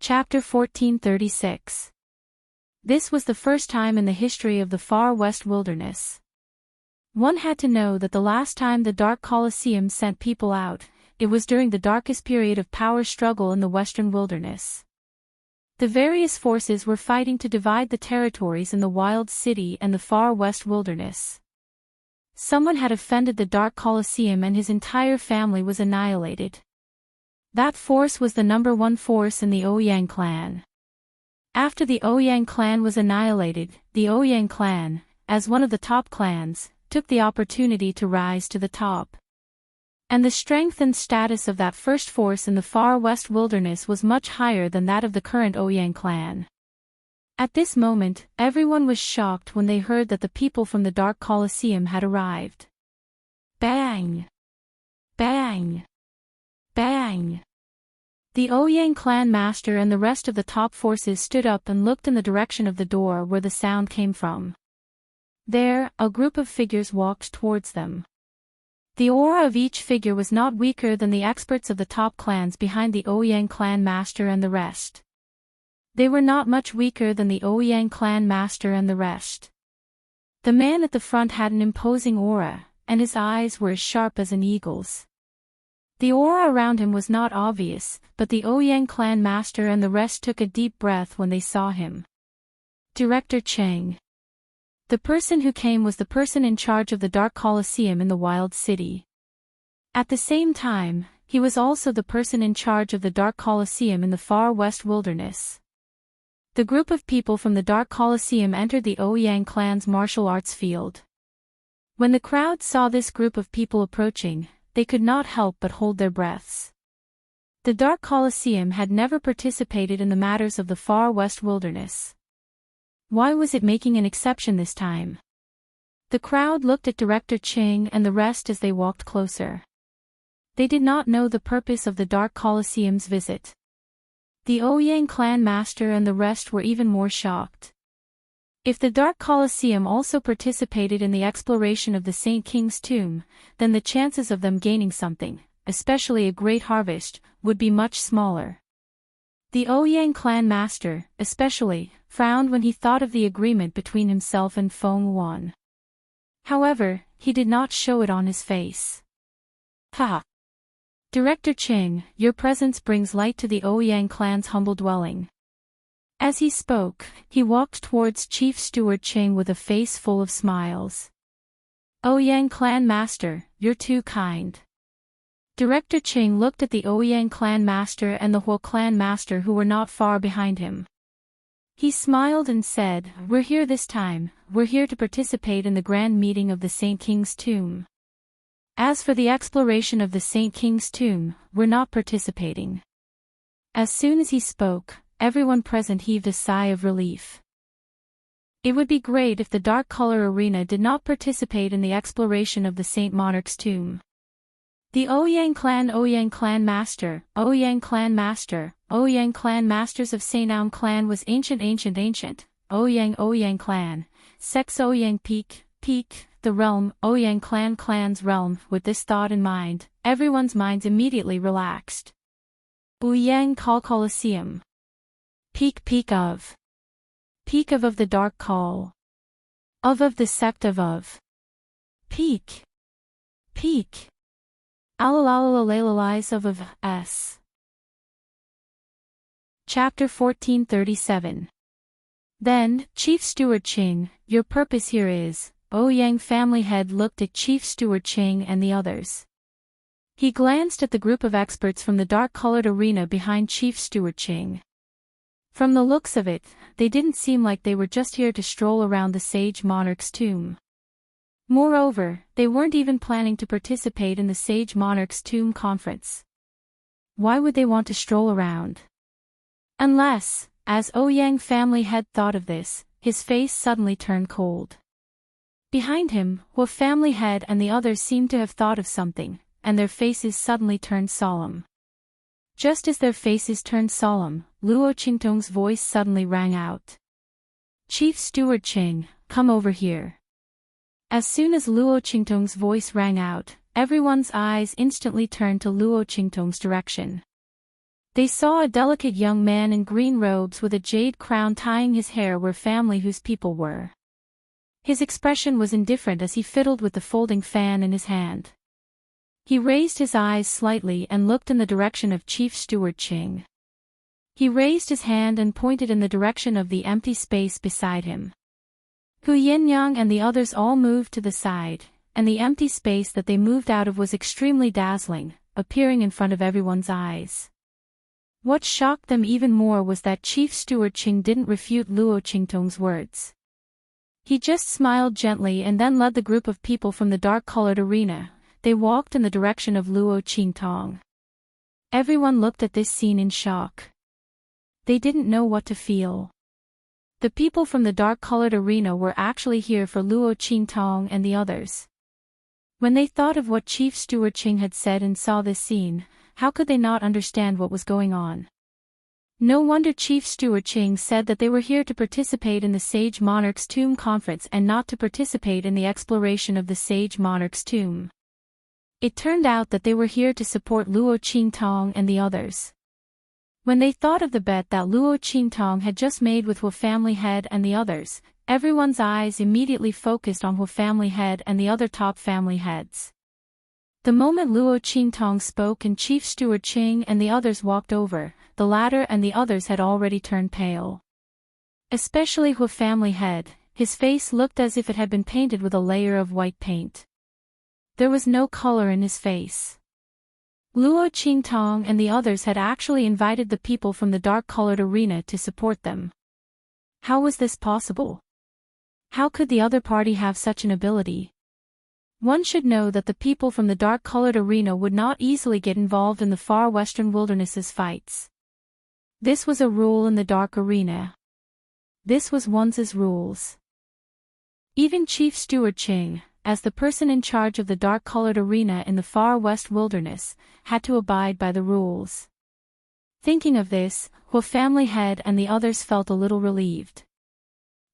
Chapter 1436. This was the first time in the history of the far west wilderness. One had to know that the last time the Dark Colosseum sent people out, it was during the darkest period of power struggle in the western wilderness. The various forces were fighting to divide the territories in the Wild City and the far west wilderness. Someone had offended the Dark Colosseum and his entire family was annihilated. That force was the #1 force in the Ouyang clan. After the Ouyang clan was annihilated, the Ouyang clan, as one of the top clans, took the opportunity to rise to the top. And the strength and status of that first force in the far west wilderness was much higher than that of the current Ouyang clan. At this moment, everyone was shocked when they heard that the people from the Dark Colosseum had arrived. Bang! Bang! Bang! The Ouyang clan master and the rest of the top forces stood up and looked in the direction of the door where the sound came from. There, a group of figures walked towards them. The aura of each figure was not weaker than the experts of the top clans behind the Ouyang clan master and the rest. They were not much weaker than the Ouyang clan master and the rest. The man at the front had an imposing aura, and his eyes were as sharp as an eagle's. The aura around him was not obvious, but the Ouyang clan master and the rest took a deep breath when they saw him. Director Cheng. The person who came was the person in charge of the Dark Colosseum in the Wild City. At the same time, he was also the person in charge of the Dark Colosseum in the far west wilderness. The group of people from the Dark Colosseum entered the Ouyang clan's martial arts field. When the crowd saw this group of people approaching, they could not help but hold their breaths. The Dark Colosseum had never participated in the matters of the far west wilderness. Why was it making an exception this time? The crowd looked at Director Cheng and the rest as they walked closer. They did not know the purpose of the Dark Colosseum's visit. The Ouyang clan master and the rest were even more shocked. If the Dark Colosseum also participated in the exploration of the Saint King's tomb, then the chances of them gaining something, especially a great harvest, would be much smaller. The Ouyang clan master, especially, frowned when he thought of the agreement between himself and Feng Wan. However, he did not show it on his face. Ha! Director Cheng, your presence brings light to the Ouyang clan's humble dwelling. As he spoke, he walked towards Chief Steward Cheng with a face full of smiles. Ouyang clan master, you're too kind. Director Cheng looked at the Ouyang clan master and the Huo clan master who were not far behind him. He smiled and said, we're here this time, we're here to participate in the grand meeting of the Saint King's tomb. As for the exploration of the Saint King's tomb, we're not participating. As soon as he spoke, everyone present heaved a sigh of relief. It would be great if the Dark Color Arena did not participate in the exploration of the Saint Monarch's tomb. The Ouyang clan master, Ouyang clan masters of Sainaum clan was ancient, Ouyang clan, sex Ouyang peak, the realm, Ouyang clan's realm. With this thought in mind, everyone's minds immediately relaxed. Ouyang Colosseum. Peak of the Dark Call. Of the sect of. Peak. Alalalalalalalize of S. Chapter 1437. Then, Chief Steward Cheng, your purpose here is, Ouyang family head looked at Chief Steward Cheng and the others. He glanced at the group of experts from the dark-colored arena behind Chief Steward Cheng. From the looks of it, they didn't seem like they were just here to stroll around the Sage Monarch's tomb. Moreover, they weren't even planning to participate in the Sage Monarch's tomb conference. Why would they want to stroll around? Unless, as Ouyang family head thought of this, his face suddenly turned cold. Behind him, Huo family head and the others seemed to have thought of something, and their faces suddenly turned solemn. Just as their faces turned solemn, Luo Qingtong's voice suddenly rang out. Chief Steward Cheng, come over here. As soon as Luo Qingtong's voice rang out, everyone's eyes instantly turned to Luo Qingtong's direction. They saw a delicate young man in green robes with a jade crown tying his hair where family whose people were. His expression was indifferent as he fiddled with the folding fan in his hand. He raised his eyes slightly and looked in the direction of Chief Steward Ching. He raised his hand and pointed in the direction of the empty space beside him. Hu Yinyang and the others all moved to the side, and the empty space that they moved out of was extremely dazzling, appearing in front of everyone's eyes. What shocked them even more was that Chief Steward Ching didn't refute Luo Qingtong's words. He just smiled gently and then led the group of people from the dark-colored arena. They walked in the direction of Luo Qingtong. Everyone looked at this scene in shock. They didn't know what to feel. The people from the dark-colored arena were actually here for Luo Qingtong and the others. When they thought of what Chief Steward Ching had said and saw this scene, how could they not understand what was going on? No wonder Chief Steward Ching said that they were here to participate in the Sage Monarch's Tomb Conference and not to participate in the exploration of the Sage Monarch's tomb. It turned out that they were here to support Luo Qingtong and the others. When they thought of the bet that Luo Qingtong had just made with Hu Family Head and the others, everyone's eyes immediately focused on Hu Family Head and the other top family heads. The moment Luo Qingtong spoke and Chief Steward Ching and the others walked over, the latter and the others had already turned pale. Especially Hu Family Head, his face looked as if it had been painted with a layer of white paint. There was no color in his face. Luo Qingtong and the others had actually invited the people from the dark-colored arena to support them. How was this possible? How could the other party have such an ability? One should know that the people from the dark-colored arena would not easily get involved in the far western wilderness's fights. This was a rule in the dark arena. This was one's rules. Even Chief Steward Ching, as the person in charge of the dark-colored arena in the far west wilderness, had to abide by the rules. Thinking of this, Hu Family Head and the others felt a little relieved.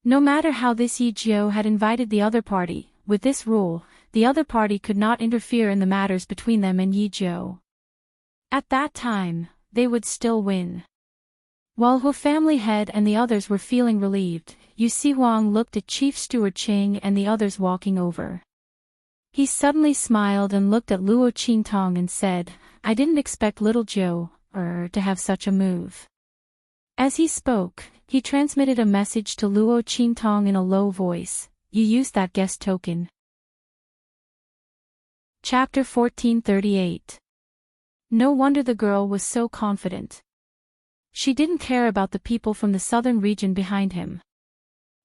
No matter how this Yi Jiu had invited the other party, with this rule, the other party could not interfere in the matters between them and Yi Jiu. At that time, they would still win. While Hu Family Head and the others were feeling relieved, Yu Sihuang looked at Chief Steward Ching and the others walking over. He suddenly smiled and looked at Luo Qingtong and said, "I didn't expect little Jiu, to have such a move." As he spoke, he transmitted a message to Luo Qingtong in a low voice. "You used that guest token." Chapter 1438. No wonder the girl was so confident. She didn't care about the people from the southern region behind him.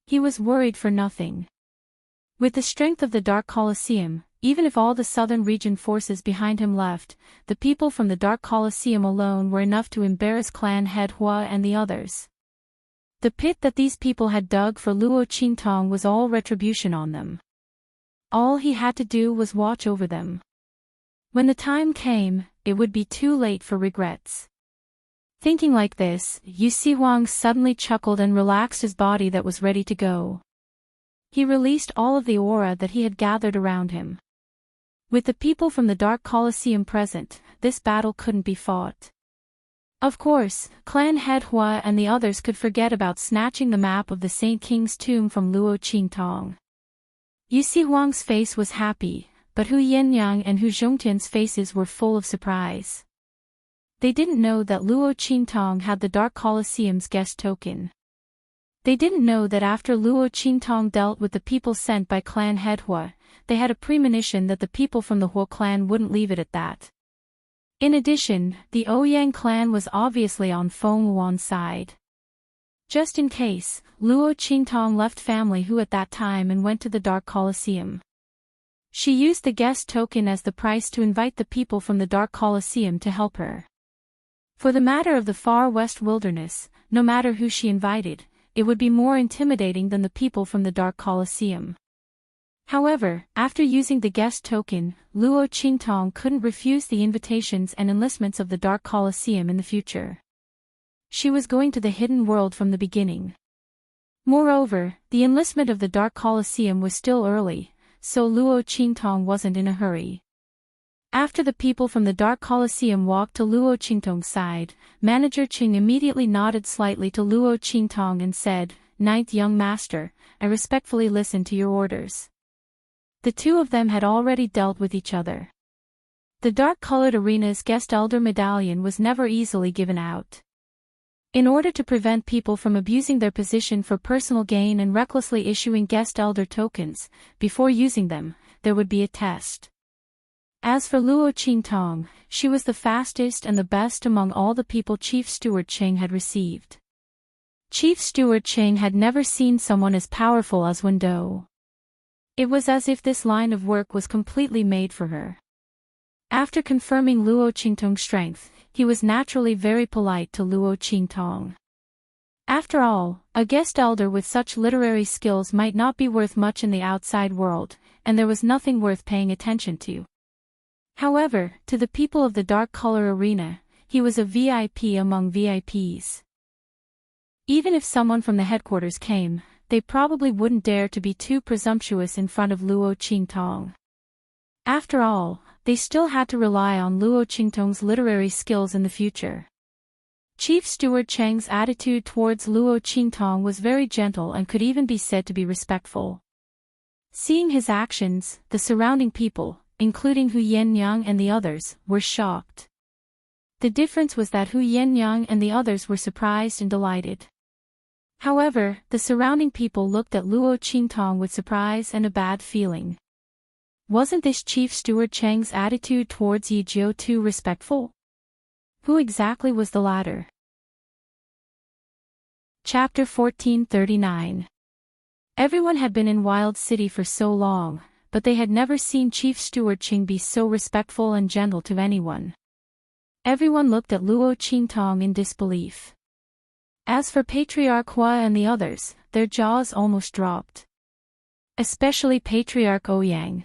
He was worried for nothing. With the strength of the Dark Colosseum, even if all the southern region forces behind him left, the people from the Dark Colosseum alone were enough to embarrass Clan Head Hua and the others. The pit that these people had dug for Luo Qingtong was all retribution on them. All he had to do was watch over them. When the time came, it would be too late for regrets. Thinking like this, Yu Sihuang suddenly chuckled and relaxed his body that was ready to go. He released all of the aura that he had gathered around him. With the people from the Dark Colosseum present, this battle couldn't be fought. Of course, Clan Head Hua and the others could forget about snatching the map of the Saint King's tomb from Luo Qingtong. Yu Sihuang's face was happy, but Hu Yinyang and Hu Zhongtian's faces were full of surprise. They didn't know that Luo Qingtong had the Dark Colosseum's guest token. They didn't know that after Luo Qingtong dealt with the people sent by Clan Head Hua, they had a premonition that the people from the Hua clan wouldn't leave it at that. In addition, the Ouyang clan was obviously on Feng Wuan's side. Just in case, Luo Qingtong left family Hu at that time and went to the Dark Colosseum. She used the guest token as the price to invite the people from the Dark Colosseum to help her. For the matter of the far west wilderness, no matter who she invited, it would be more intimidating than the people from the Dark Colosseum. However, after using the guest token, Luo Qingtong couldn't refuse the invitations and enlistments of the Dark Colosseum in the future. She was going to the hidden world from the beginning. Moreover, the enlistment of the Dark Colosseum was still early, so Luo Qingtong wasn't in a hurry. After the people from the Dark Colosseum walked to Luo Qingtong's side, Manager Qing immediately nodded slightly to Luo Qingtong and said, "Ninth young master, I respectfully listen to your orders." The two of them had already dealt with each other. The dark-colored arena's guest elder medallion was never easily given out. In order to prevent people from abusing their position for personal gain and recklessly issuing guest elder tokens, before using them, there would be a test. As for Luo Qingtong, she was the fastest and the best among all the people Chief Steward Qing had received. Chief Steward Qing had never seen someone as powerful as Wen Do. It was as if this line of work was completely made for her. After confirming Luo Qingtong's strength, he was naturally very polite to Luo Qingtong. After all, a guest elder with such literary skills might not be worth much in the outside world, and there was nothing worth paying attention to. However, to the people of the Dark Color Arena, he was a VIP among VIPs. Even if someone from the headquarters came, they probably wouldn't dare to be too presumptuous in front of Luo Qingtong. After all, they still had to rely on Luo Qingtong's literary skills in the future. Chief Steward Cheng's attitude towards Luo Qingtong was very gentle and could even be said to be respectful. Seeing his actions, the surrounding people, including Hu Yannyang and the others, were shocked. The difference was that Hu Yannyang and the others were surprised and delighted. However, the surrounding people looked at Luo Qingtong with surprise and a bad feeling. Wasn't this Chief Steward Cheng's attitude towards Yi Jiu too respectful? Who exactly was the latter? Chapter 1439. Everyone had been in Wild City for so long, but they had never seen Chief Steward Qing be so respectful and gentle to anyone. Everyone looked at Luo Qingtong in disbelief. As for Patriarch Hua and the others, their jaws almost dropped. Especially Patriarch Ouyang.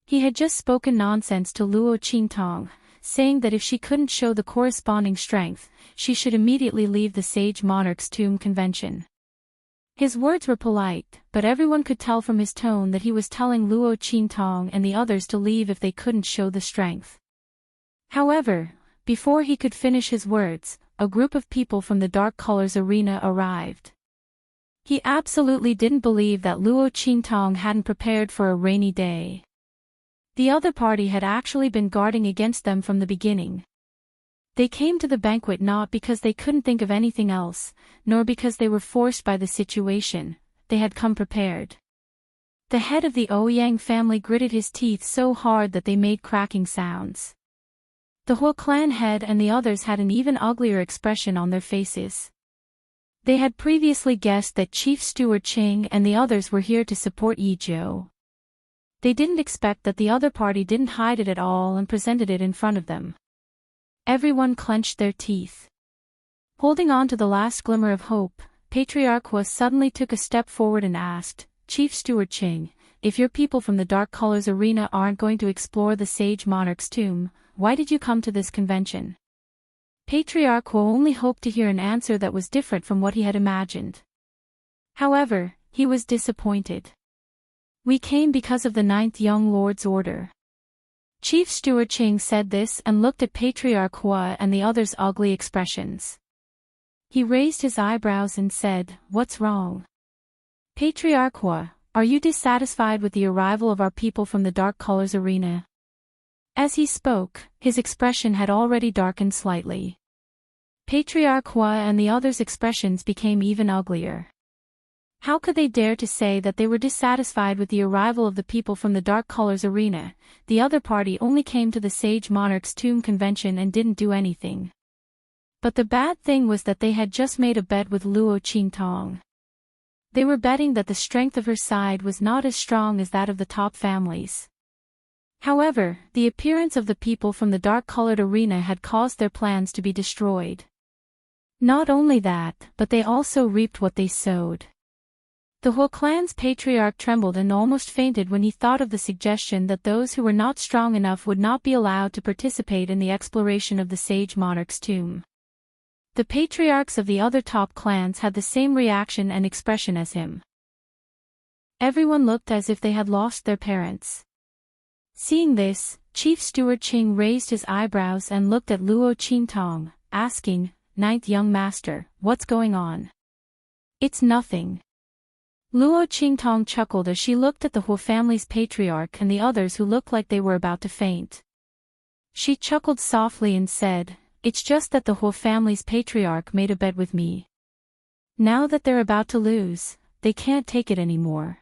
He had just spoken nonsense to Luo Qingtong, saying that if she couldn't show the corresponding strength, she should immediately leave the Sage Monarch's Tomb Convention. His words were polite, but everyone could tell from his tone that he was telling Luo Qingtong and the others to leave if they couldn't show the strength. However, before he could finish his words, a group of people from the Dark Colors Arena arrived. He absolutely didn't believe that Luo Qingtong hadn't prepared for a rainy day. The other party had actually been guarding against them from the beginning. They came to the banquet not because they couldn't think of anything else, nor because they were forced by the situation, they had come prepared. The head of the Ouyang family gritted his teeth so hard that they made cracking sounds. The whole clan head and the others had an even uglier expression on their faces. They had previously guessed that Chief Steward Qing and the others were here to support Yi Jiu. They didn't expect that the other party didn't hide it at all and presented it in front of them. Everyone clenched their teeth. Holding on to the last glimmer of hope, Patriarch Hua suddenly took a step forward and asked, "Chief Steward Qing, if your people from the Dark Colors Arena aren't going to explore the Sage Monarch's tomb, why did you come to this convention?" Patriarch Hua only hoped to hear an answer that was different from what he had imagined. However, he was disappointed. "We came because of the 9th Young Lord's order." Chief Steward Qing said this and looked at Patriarch Hua and the others' ugly expressions. He raised his eyebrows and said, "What's wrong? Patriarch Hua, are you dissatisfied with the arrival of our people from the Dark Colors Arena?" As he spoke, his expression had already darkened slightly. Patriarch Hua and the others' expressions became even uglier. How could they dare to say that they were dissatisfied with the arrival of the people from the Dark Colors Arena? The other party only came to the Sage Monarch's Tomb Convention and didn't do anything. But the bad thing was that they had just made a bet with Luo Qingtong. They were betting that the strength of her side was not as strong as that of the top families. However, the appearance of the people from the dark-colored arena had caused their plans to be destroyed. Not only that, but they also reaped what they sowed. The whole clan's patriarch trembled and almost fainted when he thought of the suggestion that those who were not strong enough would not be allowed to participate in the exploration of the Sage Monarch's tomb. The patriarchs of the other top clans had the same reaction and expression as him. Everyone looked as if they had lost their parents. Seeing this, Chief Steward Qing raised his eyebrows and looked at Luo Qingtong, asking, "Ninth young master, what's going on?" "It's nothing." Luo Qingtong chuckled as she looked at the Huo family's patriarch and the others who looked like they were about to faint. She chuckled softly and said, "It's just that the Huo family's patriarch made a bet with me. Now that they're about to lose, they can't take it anymore."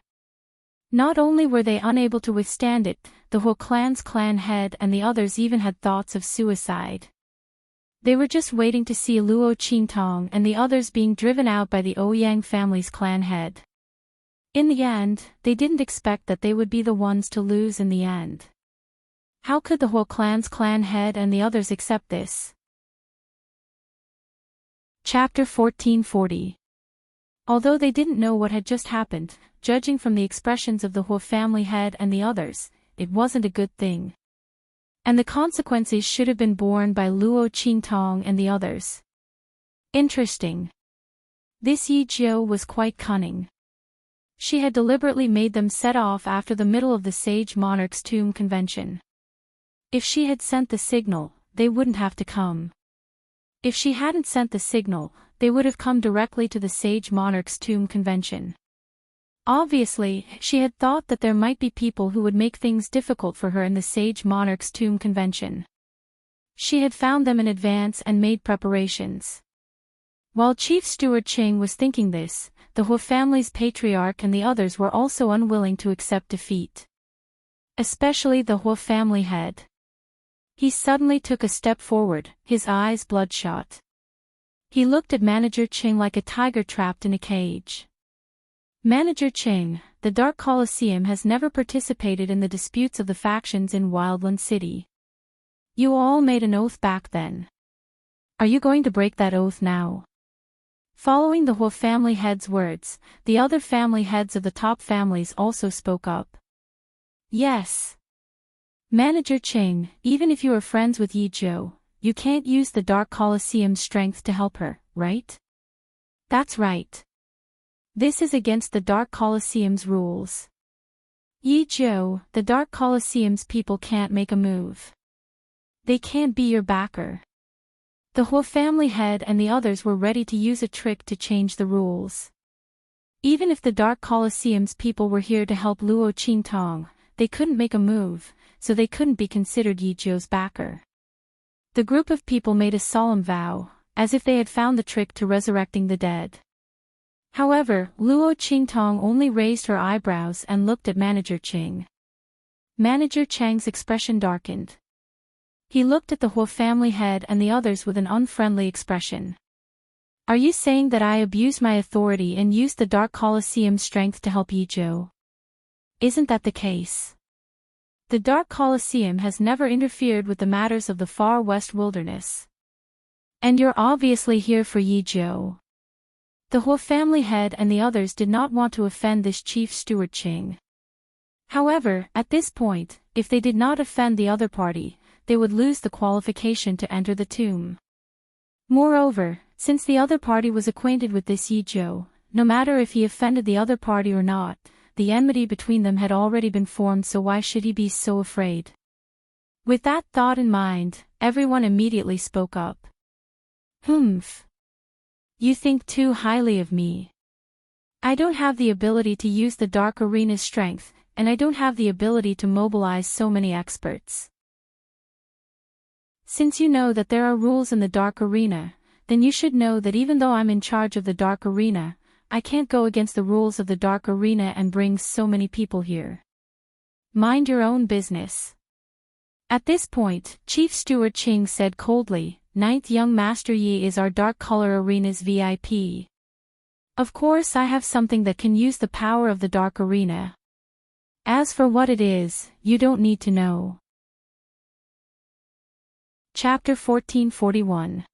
Not only were they unable to withstand it, the Huo clan's clan head and the others even had thoughts of suicide. They were just waiting to see Luo Qingtong and the others being driven out by the Ouyang family's clan head. In the end, they didn't expect that they would be the ones to lose in the end. How could the Huo clan's clan head and the others accept this? Chapter 1440. Although they didn't know what had just happened, judging from the expressions of the Huo family head and the others, it wasn't a good thing. And the consequences should have been borne by Luo Qingtong and the others. Interesting. This Yi Jiu was quite cunning. She had deliberately made them set off after the middle of the Sage Monarch's Tomb convention. If she had sent the signal, they wouldn't have to come. If she hadn't sent the signal, they would have come directly to the Sage Monarch's Tomb convention. Obviously, she had thought that there might be people who would make things difficult for her in the Sage Monarch's Tomb convention. She had found them in advance and made preparations. While Chief Steward Qing was thinking this, the Huo family's patriarch and the others were also unwilling to accept defeat. Especially the Huo family head. He suddenly took a step forward, his eyes bloodshot. He looked at Manager Qing like a tiger trapped in a cage. "Manager Qing, the Dark Colosseum has never participated in the disputes of the factions in Wildland City. You all made an oath back then. Are you going to break that oath now?" Following the Huo family head's words, the other family heads of the top families also spoke up. "Yes. Manager Qing, even if you are friends with Yi Jiu, you can't use the Dark Colosseum's strength to help her, right?" "That's right. This is against the Dark Colosseum's rules. Yi Jiu, the Dark Colosseum's people can't make a move. They can't be your backer." The Huo family head and the others were ready to use a trick to change the rules. Even if the Dark Colosseum's people were here to help Luo Qingtong, they couldn't make a move, so they couldn't be considered Yi Jiu's backer. The group of people made a solemn vow, as if they had found the trick to resurrecting the dead. However, Luo Qingtong only raised her eyebrows and looked at Manager Qing. Manager Chang's expression darkened. He looked at the Huo family head and the others with an unfriendly expression. "Are you saying that I abused my authority and used the Dark Colosseum's strength to help Yi Jiu? Isn't that the case? The Dark Colosseum has never interfered with the matters of the Far West Wilderness. And you're obviously here for Yi Jiu." The Huo family head and the others did not want to offend this Chief Steward Qing. However, at this point, if they did not offend the other party, they would lose the qualification to enter the tomb. Moreover, since the other party was acquainted with this Yi Jiu, no matter if he offended the other party or not, the enmity between them had already been formed, so why should he be so afraid? With that thought in mind, everyone immediately spoke up. "Humph. You think too highly of me. I don't have the ability to use the Dark Arena's strength, and I don't have the ability to mobilize so many experts. Since you know that there are rules in the Dark Arena, then you should know that even though I'm in charge of the Dark Arena, I can't go against the rules of the Dark Arena and bring so many people here. Mind your own business." At this point, Chief Steward Qing said coldly, "Ninth young Master Yi is our Dark Color Arena's VIP. Of course I have something that can use the power of the Dark Arena. As for what it is, you don't need to know." Chapter 1441.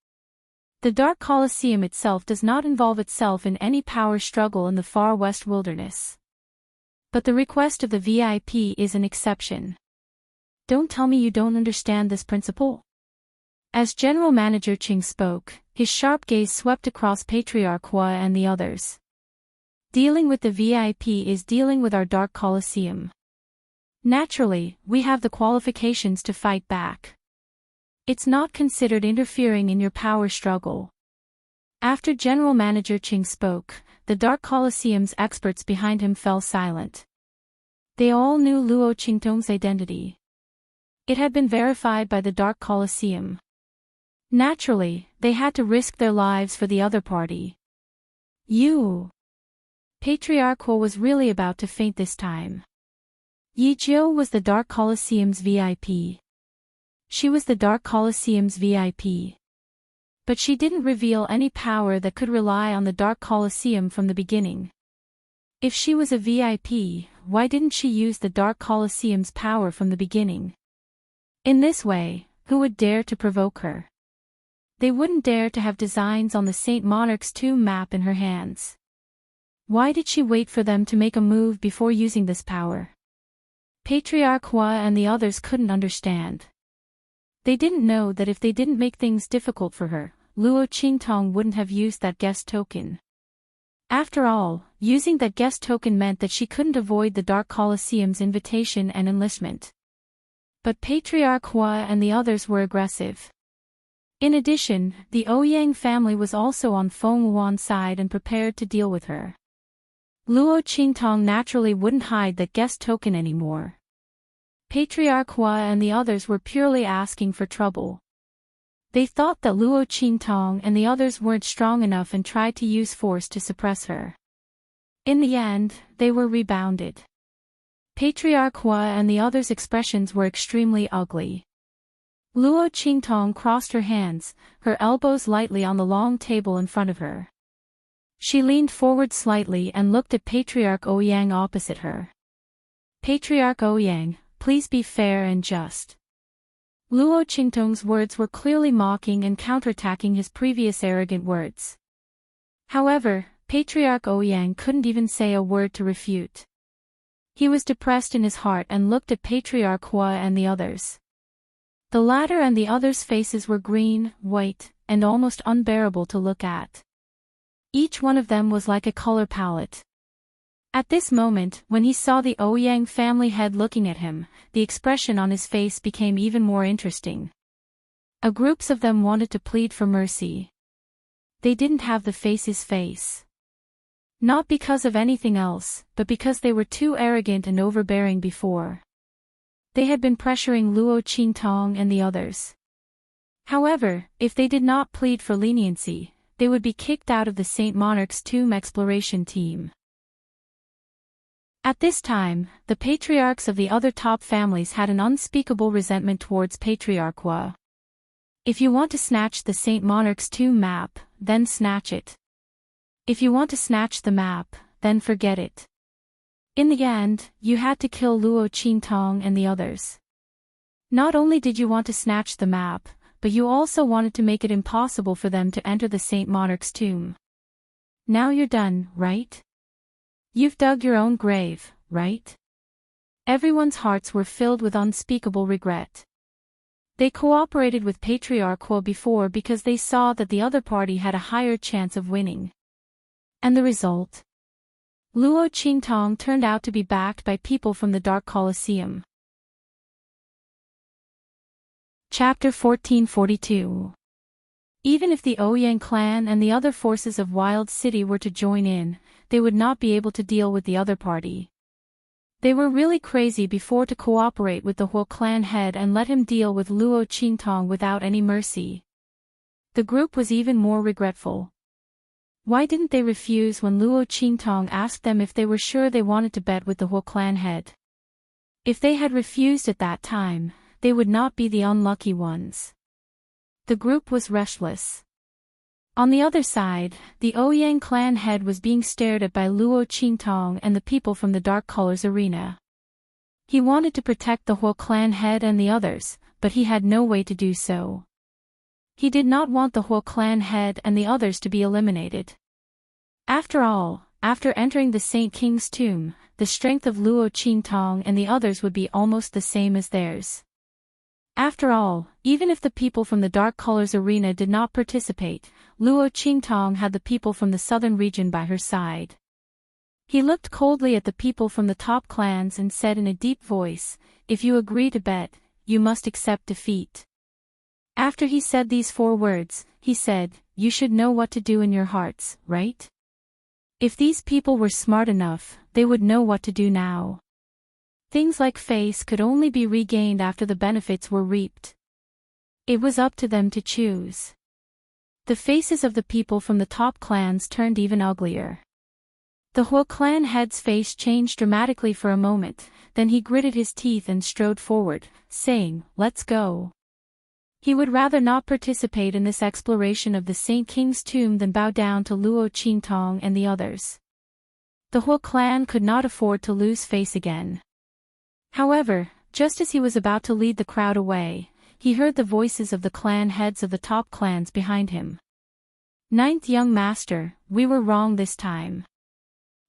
The Dark Colosseum itself does not involve itself in any power struggle in the Far West Wilderness. But the request of the VIP is an exception. Don't tell me you don't understand this principle? As General Manager Qing spoke, his sharp gaze swept across Patriarch Hua and the others. Dealing with the VIP is dealing with our Dark Colosseum. Naturally, we have the qualifications to fight back. It's not considered interfering in your power struggle. After General Manager Ching spoke, the Dark Colosseum's experts behind him fell silent. They all knew Luo Qingtong's identity. It had been verified by the Dark Colosseum. Naturally, they had to risk their lives for the other party. You. Patriarch Huo was really about to faint this time. Yi Jiu was the Dark Colosseum's VIP. She was the Dark Colosseum's VIP. But she didn't reveal any power that could rely on the Dark Colosseum from the beginning. If she was a VIP, why didn't she use the Dark Colosseum's power from the beginning? In this way, who would dare to provoke her? They wouldn't dare to have designs on the Saint Monarch's tomb map in her hands. Why did she wait for them to make a move before using this power? Patriarch Hua and the others couldn't understand. They didn't know that if they didn't make things difficult for her, Luo Qingtong wouldn't have used that guest token. After all, using that guest token meant that she couldn't avoid the Dark Colosseum's invitation and enlistment. But Patriarch Hua and the others were aggressive. In addition, the Ouyang family was also on Feng Wuan's side and prepared to deal with her. Luo Qingtong naturally wouldn't hide that guest token anymore. Patriarch Hua and the others were purely asking for trouble. They thought that Luo Qingtong and the others weren't strong enough and tried to use force to suppress her. In the end, they were rebounded. Patriarch Hua and the others' expressions were extremely ugly. Luo Qingtong crossed her hands, her elbows lightly on the long table in front of her. She leaned forward slightly and looked at Patriarch Ouyang opposite her. Patriarch Ouyang, please be fair and just. Luo Qingtong's words were clearly mocking and counterattacking his previous arrogant words. However, Patriarch Ouyang couldn't even say a word to refute. He was depressed in his heart and looked at Patriarch Hua and the others. The latter and the others' faces were green, white, and almost unbearable to look at. Each one of them was like a color palette. At this moment, when he saw the Ouyang family head looking at him, the expression on his face became even more interesting. Groups of them wanted to plead for mercy. They didn't have the face's face. Not because of anything else, but because they were too arrogant and overbearing before. They had been pressuring Luo Qingtong and the others. However, if they did not plead for leniency, they would be kicked out of the Saint Monarch's tomb exploration team. At this time, the patriarchs of the other top families had an unspeakable resentment towards Patriarch Hua. If you want to snatch the Saint Monarch's tomb map, then snatch it. If you want to snatch the map, then forget it. In the end, you had to kill Luo Qingtong and the others. Not only did you want to snatch the map, but you also wanted to make it impossible for them to enter the Saint Monarch's tomb. Now you're done, right? You've dug your own grave, right? Everyone's hearts were filled with unspeakable regret. They cooperated with Patriarch Hua before because they saw that the other party had a higher chance of winning. And the result? Luo Qingtong turned out to be backed by people from the Dark Colosseum. Chapter 1442. Even if the Ouyang clan and the other forces of Wild City were to join in, they would not be able to deal with the other party. They were really crazy before to cooperate with the Huo clan head and let him deal with Luo Qingtong without any mercy. The group was even more regretful. Why didn't they refuse when Luo Qingtong asked them if they were sure they wanted to bet with the Huo clan head? If they had refused at that time, they would not be the unlucky ones. The group was restless. On the other side, the Ouyang clan head was being stared at by Luo Qingtong and the people from the Dark Colors arena. He wanted to protect the Huo clan head and the others, but he had no way to do so. He did not want the Huo clan head and the others to be eliminated. After all, after entering the Saint King's tomb, the strength of Luo Qingtong and the others would be almost the same as theirs. After all, even if the people from the Dark Colors arena did not participate, Luo Qingtong had the people from the southern region by her side. He looked coldly at the people from the top clans and said in a deep voice, "If you agree to bet, you must accept defeat." After he said these 4 words, he said, "You should know what to do in your hearts, right? If these people were smart enough, they would know what to do now." Things like face could only be regained after the benefits were reaped. It was up to them to choose. The faces of the people from the top clans turned even uglier. The whole clan head's face changed dramatically for a moment, then he gritted his teeth and strode forward, saying, "Let's go." He would rather not participate in this exploration of the Saint King's tomb than bow down to Luo Qingtong and the others. The whole clan could not afford to lose face again. However, just as he was about to lead the crowd away, he heard the voices of the clan heads of the top clans behind him. "Ninth young master, we were wrong this time.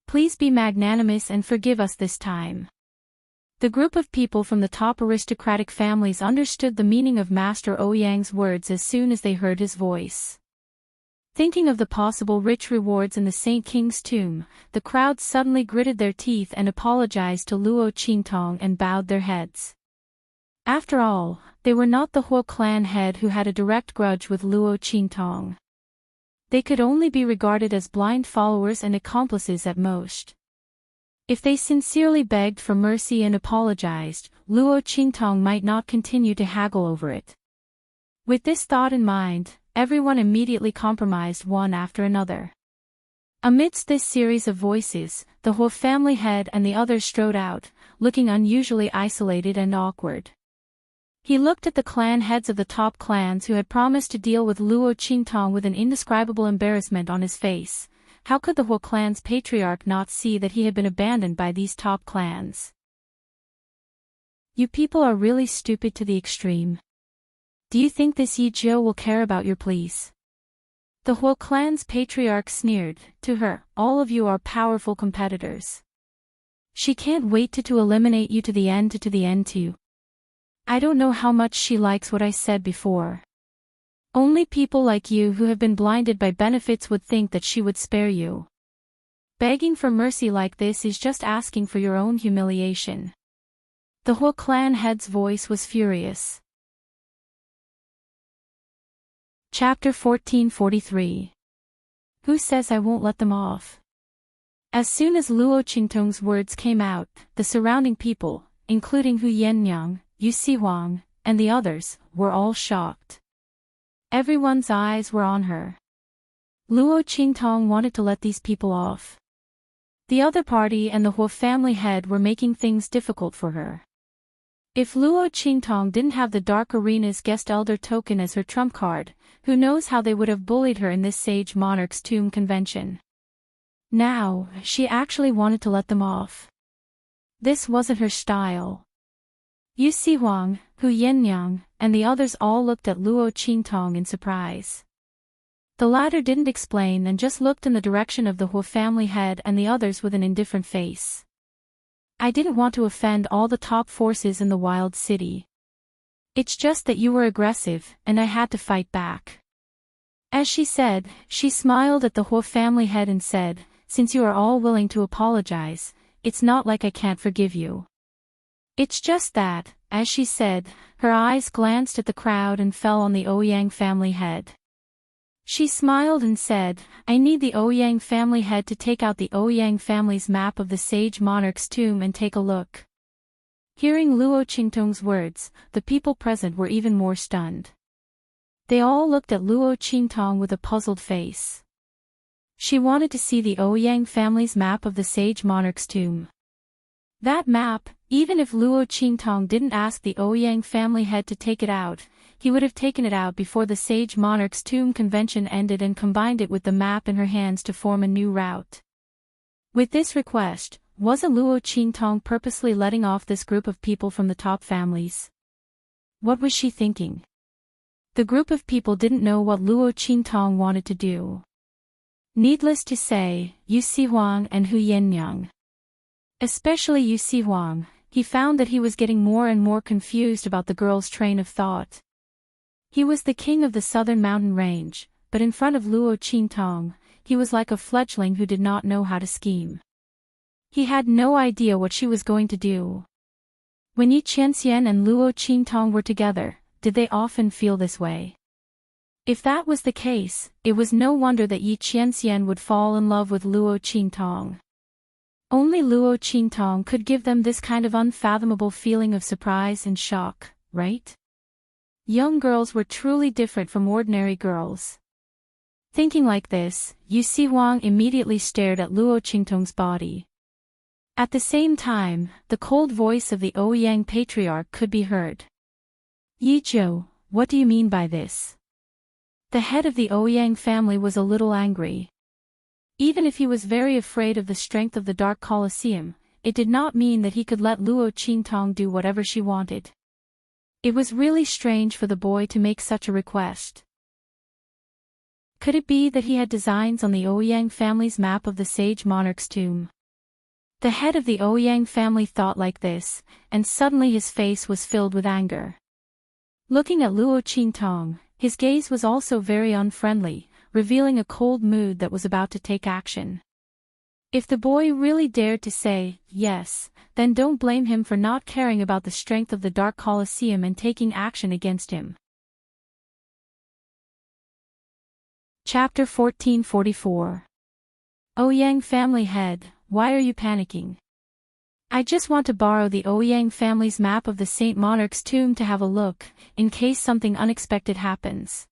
Please be magnanimous and forgive us this time." The group of people from the top aristocratic families understood the meaning of Master Ouyang's words as soon as they heard his voice. Thinking of the possible rich rewards in the Saint King's tomb, the crowd suddenly gritted their teeth and apologized to Luo Qingtong and bowed their heads. After all, they were not the whole clan head who had a direct grudge with Luo Qingtong. They could only be regarded as blind followers and accomplices at most. If they sincerely begged for mercy and apologized, Luo Qingtong might not continue to haggle over it. With this thought in mind, everyone immediately compromised one after another. Amidst this series of voices, the whole family head and the others strode out, looking unusually isolated and awkward. He looked at the clan heads of the top clans who had promised to deal with Luo Qingtong with an indescribable embarrassment on his face. How could the whole clan's patriarch not see that he had been abandoned by these top clans? "You people are really stupid to the extreme. Do you think this Yi Jiu will care about your pleas?" The whole clan's patriarch sneered to her, "All of you are powerful competitors. She can't wait to eliminate you to the end too. I don't know how much she likes what I said before. Only people like you who have been blinded by benefits would think that she would spare you. Begging for mercy like this is just asking for your own humiliation." The whole clan head's voice was furious. Chapter 1443. Who says I won't let them off? As soon as Luo Qingtong's words came out, the surrounding people, including Hu Yannyang, Yu Sihuang, and the others, were all shocked. Everyone's eyes were on her. Luo Qingtong wanted to let these people off. The other party and the whole family head were making things difficult for her. If Luo Qingtong didn't have the Dark Arena's guest elder token as her trump card, who knows how they would have bullied her in this Sage Monarch's tomb convention. Now, she actually wanted to let them off. This wasn't her style. Yu Sihuang, Hu Yannyang, and the others all looked at Luo Qingtong in surprise. The latter didn't explain and just looked in the direction of the whole family head and the others with an indifferent face. "I didn't want to offend all the top forces in the wild city. It's just that you were aggressive, and I had to fight back." As she said, she smiled at the whole family head and said, "Since you are all willing to apologize, it's not like I can't forgive you. It's just that," as she said, her eyes glanced at the crowd and fell on the Ouyang family head. She smiled and said, "I need the Ouyang family head to take out the Ouyang family's map of the Sage Monarch's tomb and take a look." Hearing Luo Qingtong's words, the people present were even more stunned. They all looked at Luo Qingtong with a puzzled face. She wanted to see the Ouyang family's map of the Sage Monarch's tomb. That map, even if Luo Qingtong didn't ask the Ouyang family head to take it out, he would have taken it out before the Sage Monarch's tomb convention ended and combined it with the map in her hands to form a new route. With this request, wasn't Luo Qingtong purposely letting off this group of people from the top families? What was she thinking? The group of people didn't know what Luo Qingtong wanted to do. Needless to say, Yu Sihuang and Hu Yannyang. Especially Yu Sihuang, he found that he was getting more and more confused about the girl's train of thought. He was the king of the southern mountain range, but in front of Luo Qingtong, he was like a fledgling who did not know how to scheme. He had no idea what she was going to do. When Yi Qianxian and Luo Qingtong were together, did they often feel this way? If that was the case, it was no wonder that Yi Qianxian would fall in love with Luo Qingtong. Only Luo Qingtong could give them this kind of unfathomable feeling of surprise and shock, right? Young girls were truly different from ordinary girls. Thinking like this, Yu Sihuang immediately stared at Luo Qingtong's body. At the same time, the cold voice of the Ouyang patriarch could be heard. Yi Zhou, what do you mean by this? The head of the Ouyang family was a little angry. Even if he was very afraid of the strength of the Dark Colosseum, it did not mean that he could let Luo Qingtong do whatever she wanted. It was really strange for the boy to make such a request. Could it be that he had designs on the Ouyang family's map of the sage monarch's tomb? The head of the Ouyang family thought like this, and suddenly his face was filled with anger. Looking at Luo Qingtong, his gaze was also very unfriendly, revealing a cold mood that was about to take action. If the boy really dared to say, yes, then don't blame him for not caring about the strength of the Dark Colosseum and taking action against him. Chapter 1444. Ouyang family head, why are you panicking? I just want to borrow the Ouyang family's map of the Saint Monarch's tomb to have a look, in case something unexpected happens.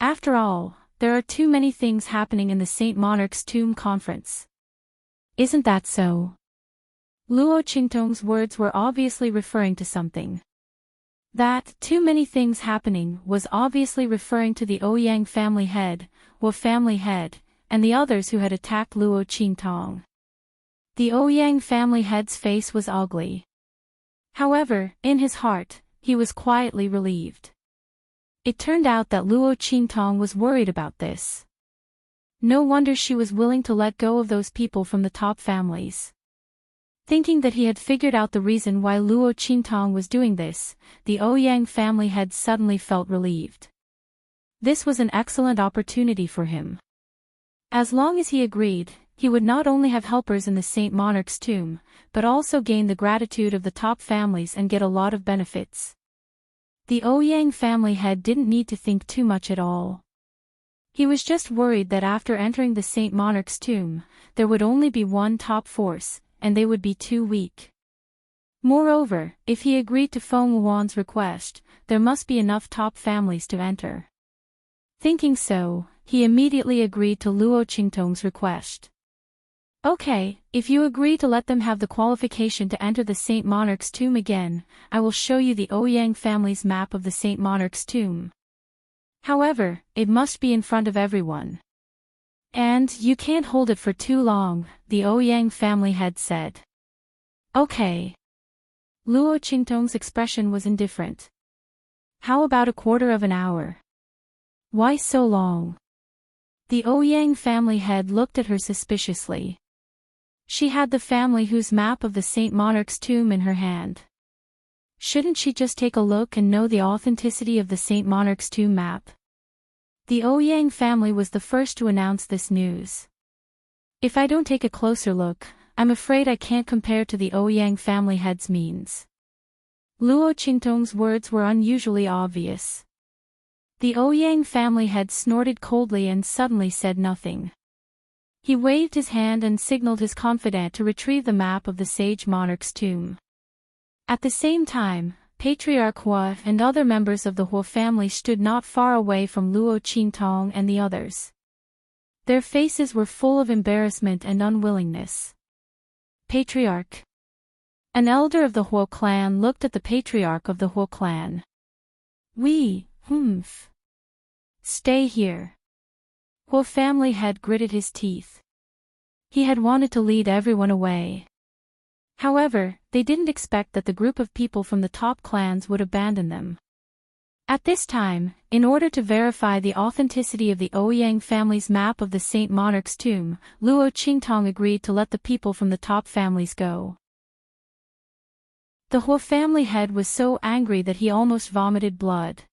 After all, there are too many things happening in the Saint Monarch's tomb conference. Isn't that so? Luo Qingtong's words were obviously referring to something. That, too many things happening, was obviously referring to the Ouyang family head, Wu family head, and the others who had attacked Luo Qingtong. The Ouyang family head's face was ugly. However, in his heart, he was quietly relieved. It turned out that Luo Qingtong was worried about this. No wonder she was willing to let go of those people from the top families. Thinking that he had figured out the reason why Luo Qingtong was doing this, the Ouyang family head suddenly felt relieved. This was an excellent opportunity for him. As long as he agreed, he would not only have helpers in the Saint Monarch's tomb, but also gain the gratitude of the top families and get a lot of benefits. The Ouyang family head didn't need to think too much at all. He was just worried that after entering the Saint Monarch's tomb, there would only be one top force, and they would be too weak. Moreover, if he agreed to Feng Wuan's request, there must be enough top families to enter. Thinking so, he immediately agreed to Luo Qingtong's request. Okay, if you agree to let them have the qualification to enter the Saint Monarch's tomb again, I will show you the Ouyang family's map of the Saint Monarch's tomb. However, it must be in front of everyone. And you can't hold it for too long, the Ouyang family head said. Okay. Luo Qingtong's expression was indifferent. How about a quarter of an hour? Why so long? The Ouyang family head looked at her suspiciously. She had the family whose map of the Saint Monarch's tomb in her hand. Shouldn't she just take a look and know the authenticity of the Saint Monarch's tomb map? The Ouyang family was the first to announce this news. If I don't take a closer look, I'm afraid I can't compare to the Ouyang family head's means. Luo Qingtong's words were unusually obvious. The Ouyang family head snorted coldly and suddenly said nothing. He waved his hand and signaled his confidant to retrieve the map of the sage monarch's tomb. At the same time, Patriarch Hua and other members of the Hua family stood not far away from Luo Qingtong and the others. Their faces were full of embarrassment and unwillingness. Patriarch. An elder of the Hua clan looked at the patriarch of the Hua clan. Humph. Stay here. Hua family head gritted his teeth. He had wanted to lead everyone away. However, they didn't expect that the group of people from the top clans would abandon them. At this time, in order to verify the authenticity of the Ouyang family's map of the Saint Monarch's tomb, Luo Qingtong agreed to let the people from the top families go. The Hua family head was so angry that he almost vomited blood.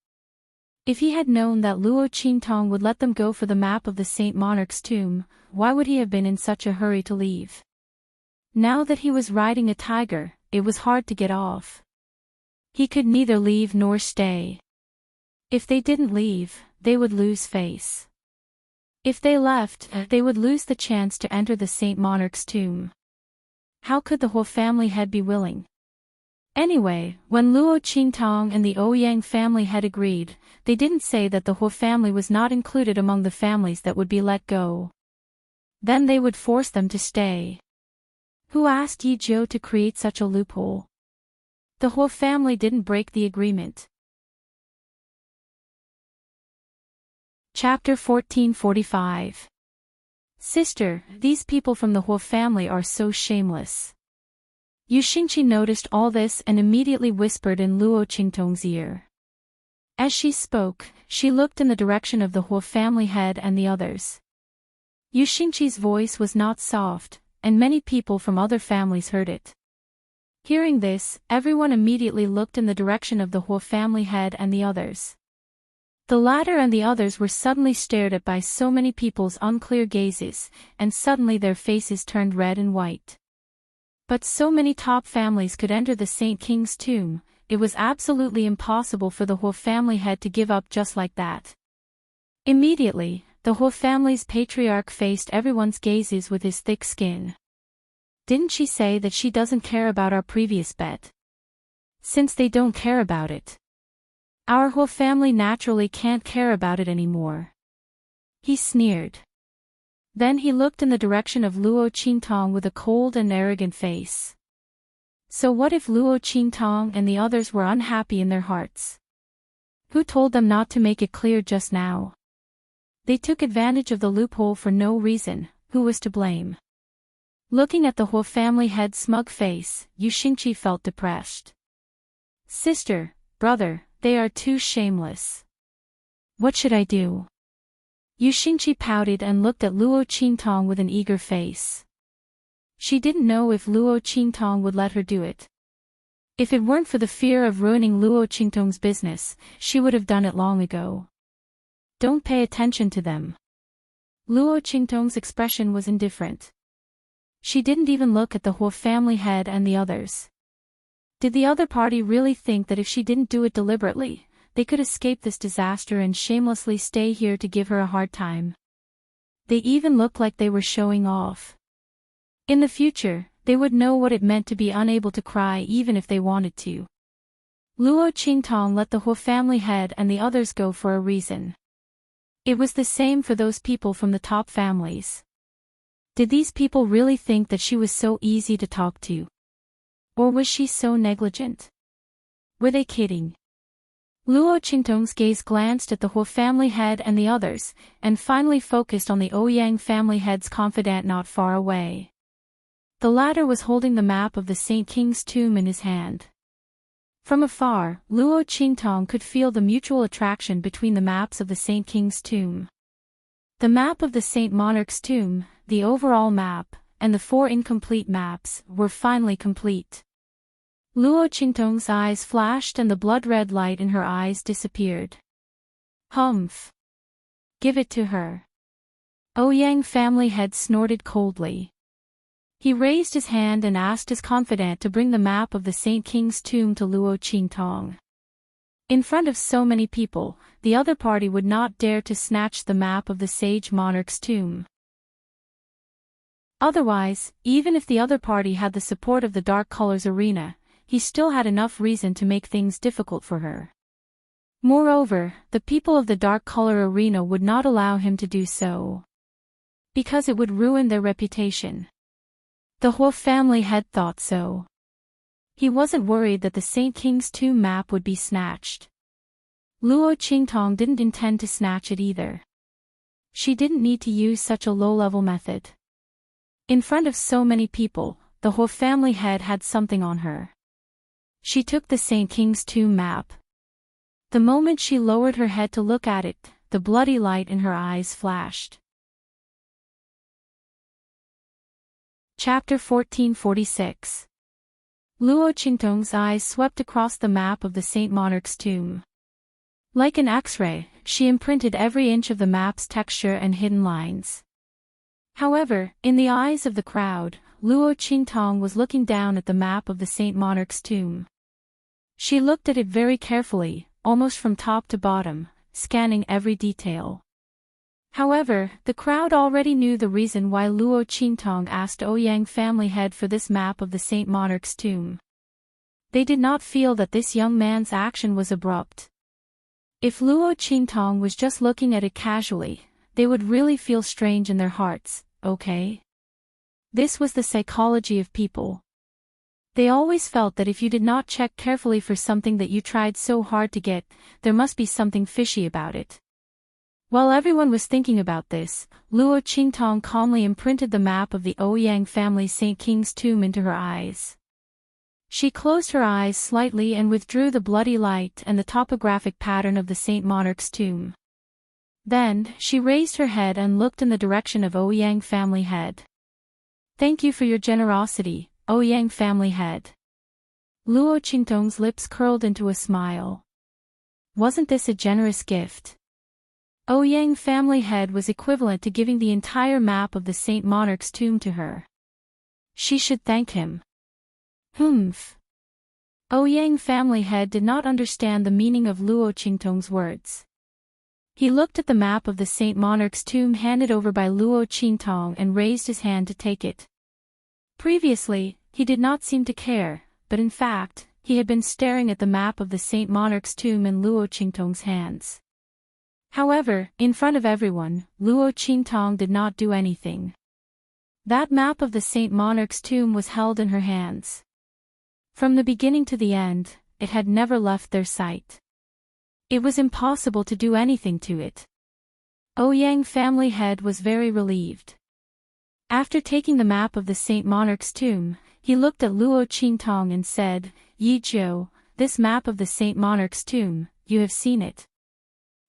If he had known that Luo Qingtong would let them go for the map of the Saint Monarch's tomb, why would he have been in such a hurry to leave? Now that he was riding a tiger, it was hard to get off. He could neither leave nor stay. If they didn't leave, they would lose face. If they left, they would lose the chance to enter the Saint Monarch's tomb. How could the whole family head be willing? Anyway, when Luo Qingtong and the Ouyang family had agreed, they didn't say that the Huo family was not included among the families that would be let go. Then they would force them to stay. Who asked Yi Zhou to create such a loophole? The Huo family didn't break the agreement. Chapter 1445. Sister, these people from the Huo family are so shameless. Yu Xingqi noticed all this and immediately whispered in Luo Qingtong's ear. As she spoke, she looked in the direction of the Huo family head and the others. Yu Xingqi's voice was not soft, and many people from other families heard it. Hearing this, everyone immediately looked in the direction of the Huo family head and the others. The latter and the others were suddenly stared at by so many people's unclear gazes, and suddenly their faces turned red and white. But so many top families could enter the Saint King's tomb, it was absolutely impossible for the Huo family head to give up just like that. Immediately, the Huo family's patriarch faced everyone's gazes with his thick skin. Didn't she say that she doesn't care about our previous bet? Since they don't care about it, our Huo family naturally can't care about it anymore. He sneered. Then he looked in the direction of Luo Qingtong with a cold and arrogant face. So what if Luo Qingtong and the others were unhappy in their hearts? Who told them not to make it clear just now? They took advantage of the loophole for no reason. Who was to blame? Looking at the Huo family head's smug face, Yu Xingqi felt depressed. Sister, brother, they are too shameless. What should I do? Yu Xingqi pouted and looked at Luo Qingtong with an eager face. She didn't know if Luo Qingtong would let her do it. If it weren't for the fear of ruining Luo Qingtong's business, she would have done it long ago. Don't pay attention to them. Luo Qingtong's expression was indifferent. She didn't even look at the Huo family head and the others. Did the other party really think that if she didn't do it deliberately, they could escape this disaster and shamelessly stay here to give her a hard time? They even looked like they were showing off. In the future, they would know what it meant to be unable to cry even if they wanted to. Luo Qingtong let the Huo family head and the others go for a reason. It was the same for those people from the top families. Did these people really think that she was so easy to talk to? Or was she so negligent? Were they kidding? Luo Qingtong's gaze glanced at the Huo family head and the others, and finally focused on the Ouyang family head's confidant not far away. The latter was holding the map of the Saint King's tomb in his hand. From afar, Luo Qingtong could feel the mutual attraction between the maps of the Saint King's tomb. The map of the Saint Monarch's tomb, the overall map, and the 4 incomplete maps, were finally complete. Luo Qingtong's eyes flashed and the blood-red light in her eyes disappeared. Humph! Give it to her. Ouyang family head snorted coldly. He raised his hand and asked his confidant to bring the map of the Saint King's tomb to Luo Qingtong. In front of so many people, the other party would not dare to snatch the map of the sage monarch's tomb. Otherwise, even if the other party had the support of the Dark Colors Arena, he still had enough reason to make things difficult for her. Moreover, the people of the Dark Color Arena would not allow him to do so, because it would ruin their reputation. The Huo family head thought so. He wasn't worried that the Saint King's tomb map would be snatched. Luo Qingtong didn't intend to snatch it either. She didn't need to use such a low-level method. In front of so many people, the Huo family head had something on her. She took the Saint King's tomb map. The moment she lowered her head to look at it, the bloody light in her eyes flashed. Chapter 1446. Luo Qingtong's eyes swept across the map of the Saint Monarch's tomb. Like an X-ray, she imprinted every inch of the map's texture and hidden lines. However, in the eyes of the crowd, Luo Qingtong was looking down at the map of the Saint Monarch's tomb. She looked at it very carefully, almost from top to bottom, scanning every detail. However, the crowd already knew the reason why Luo Qingtong asked Ouyang family head for this map of the Saint Monarch's tomb. They did not feel that this young man's action was abrupt. If Luo Qingtong was just looking at it casually, they would really feel strange in their hearts, okay? This was the psychology of people. They always felt that if you did not check carefully for something that you tried so hard to get, there must be something fishy about it. While everyone was thinking about this, Luo Qingtong calmly imprinted the map of the Ouyang family Saint King's tomb into her eyes. She closed her eyes slightly and withdrew the bloody light and the topographic pattern of the Saint Monarch's tomb. Then, she raised her head and looked in the direction of Ouyang family head. "Thank you for your generosity, Ouyang family head." Luo Qingtong's lips curled into a smile. Wasn't this a generous gift? Ouyang family head was equivalent to giving the entire map of the Saint Monarch's tomb to her. She should thank him. Humph. Ouyang family head did not understand the meaning of Luo Qingtong's words. He looked at the map of the Saint Monarch's tomb handed over by Luo Qingtong and raised his hand to take it. Previously, he did not seem to care, but in fact, he had been staring at the map of the Saint Monarch's tomb in Luo Qingtong's hands. However, in front of everyone, Luo Qingtong did not do anything. That map of the Saint Monarch's tomb was held in her hands. From the beginning to the end, it had never left their sight. It was impossible to do anything to it. Ouyang family head was very relieved. After taking the map of the Saint Monarch's tomb, he looked at Luo Qingtong and said, "Yi Zhou, this map of the Saint Monarch's tomb, you have seen it.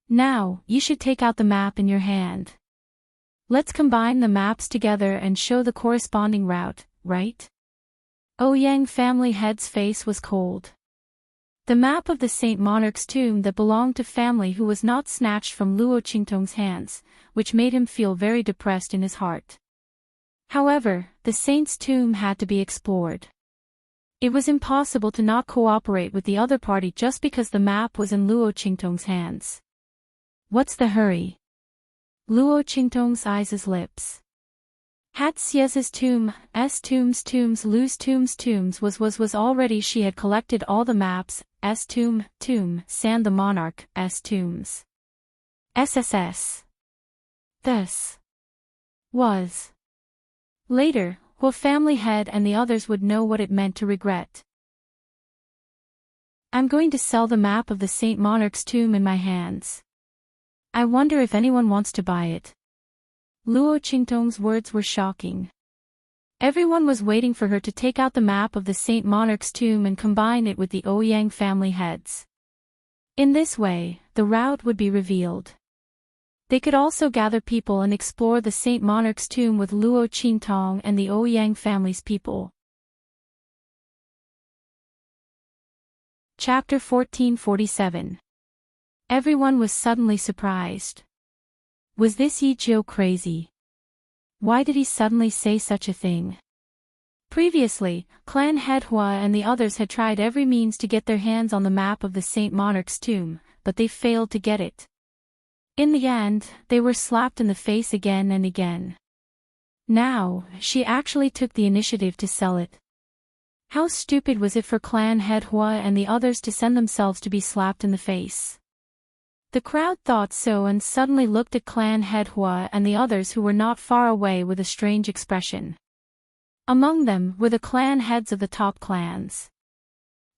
Now, you should take out the map in your hand. Let's combine the maps together and show the corresponding route, right?" Ouyang family head's face was cold. The map of the Saint Monarch's tomb that belonged to family who was not snatched from Luo Qingtong's hands, which made him feel very depressed in his heart. However, the saint's tomb had to be explored. It was impossible to not cooperate with the other party just because the map was in Luo Qingtong's hands. What's the hurry? Luo Qingtong's eyes' lips. Hat Xia's tomb, S tombs Lu's tombs was already she had collected all the maps, S tomb, San the monarch, S tombs. SSS. This was. Later, Huo family head and the others would know what it meant to regret. "I'm going to sell the map of the Saint Monarch's tomb in my hands. I wonder if anyone wants to buy it." Luo Qingtong's words were shocking. Everyone was waiting for her to take out the map of the Saint Monarch's tomb and combine it with the Ouyang family heads. In this way, the route would be revealed. They could also gather people and explore the Saint Monarch's tomb with Luo Qingtong and the Ouyang family's people. Chapter 1447. Everyone was suddenly surprised. Was this Yi Zhou crazy? Why did he suddenly say such a thing? Previously, Clan Head Hua and the others had tried every means to get their hands on the map of the Saint Monarch's tomb, but they failed to get it. In the end, they were slapped in the face again and again. Now, she actually took the initiative to sell it. How stupid was it for Clan Head Hua and the others to send themselves to be slapped in the face? The crowd thought so and suddenly looked at Clan Head Hua and the others who were not far away with a strange expression. Among them were the clan heads of the top clans.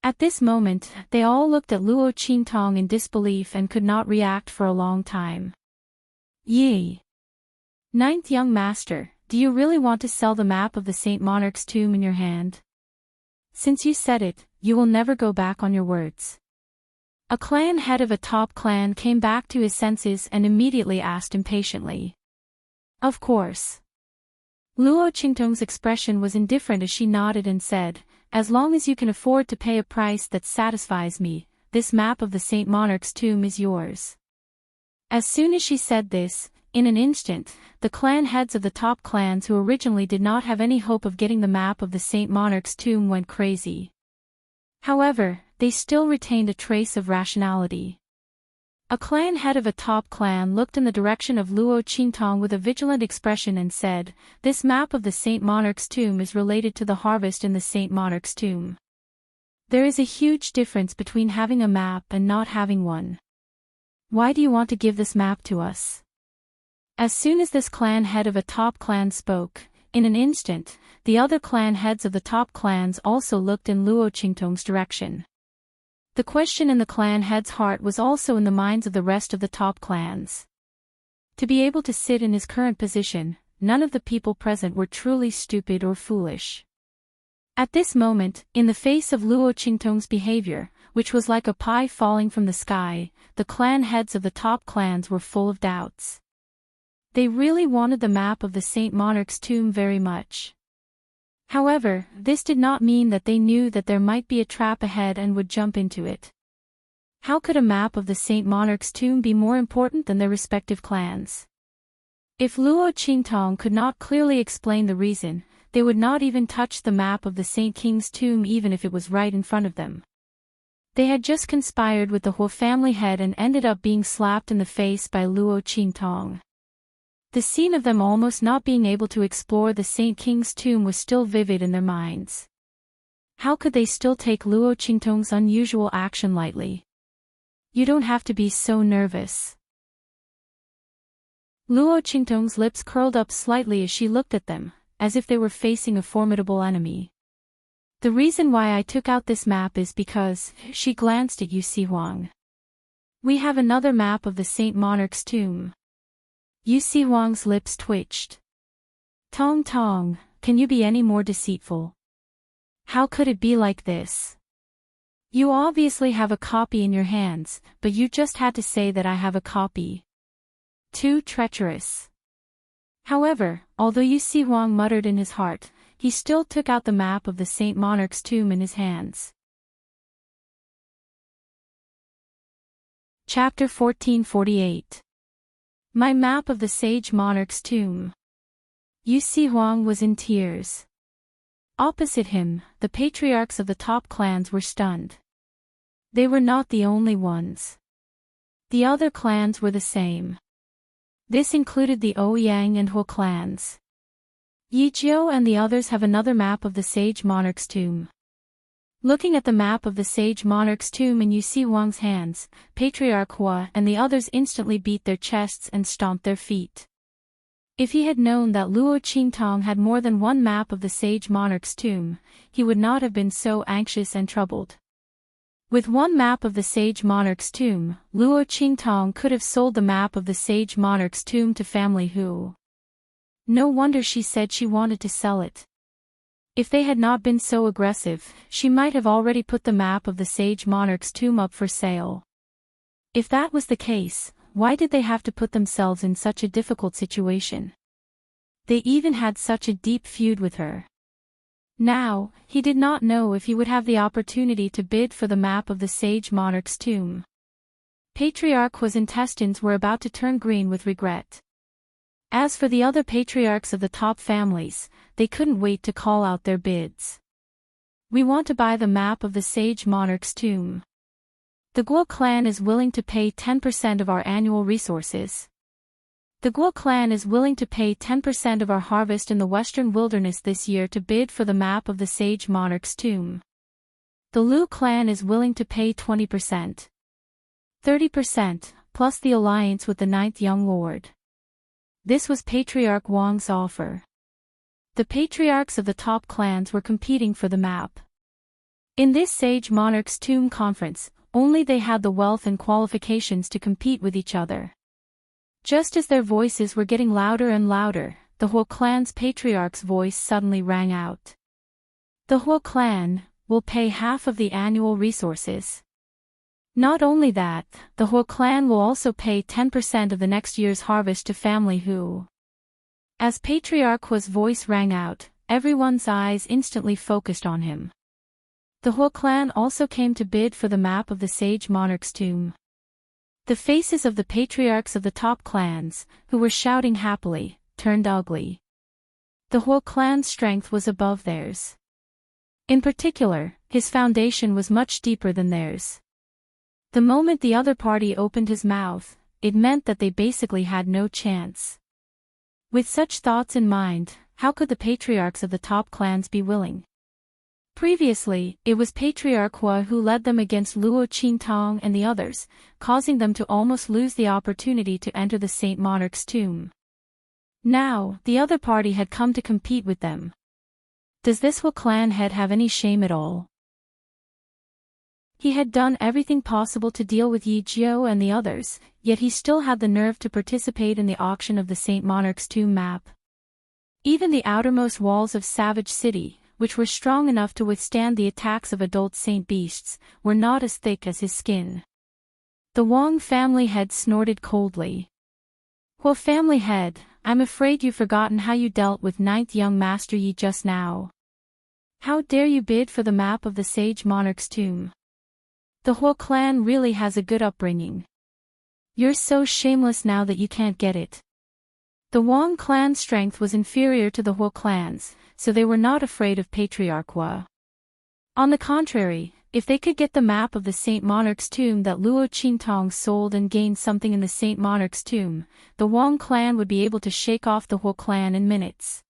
At this moment, they all looked at Luo Qingtong in disbelief and could not react for a long time. "Yi. Ninth young master, do you really want to sell the map of the Saint Monarch's tomb in your hand? Since you said it, you will never go back on your words." A clan head of a top clan came back to his senses and immediately asked impatiently. "Of course." Luo Qingtong's expression was indifferent as she nodded and said, "As long as you can afford to pay a price that satisfies me, this map of the Saint Monarch's tomb is yours." As soon as she said this, in an instant, the clan heads of the top clans who originally did not have any hope of getting the map of the Saint Monarch's tomb went crazy. However, they still retained a trace of rationality. A clan head of a top clan looked in the direction of Luo Qingtong with a vigilant expression and said, "This map of the Saint Monarch's tomb is related to the harvest in the Saint Monarch's tomb. There is a huge difference between having a map and not having one. Why do you want to give this map to us?" As soon as this clan head of a top clan spoke, in an instant, the other clan heads of the top clans also looked in Luo Qingtong's direction. The question in the clan head's heart was also in the minds of the rest of the top clans. To be able to sit in his current position, none of the people present were truly stupid or foolish. At this moment, in the face of Luo Qingtong's behavior, which was like a pie falling from the sky, the clan heads of the top clans were full of doubts. They really wanted the map of the Saint Monarch's tomb very much. However, this did not mean that they knew that there might be a trap ahead and would jump into it. How could a map of the Saint Monarch's tomb be more important than their respective clans? If Luo Qingtong could not clearly explain the reason, they would not even touch the map of the Saint King's tomb even if it was right in front of them. They had just conspired with the Huo family head and ended up being slapped in the face by Luo Qingtong. The scene of them almost not being able to explore the Saint King's tomb was still vivid in their minds. How could they still take Luo Qingtong's unusual action lightly? You don't have to be so nervous. Luo Qingtong's lips curled up slightly as she looked at them, as if they were facing a formidable enemy. The reason why I took out this map is because, she glanced at Yu Huang. We have another map of the Saint Monarch's tomb. Yu Huang's lips twitched. Tong Tong, can you be any more deceitful? How could it be like this? You obviously have a copy in your hands, but you just had to say that I have a copy. Too treacherous. However, although Yu Huang muttered in his heart, he still took out the map of the Saint Monarch's tomb in his hands. Chapter 1448. My map of the Sage Monarch's tomb. Yu Huang was in tears. Opposite him, the patriarchs of the top clans were stunned. They were not the only ones. The other clans were the same. This included the Ouyang and Huo clans. Yijiu and the others have another map of the Sage Monarch's tomb. Looking at the map of the Sage Monarch's tomb in Yu Huang's hands, Patriarch Hua and the others instantly beat their chests and stomped their feet. If he had known that Luo Qingtong had more than one map of the Sage Monarch's tomb, he would not have been so anxious and troubled. With one map of the Sage Monarch's tomb, Luo Qingtong could have sold the map of the Sage Monarch's tomb to family Hu. No wonder she said she wanted to sell it. If they had not been so aggressive, she might have already put the map of the Sage Monarch's tomb up for sale. If that was the case, why did they have to put themselves in such a difficult situation? They even had such a deep feud with her. Now, he did not know if he would have the opportunity to bid for the map of the Sage Monarch's tomb. Patriarch Hua's intestines were about to turn green with regret. As for the other patriarchs of the top families, they couldn't wait to call out their bids. We want to buy the map of the Sage Monarch's tomb. The Guo clan is willing to pay 10% of our annual resources. The Guo clan is willing to pay 10% of our harvest in the Western Wilderness this year to bid for the map of the Sage Monarch's tomb. The Lu clan is willing to pay 20%. 30%, plus the alliance with the 9th Young Lord. This was Patriarch Wang's offer. The patriarchs of the top clans were competing for the map. In this Sage Monarch's tomb conference, only they had the wealth and qualifications to compete with each other. Just as their voices were getting louder and louder, the Huo clan's patriarch's voice suddenly rang out. The Huo clan will pay half of the annual resources. Not only that, the Huo clan will also pay 10% of the next year's harvest to family Hu. As Patriarch Hua's voice rang out, everyone's eyes instantly focused on him. The Huo clan also came to bid for the map of the Sage Monarch's tomb. The faces of the patriarchs of the top clans, who were shouting happily, turned ugly. The whole clan's strength was above theirs. In particular, his foundation was much deeper than theirs. The moment the other party opened his mouth, it meant that they basically had no chance. With such thoughts in mind, how could the patriarchs of the top clans be willing? Previously, it was Patriarch Hua who led them against Luo Qingtong and the others, causing them to almost lose the opportunity to enter the Saint Monarch's tomb. Now, the other party had come to compete with them. Does this Hua clan head have any shame at all? He had done everything possible to deal with Yi Jiao and the others, yet he still had the nerve to participate in the auction of the Saint Monarch's tomb map. Even the outermost walls of Savage City, which were strong enough to withstand the attacks of adult saint beasts, were not as thick as his skin. The Wang family head snorted coldly. Hua family head, I'm afraid you've forgotten how you dealt with 9th young Master Yi just now. How dare you bid for the map of the Sage Monarch's tomb? The Hua clan really has a good upbringing. You're so shameless now that you can't get it. The Wang clan's strength was inferior to the Hua clan's, so they were not afraid of Patriarch Hua. On the contrary, if they could get the map of the Saint Monarch's tomb that Luo Qingtong sold and gain something in the Saint Monarch's tomb, the Wang clan would be able to shake off the Hua clan in minutes.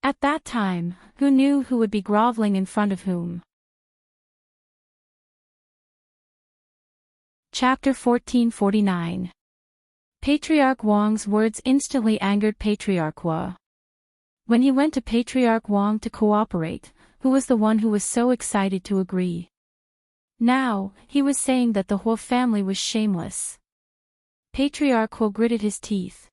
At that time, who knew who would be groveling in front of whom? Chapter 1449. Patriarch Wang's words instantly angered Patriarch Hua. When he went to Patriarch Wang to cooperate, who was the one who was so excited to agree? Now, he was saying that the Hua family was shameless. Patriarch Hua gritted his teeth.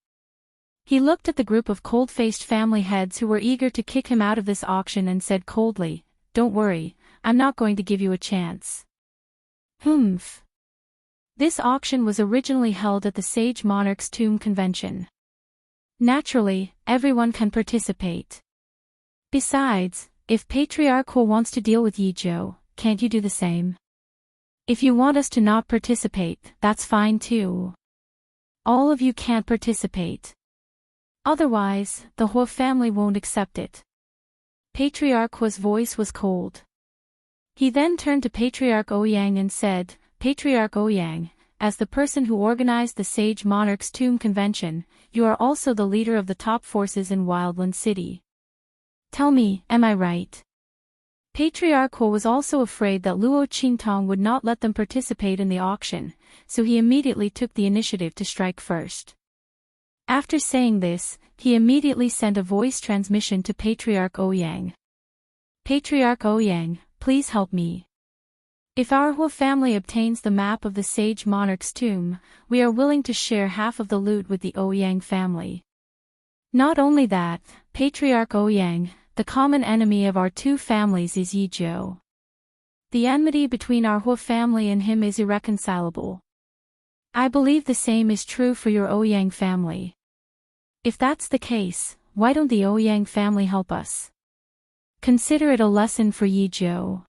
He looked at the group of cold-faced family heads who were eager to kick him out of this auction and said coldly, "Don't worry, I'm not going to give you a chance." Humph. This auction was originally held at the Sage Monarch's Tomb Convention. Naturally, everyone can participate. Besides, if Patriarch Hua wants to deal with Yi Jiao, can't you do the same? If you want us to not participate, that's fine too. All of you can't participate. Otherwise, the Hua family won't accept it. Patriarch Hua's voice was cold. He then turned to Patriarch Ouyang and said, "Patriarch Ouyang, as the person who organized the Sage Monarch's Tomb Convention, you are also the leader of the top forces in Wildland City. Tell me, am I right?" Patriarch Hua was also afraid that Luo Qingtong would not let them participate in the auction, so he immediately took the initiative to strike first. After saying this, he immediately sent a voice transmission to Patriarch Ouyang. "Patriarch Ouyang, please help me. If our Hua family obtains the map of the Sage Monarch's tomb, we are willing to share half of the loot with the Ouyang family." Not only that, Patriarch Ouyang, the common enemy of our two families is Yi Jiao. The enmity between our Hua family and him is irreconcilable. I believe the same is true for your Ouyang family. If that's the case, why don't the Ouyang family help us? Consider it a lesson for Yi Jiao.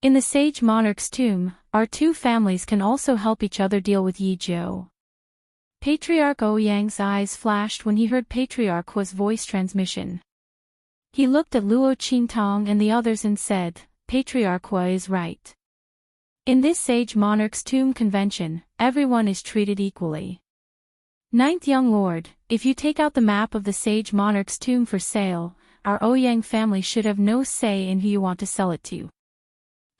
In the Sage Monarch's tomb, our two families can also help each other deal with Yi Jiao. Patriarch Ouyang's eyes flashed when he heard Patriarch Hua's voice transmission. He looked at Luo Qingtong and the others and said, "Patriarch Hua is right. In this Sage Monarch's Tomb Convention, everyone is treated equally. 9th young lord, if you take out the map of the Sage Monarch's tomb for sale, our Ouyang family should have no say in who you want to sell it to.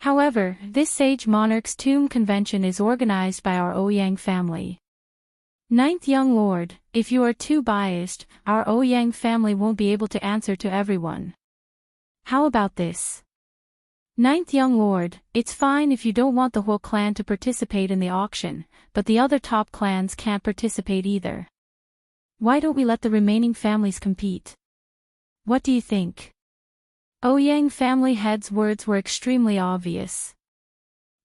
However, this Sage Monarch's Tomb Convention is organized by our Ouyang family. 9th young lord, if you are too biased, our Ouyang family won't be able to answer to everyone. How about this? 9th young lord, it's fine if you don't want the whole clan to participate in the auction, but the other top clans can't participate either. Why don't we let the remaining families compete? What do you think?" Ouyang family head's words were extremely obvious.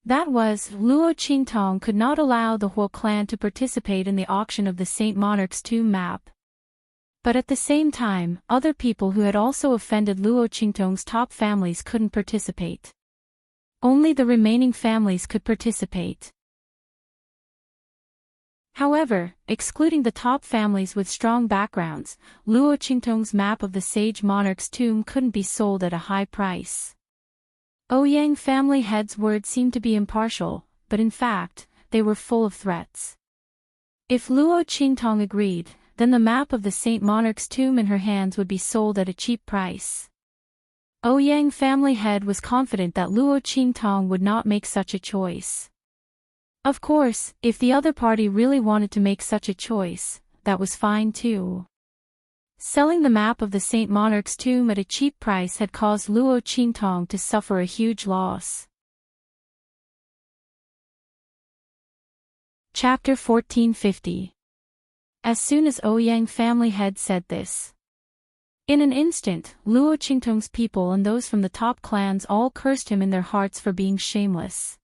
That was, Luo Qingtong could not allow the whole clan to participate in the auction of the Saint Monarch's tomb map. But at the same time, other people who had also offended Luo Qingtong's top families couldn't participate. Only the remaining families could participate. However, excluding the top families with strong backgrounds, Luo Qingtong's map of the Sage Monarch's tomb couldn't be sold at a high price. Ouyang family heads' words seemed to be impartial, but in fact, they were full of threats. If Luo Qingtong agreed, then the map of the Saint Monarch's tomb in her hands would be sold at a cheap price. Ouyang family head was confident that Luo Qingtong would not make such a choice. Of course, if the other party really wanted to make such a choice, that was fine too. Selling the map of the Saint Monarch's tomb at a cheap price had caused Luo Qingtong to suffer a huge loss. Chapter 1450. As soon as Ouyang family head said this, in an instant, Luo Qingtong's people and those from the top clans all cursed him in their hearts for being shameless.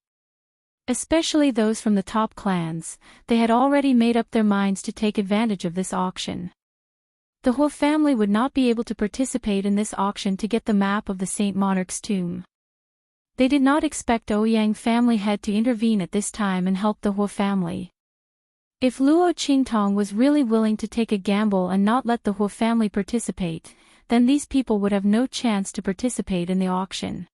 Especially those from the top clans, they had already made up their minds to take advantage of this auction. The whole family would not be able to participate in this auction to get the map of the Saint Monarch's tomb. They did not expect Ouyang family head to intervene at this time and help the whole family. If Luo Qingtong was really willing to take a gamble and not let the whole family participate, then these people would have no chance to participate in the auction.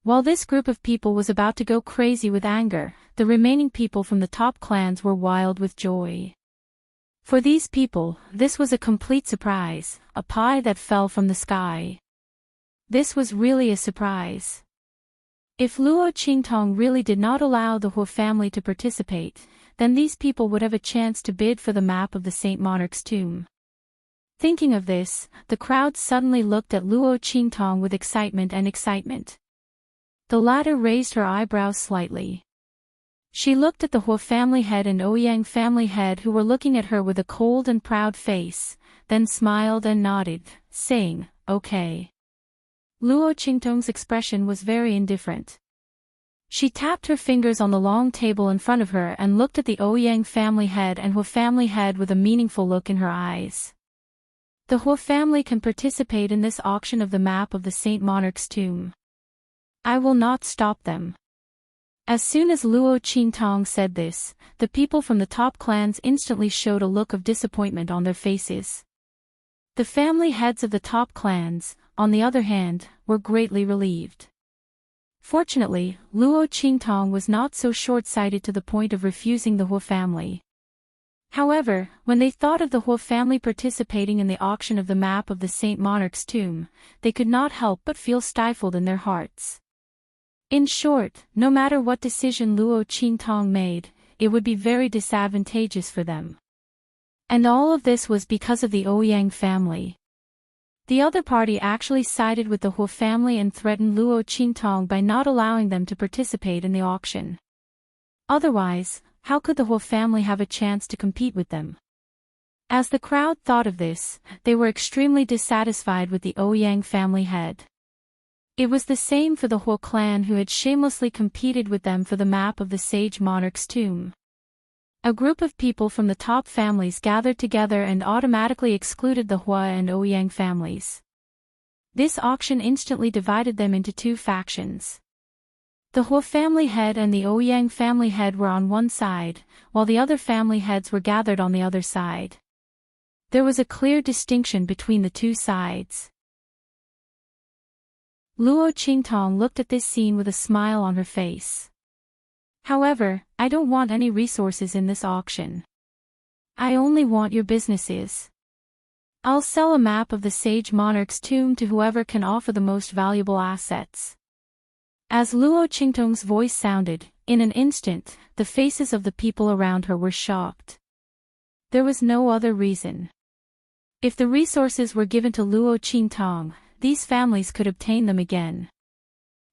While this group of people was about to go crazy with anger, the remaining people from the top clans were wild with joy. For these people, this was a complete surprise, a pie that fell from the sky. This was really a surprise. If Luo Qingtong really did not allow the whole family to participate, then these people would have a chance to bid for the map of the Saint Monarch's tomb. Thinking of this, the crowd suddenly looked at Luo Qingtong with excitement. The latter raised her eyebrows slightly. She looked at the Huo family head and Ouyang family head who were looking at her with a cold and proud face, then smiled and nodded, saying, "Okay." Luo Qingtong's expression was very indifferent. She tapped her fingers on the long table in front of her and looked at the Ouyang family head and Huo family head with a meaningful look in her eyes. The Huo family can participate in this auction of the map of the Saint Monarch's tomb. I will not stop them. As soon as Luo Qingtong said this, the people from the top clans instantly showed a look of disappointment on their faces. The family heads of the top clans, on the other hand, were greatly relieved. Fortunately, Luo Qingtong was not so short-sighted to the point of refusing the Huo family. However, when they thought of the Huo family participating in the auction of the map of the Saint Monarch's tomb, they could not help but feel stifled in their hearts. In short, no matter what decision Luo Qingtong made, it would be very disadvantageous for them. And all of this was because of the Ouyang family. The other party actually sided with the Huo family and threatened Luo Qingtong by not allowing them to participate in the auction. Otherwise, how could the Huo family have a chance to compete with them? As the crowd thought of this, they were extremely dissatisfied with the Ouyang family head. It was the same for the Huo clan who had shamelessly competed with them for the map of the Sage Monarch's tomb. A group of people from the top families gathered together and automatically excluded the Hua and Ouyang families. This auction instantly divided them into two factions. The Huo family head and the Ouyang family head were on one side, while the other family heads were gathered on the other side. There was a clear distinction between the two sides. Luo Qingtong looked at this scene with a smile on her face. However, I don't want any resources in this auction. I only want your businesses. I'll sell a map of the Sage Monarch's tomb to whoever can offer the most valuable assets. As Luo Qingtong's voice sounded, in an instant, the faces of the people around her were shocked. There was no other reason. If the resources were given to Luo Qingtong, these families could obtain them again.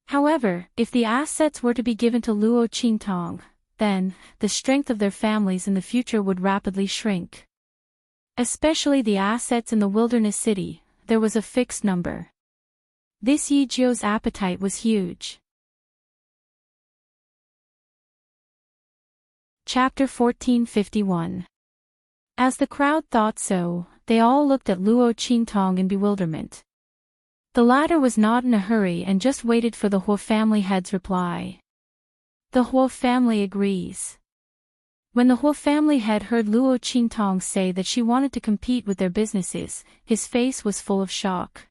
However, if the assets were to be given to Luo Qingtong, then, the strength of their families in the future would rapidly shrink. Especially the assets in the wilderness city, there was a fixed number. This Yi Jiu's appetite was huge. Chapter 1451. As the crowd thought so, they all looked at Luo Qingtong in bewilderment. The latter was not in a hurry and just waited for the Huo family head's reply. The Huo family agrees. When the whole family head heard Luo Qingtong say that she wanted to compete with their businesses, his face was full of shock.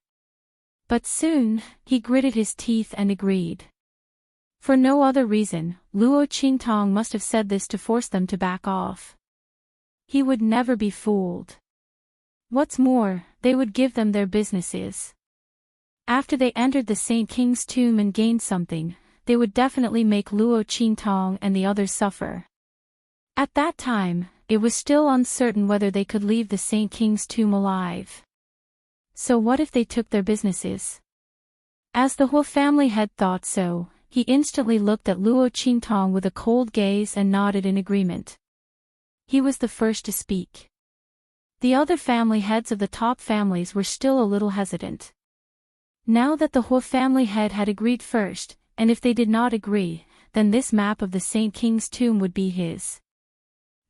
But soon, he gritted his teeth and agreed. For no other reason, Luo Qingtong must have said this to force them to back off. He would never be fooled. What's more, they would give them their businesses. After they entered the Saint King's tomb and gained something, they would definitely make Luo Qingtong and the others suffer. At that time, it was still uncertain whether they could leave the Saint King's tomb alive. So what if they took their businesses? As the whole family head thought so, he instantly looked at Luo Qingtong with a cold gaze and nodded in agreement. He was the first to speak. The other family heads of the top families were still a little hesitant. Now that the whole family head had agreed first, and if they did not agree, then this map of the Saint King's tomb would be his.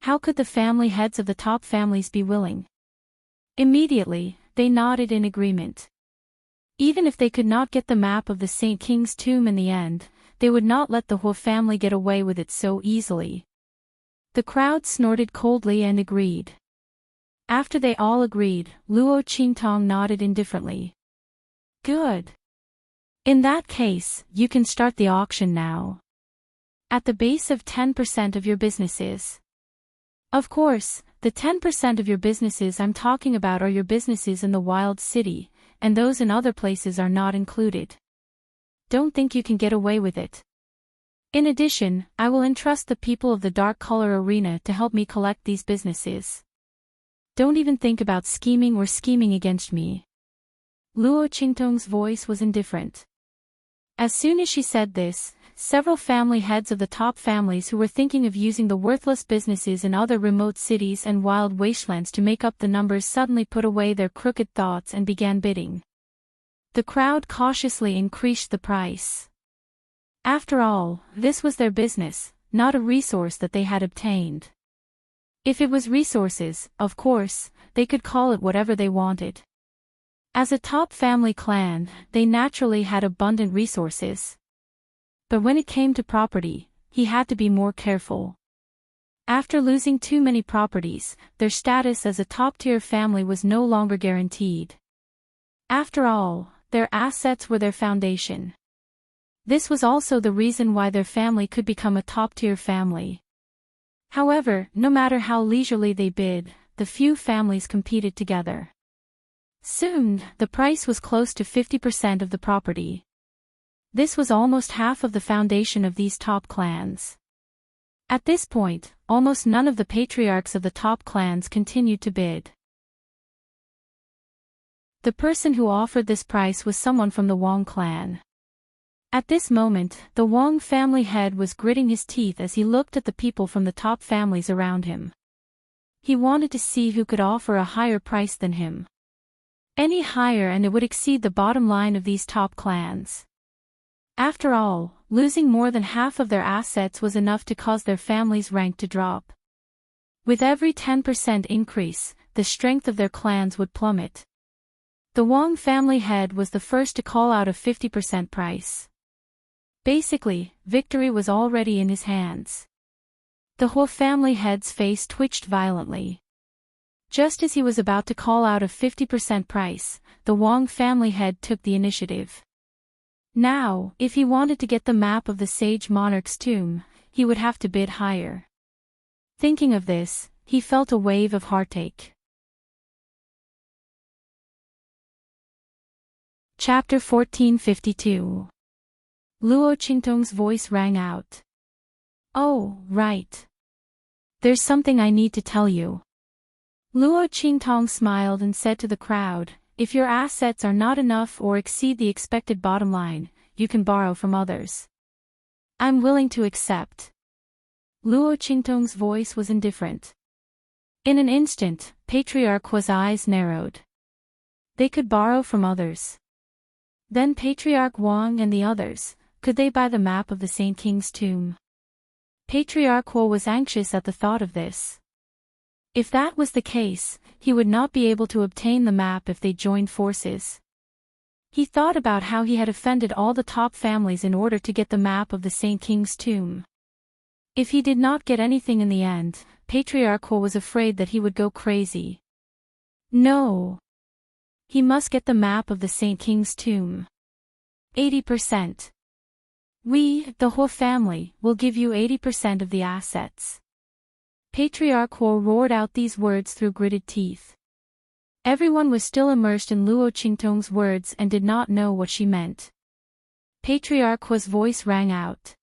How could the family heads of the top families be willing? Immediately, they nodded in agreement. Even if they could not get the map of the Saint King's tomb in the end, they would not let the whole family get away with it so easily. The crowd snorted coldly and agreed. After they all agreed, Luo Qingtong nodded indifferently. Good. In that case, you can start the auction now. At the base of 10% of your businesses. Of course, the 10% of your businesses I'm talking about are your businesses in the Wild City, and those in other places are not included. Don't think you can get away with it. In addition, I will entrust the people of the Dark Color Arena to help me collect these businesses. Don't even think about scheming against me. Luo Qingtong's voice was indifferent. As soon as she said this, several family heads of the top families who were thinking of using the worthless businesses in other remote cities and wild wastelands to make up the numbers suddenly put away their crooked thoughts and began bidding. The crowd cautiously increased the price. After all, this was their business, not a resource that they had obtained. If it was resources, of course, they could call it whatever they wanted. As a top family clan, they naturally had abundant resources. But when it came to property, he had to be more careful. After losing too many properties, their status as a top-tier family was no longer guaranteed. After all, their assets were their foundation. This was also the reason why their family could become a top-tier family. However, no matter how leisurely they bid, the few families competed together. Soon, the price was close to 50% of the property. This was almost half of the foundation of these top clans. At this point, almost none of the patriarchs of the top clans continued to bid. The person who offered this price was someone from the Wang clan. At this moment, the Wang family head was gritting his teeth as he looked at the people from the top families around him. He wanted to see who could offer a higher price than him. Any higher and it would exceed the bottom line of these top clans. After all, losing more than half of their assets was enough to cause their family's rank to drop. With every 10% increase, the strength of their clans would plummet. The Wang family head was the first to call out a 50% price. Basically, victory was already in his hands. The whole family head's face twitched violently. Just as he was about to call out a 50% price, the Wang family head took the initiative. Now, if he wanted to get the map of the Sage Monarch's tomb, he would have to bid higher. Thinking of this, he felt a wave of heartache. Chapter 1452. Luo Qingtong's voice rang out. Oh, right. There's something I need to tell you. Luo Qingtong smiled and said to the crowd, if your assets are not enough or exceed the expected bottom line, you can borrow from others. I'm willing to accept. Luo Qingtong's voice was indifferent. In an instant, Patriarch Hua's eyes narrowed. They could borrow from others. Then Patriarch Wang and the others, could they buy the map of the Saint King's tomb? Patriarch Hua was anxious at the thought of this. If that was the case, he would not be able to obtain the map if they joined forces. He thought about how he had offended all the top families in order to get the map of the Saint King's tomb. If he did not get anything in the end, Patriarch Huo was afraid that he would go crazy. No. He must get the map of the Saint King's tomb. 80%. We, the Huo family, will give you 80% of the assets. Patriarch Huo roared out these words through gritted teeth. Everyone was still immersed in Luo Qingtong's words and did not know what she meant. Patriarch Huo's voice rang out.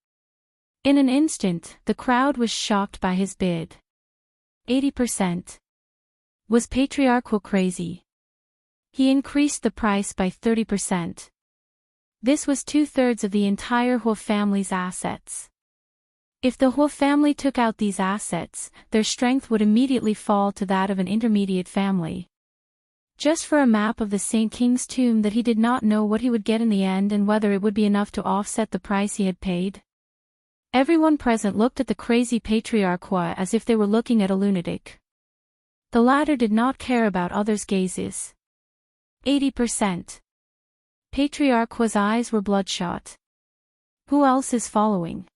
In an instant, the crowd was shocked by his bid. 80%. Was Patriarch Huo crazy? He increased the price by 30%. This was 2/3 of the entire Huo family's assets. If the Huo family took out these assets, their strength would immediately fall to that of an intermediate family. Just for a map of the Saint King's tomb that he did not know what he would get in the end and whether it would be enough to offset the price he had paid. Everyone present looked at the crazy Patriarch Huo as if they were looking at a lunatic. The latter did not care about others' gazes. 80%. Patriarch Huo's eyes were bloodshot. Who else is following?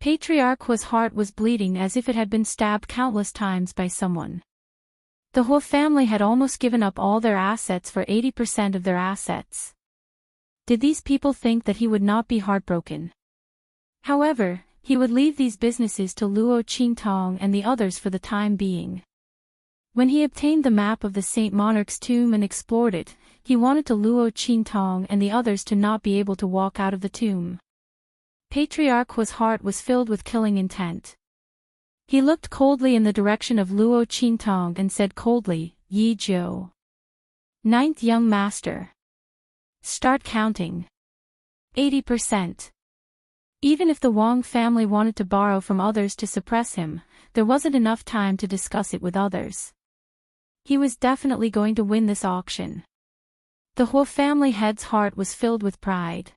Patriarch Huo's heart was bleeding as if it had been stabbed countless times by someone. The Huo family had almost given up all their assets for 80% of their assets. Did these people think that he would not be heartbroken? However, he would leave these businesses to Luo Qingtong and the others for the time being. When he obtained the map of the Saint Monarch's tomb and explored it, he wanted to Luo Qingtong and the others to not be able to walk out of the tomb. Patriarch Huo's heart was filled with killing intent. He looked coldly in the direction of Luo Qingtong and said coldly, Yi Zhou. Ninth young master. Start counting. 80%. Even if the Wang family wanted to borrow from others to suppress him, there wasn't enough time to discuss it with others. He was definitely going to win this auction. The Huo family head's heart was filled with pride.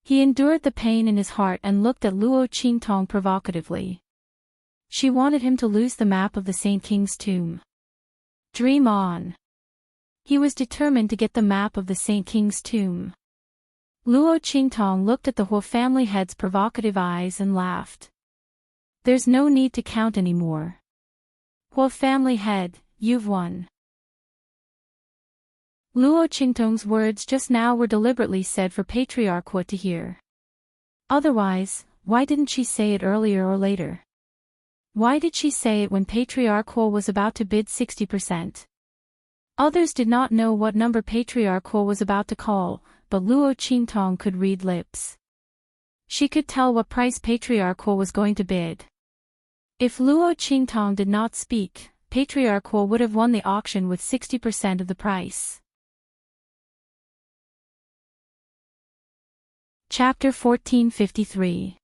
He endured the pain in his heart and looked at Luo Qingtong provocatively. She wanted him to lose the map of the Saint King's tomb. Dream on. He was determined to get the map of the Saint King's tomb. Luo Qingtong looked at the Huo family head's provocative eyes and laughed. There's no need to count anymore. Huo family head, you've won. Luo Qingtong's words just now were deliberately said for Patriarch Huo to hear. Otherwise, why didn't she say it earlier or later? Why did she say it when Patriarch Huo was about to bid 60%? Others did not know what number Patriarch Huo was about to call, but Luo Qingtong could read lips. She could tell what price Patriarch Huo was going to bid. If Luo Qingtong did not speak, Patriarch Huo would have won the auction with 60% of the price. Chapter 1453.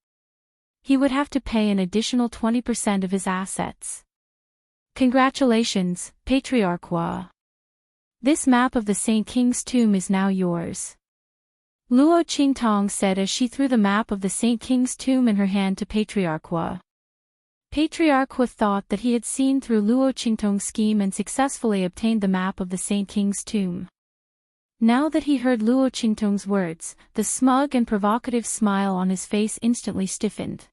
He would have to pay an additional 20% of his assets. Congratulations, Patriarch Huo. This map of the Saint King's tomb is now yours. Luo Qingtong said as she threw the map of the Saint King's tomb in her hand to Patriarch Huo. Patriarch Huo thought that he had seen through Luo Qingtong's scheme and successfully obtained the map of the Saint King's tomb. Now that he heard Luo Qingtong's words, the smug and provocative smile on his face instantly stiffened.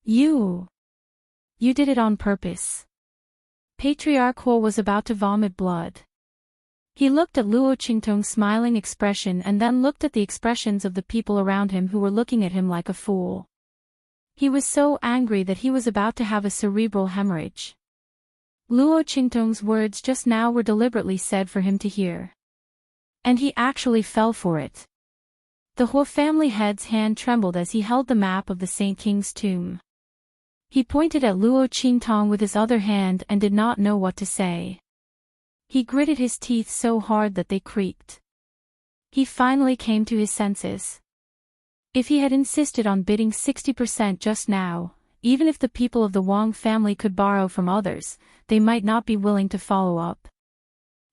You did it on purpose. Patriarch Huo was about to vomit blood. He looked at Luo Qingtong's smiling expression and then looked at the expressions of the people around him who were looking at him like a fool. He was so angry that he was about to have a cerebral hemorrhage. Luo Qingtong's words just now were deliberately said for him to hear. And he actually fell for it. The Huo family head's hand trembled as he held the map of the Saint King's tomb. He pointed at Luo Qingtong with his other hand and did not know what to say. He gritted his teeth so hard that they creaked. He finally came to his senses. If he had insisted on bidding 60% just now, even if the people of the Wang family could borrow from others, they might not be willing to follow up.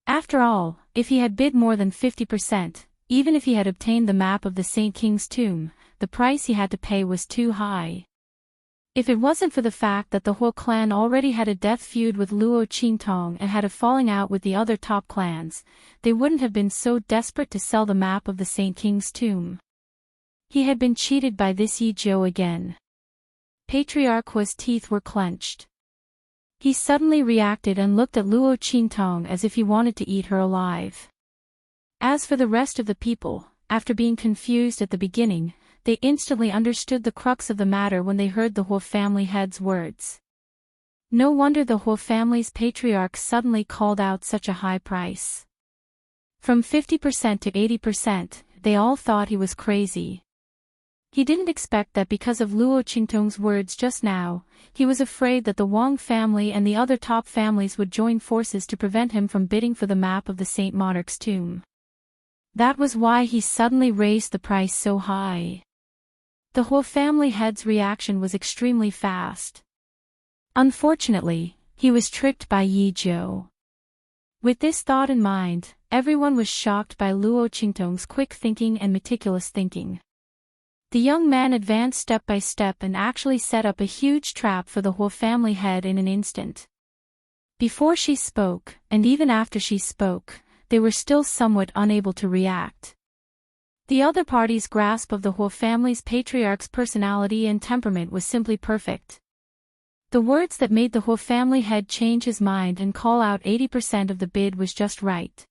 After all, if he had bid more than 50%, even if he had obtained the map of the Saint King's tomb, the price he had to pay was too high. If it wasn't for the fact that the Huo clan already had a death feud with Luo Qingtong and had a falling out with the other top clans, they wouldn't have been so desperate to sell the map of the Saint King's tomb. He had been cheated by this Yi Zhou again. Patriarch Hua's teeth were clenched. He suddenly reacted and looked at Luo Qingtong as if he wanted to eat her alive. As for the rest of the people, after being confused at the beginning, they instantly understood the crux of the matter when they heard the Huo family head's words. No wonder the Huo family's patriarch suddenly called out such a high price. From 50% to 80%, they all thought he was crazy. He didn't expect that because of Luo Qingtong's words just now, he was afraid that the Wang family and the other top families would join forces to prevent him from bidding for the map of the Saint Monarch's tomb. That was why he suddenly raised the price so high. The Huo family head's reaction was extremely fast. Unfortunately, he was tricked by Yi Jiu. With this thought in mind, everyone was shocked by Luo Qingtong's quick thinking and meticulous thinking. The young man advanced step by step and actually set up a huge trap for the Huo family head in an instant. Before she spoke, and even after she spoke, they were still somewhat unable to react. The other party's grasp of the Huo family's patriarch's personality and temperament was simply perfect. The words that made the Huo family head change his mind and call out 80% of the bid was just right.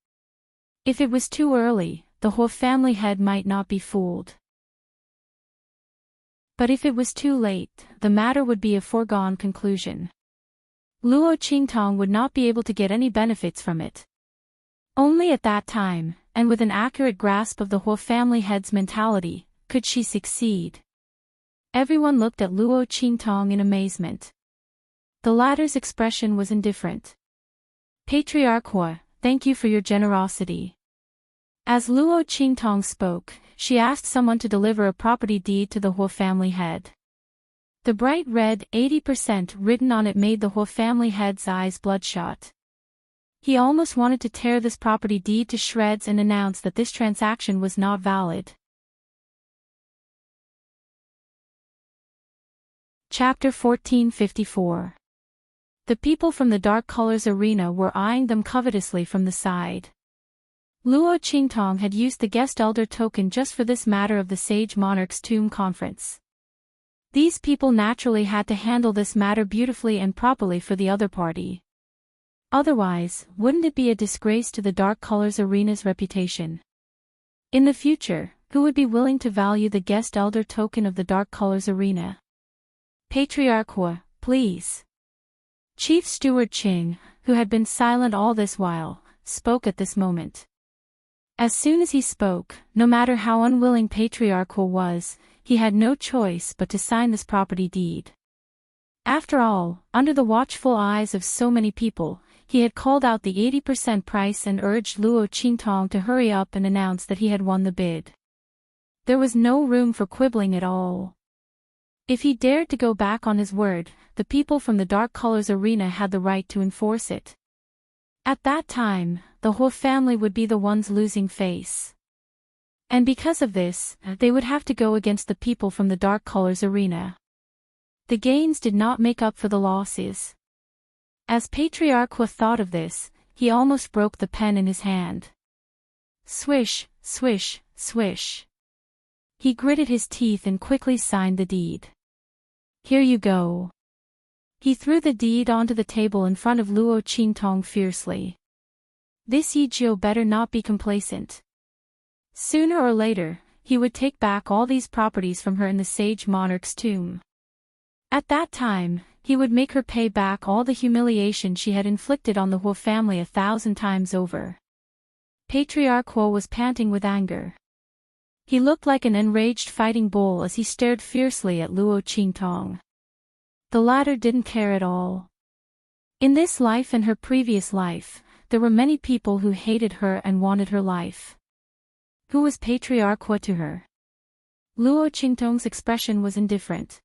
If it was too early, the Huo family head might not be fooled. But if it was too late, the matter would be a foregone conclusion. Luo Qingtong would not be able to get any benefits from it. Only at that time, and with an accurate grasp of the Huo family head's mentality, could she succeed. Everyone looked at Luo Qingtong in amazement. The latter's expression was indifferent. Patriarch Huo, thank you for your generosity. As Luo Qingtong spoke, she asked someone to deliver a property deed to the Huo family head. The bright red 80% written on it made the Huo family head's eyes bloodshot. He almost wanted to tear this property deed to shreds and announce that this transaction was not valid. Chapter 1454. The people from the Dark Colors arena were eyeing them covetously from the side. Luo Qingtong had used the guest elder token just for this matter of the Sage Monarch's tomb conference. These people naturally had to handle this matter beautifully and properly for the other party. Otherwise, wouldn't it be a disgrace to the Dark Colors arena's reputation? In the future, who would be willing to value the guest elder token of the Dark Colors arena? Patriarch Huo, please. Chief Steward Qing, who had been silent all this while, spoke at this moment. As soon as he spoke, no matter how unwilling Patriarch Huo was, he had no choice but to sign this property deed. After all, under the watchful eyes of so many people, he had called out the 80% price and urged Luo Qingtong to hurry up and announce that he had won the bid. There was no room for quibbling at all. If he dared to go back on his word, the people from the Dark Colors arena had the right to enforce it. At that time, the Huo family would be the ones losing face. And because of this, they would have to go against the people from the Dark Colors arena. The gains did not make up for the losses. As Patriarch Huo thought of this, he almost broke the pen in his hand. Swish, swish, swish. He gritted his teeth and quickly signed the deed. Here you go. He threw the deed onto the table in front of Luo Qingtong fiercely. This Yi Jiu better not be complacent. Sooner or later, he would take back all these properties from her in the Sage Monarch's tomb. At that time, he would make her pay back all the humiliation she had inflicted on the Huo family 1,000 times over. Patriarch Huo was panting with anger. He looked like an enraged fighting bull as he stared fiercely at Luo Qingtong. The latter didn't care at all. In this life and her previous life, there were many people who hated her and wanted her life. Who was Patriarch Huo to her? Luo Qingtong's expression was indifferent.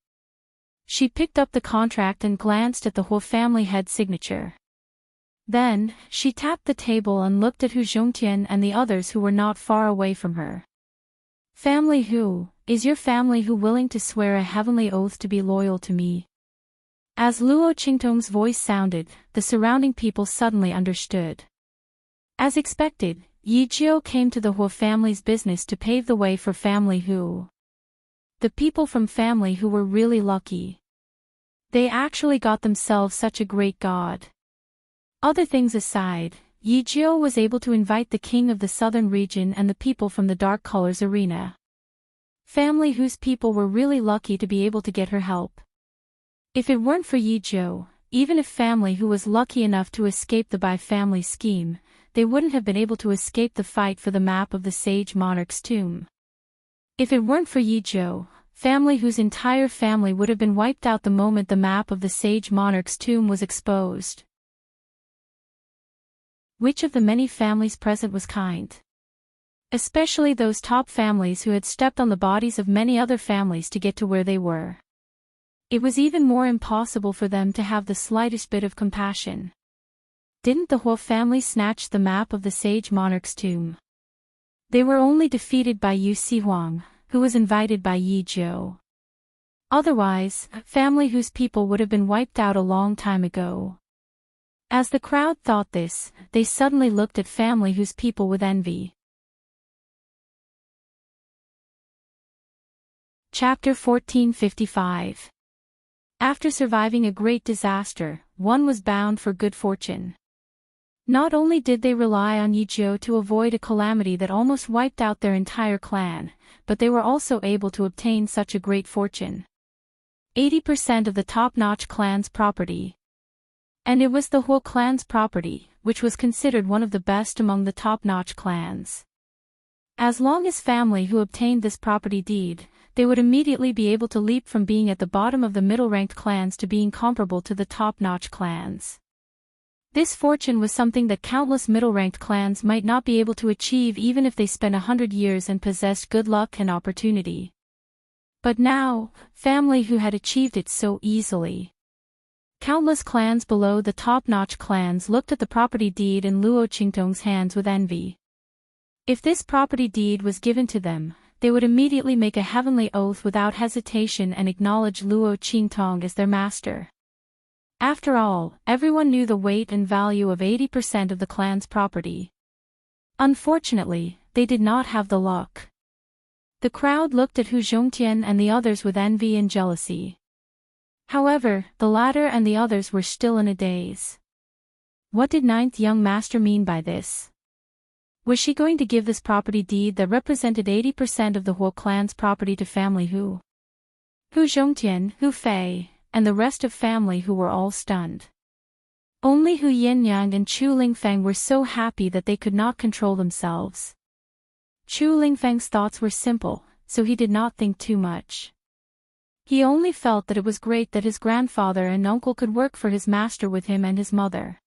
She picked up the contract and glanced at the Huo family head's signature. Then, she tapped the table and looked at Hu Zhongtian and the others who were not far away from her. Family Hu, is your family Hu willing to swear a heavenly oath to be loyal to me? As Luo Qingtong's voice sounded, the surrounding people suddenly understood. As expected, Yi Jiu came to the Huo family's business to pave the way for family Hu. The people from family Hu were really lucky. They actually got themselves such a great god. Other things aside, Yi Jiu was able to invite the king of the southern region and the people from the Dark Colors arena. Family whose people were really lucky to be able to get her help. If it weren't for Yi Jiu, even if family who was lucky enough to escape the Bai family scheme, they wouldn't have been able to escape the fight for the map of the Sage Monarch's tomb. If it weren't for Yi Jiu, family whose entire family would have been wiped out the moment the map of the Sage Monarch's tomb was exposed. Which of the many families present was kind? Especially those top families who had stepped on the bodies of many other families to get to where they were. It was even more impossible for them to have the slightest bit of compassion. Didn't the Huo family snatch the map of the Sage Monarch's tomb? They were only defeated by Yu Sihuang, who was invited by Yi Jiu. Otherwise, a family whose people would have been wiped out a long time ago. As the crowd thought this, they suddenly looked at family whose people with envy. Chapter 1455. After surviving a great disaster, one was bound for good fortune. Not only did they rely on Yi Jiu to avoid a calamity that almost wiped out their entire clan, but they were also able to obtain such a great fortune. 80% of the top-notch clan's property. And it was the Huo clan's property, which was considered one of the best among the top-notch clans. As long as family who obtained this property deed, they would immediately be able to leap from being at the bottom of the middle-ranked clans to being comparable to the top-notch clans. This fortune was something that countless middle-ranked clans might not be able to achieve even if they spent 100 years and possessed good luck and opportunity. But now, family who had achieved it so easily. Countless clans below the top-notch clans looked at the property deed in Luo Qingtong's hands with envy. If this property deed was given to them, they would immediately make a heavenly oath without hesitation and acknowledge Luo Qingtong as their master. After all, everyone knew the weight and value of 80% of the clan's property. Unfortunately, they did not have the luck. The crowd looked at Hu Zhongtian and the others with envy and jealousy. However, the latter and the others were still in a daze. What did ninth young master mean by this? Was she going to give this property deed that represented 80% of the Huo clan's property to family Hu? Hu Zhongtian, Hu Fei, and the rest of family who were all stunned. Only Hu Yinyang and Chu Lingfeng were so happy that they could not control themselves. Chu Lingfeng's thoughts were simple, so he did not think too much. He only felt that it was great that his grandfather and uncle could work for his master with him and his mother.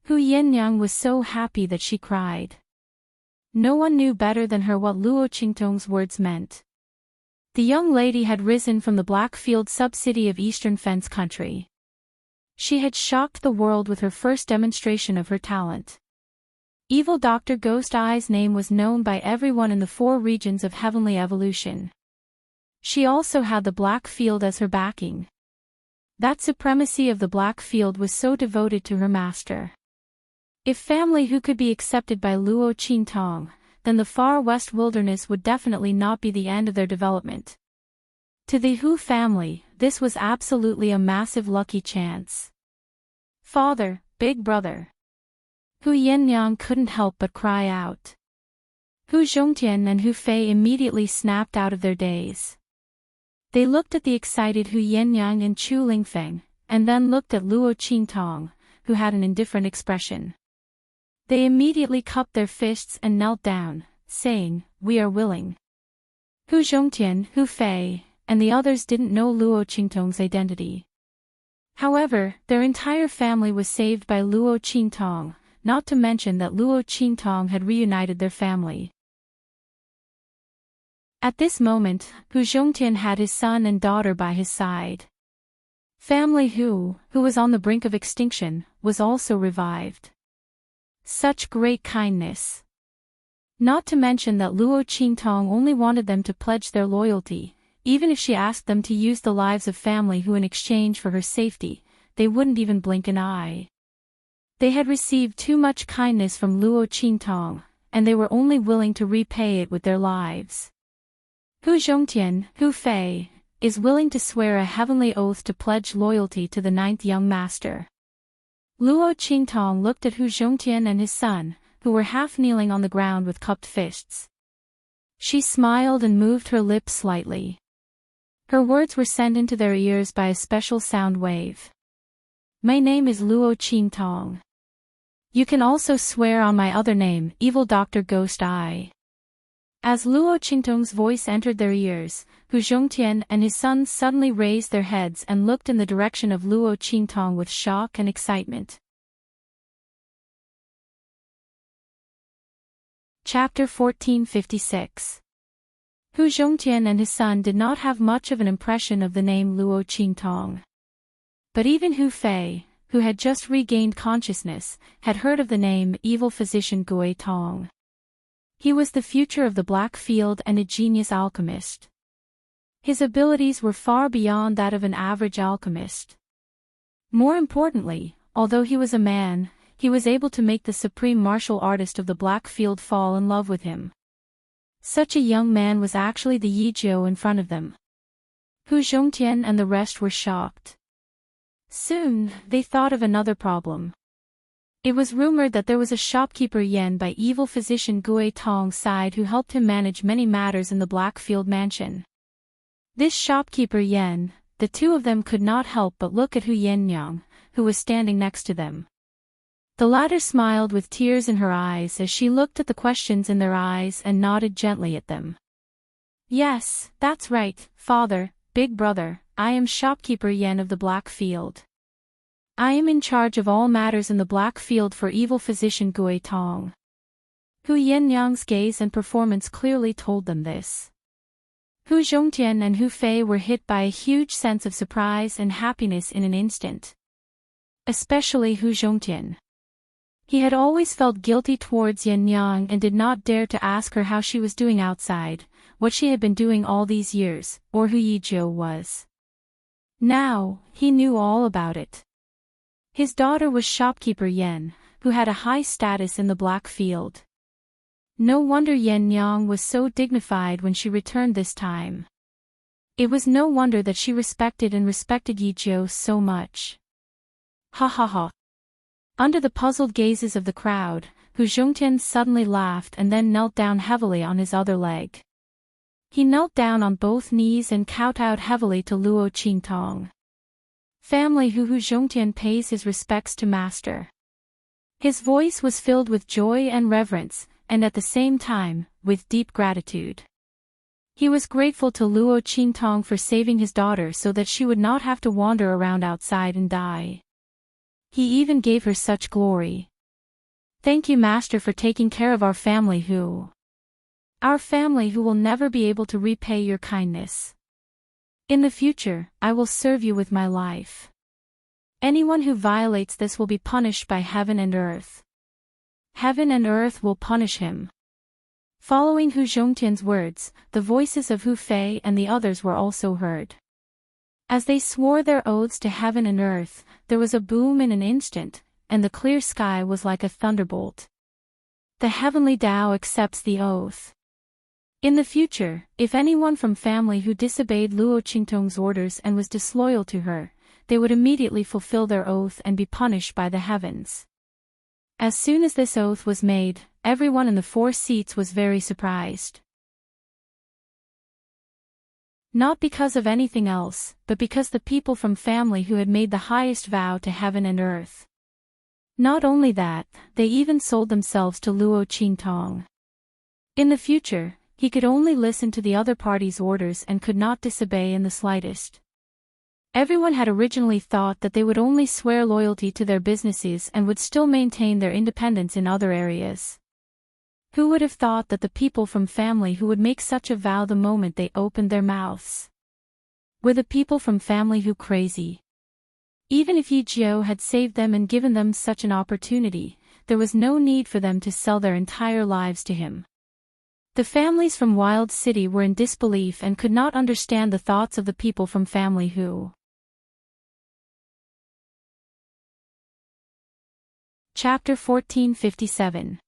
Hu Yinyang was so happy that she cried. No one knew better than her what Luo Qingtong's words meant. The young lady had risen from the Blackfield sub-city of Eastern Fence Country. She had shocked the world with her first demonstration of her talent. Evil Dr. Ghost Eye's name was known by everyone in the 4 regions of Heavenly Evolution. She also had the Blackfield as her backing. That supremacy of the Blackfield was so devoted to her master. If family who could be accepted by Luo Qingtong, then the far west wilderness would definitely not be the end of their development. To the Hu family, this was absolutely a massive lucky chance. Father, big brother. Hu Yinyang couldn't help but cry out. Hu Zhongtian and Hu Fei immediately snapped out of their daze. They looked at the excited Hu Yinyang and Chu Lingfeng, and then looked at Luo Qingtong, who had an indifferent expression. They immediately cupped their fists and knelt down, saying, "We are willing." Hu Zhongtian, Hu Fei, and the others didn't know Luo Qingtong's identity. However, their entire family was saved by Luo Qingtong, not to mention that Luo Qingtong had reunited their family. At this moment, Hu Zhongtian had his son and daughter by his side. Family Hu, who was on the brink of extinction, was also revived. Such great kindness. Not to mention that Luo Qingtong only wanted them to pledge their loyalty, even if she asked them to use the lives of family Hu in exchange for her safety, they wouldn't even blink an eye. They had received too much kindness from Luo Qingtong, and they were only willing to repay it with their lives. Hu Zhongtian, Hu Fei, is willing to swear a heavenly oath to pledge loyalty to the ninth young master. Luo Qingtong looked at Hu Zhongtian and his son, who were half kneeling on the ground with cupped fists. She smiled and moved her lips slightly. Her words were sent into their ears by a special sound wave. My name is Luo Qingtong. You can also swear on my other name, Evil Dr. Ghost Eye. As Luo Qingtong's voice entered their ears, Hu Zhongtian and his son suddenly raised their heads and looked in the direction of Luo Qingtong with shock and excitement. Chapter 1456. Hu Zhongtian and his son did not have much of an impression of the name Luo Qingtong. But even Hu Fei, who had just regained consciousness, had heard of the name Evil Physician Gui Tong. He was the future of the Black Field and a genius alchemist. His abilities were far beyond that of an average alchemist. More importantly, although he was a man, he was able to make the supreme martial artist of the Black Field fall in love with him. Such a young man was actually the Yi Jiu in front of them. Hu Zhongtian and the rest were shocked. Soon, they thought of another problem. It was rumored that there was a shopkeeper Yen by evil physician Gui Tong's side who helped him manage many matters in the Blackfield mansion. This shopkeeper Yen, the two of them could not help but look at Hu Yennyang, who was standing next to them. The latter smiled with tears in her eyes as she looked at the questions in their eyes and nodded gently at them. Yes, that's right, father, big brother, I am shopkeeper Yen of the Blackfield. I am in charge of all matters in the Blackfield for evil physician Gui Tong. Hu Yennyang's gaze and performance clearly told them this. Hu Zhongtian and Hu Fei were hit by a huge sense of surprise and happiness in an instant. Especially Hu Zhongtian. He had always felt guilty towards Yennyang and did not dare to ask her how she was doing outside, what she had been doing all these years, or who Yi Jiu was. Now, he knew all about it. His daughter was shopkeeper Yen, who had a high status in the Blackfield. No wonder Yennyang was so dignified when she returned this time. It was no wonder that she respected Yi Jiu so much. Ha ha ha. Under the puzzled gazes of the crowd, Hu Zhongtian suddenly laughed and then knelt down heavily on his other leg. He knelt down on both knees and kowtowed heavily to Luo Qingtong. Family Hu Zhongtian pays his respects to master. His voice was filled with joy and reverence, and at the same time, with deep gratitude. He was grateful to Luo Qingtong for saving his daughter so that she would not have to wander around outside and die. He even gave her such glory. Thank you, Master, for taking care of our family Hu. Our family who will never be able to repay your kindness. In the future, I will serve you with my life. Anyone who violates this will be punished by heaven and earth. Heaven and earth will punish him. Following Hu Zhongtian's words, the voices of Hu Fei and the others were also heard. As they swore their oaths to heaven and earth, there was a boom in an instant, and the clear sky was like a thunderbolt. The heavenly Tao accepts the oath. In the future, if anyone from family who disobeyed Luo Qingtong's orders and was disloyal to her, they would immediately fulfill their oath and be punished by the heavens. As soon as this oath was made, everyone in the 4 seats was very surprised. Not because of anything else, but because the people from family who had made the highest vow to heaven and earth. Not only that, they even sold themselves to Luo Qingtong. In the future, he could only listen to the other party's orders and could not disobey in the slightest. Everyone had originally thought that they would only swear loyalty to their businesses and would still maintain their independence in other areas. Who would have thought that the people from family who would make such a vow the moment they opened their mouths? Were the people from family who crazy? Even if Yi Jiu had saved them and given them such an opportunity, there was no need for them to sell their entire lives to him. The families from Wild City were in disbelief and could not understand the thoughts of the people from family who. Chapter 1457.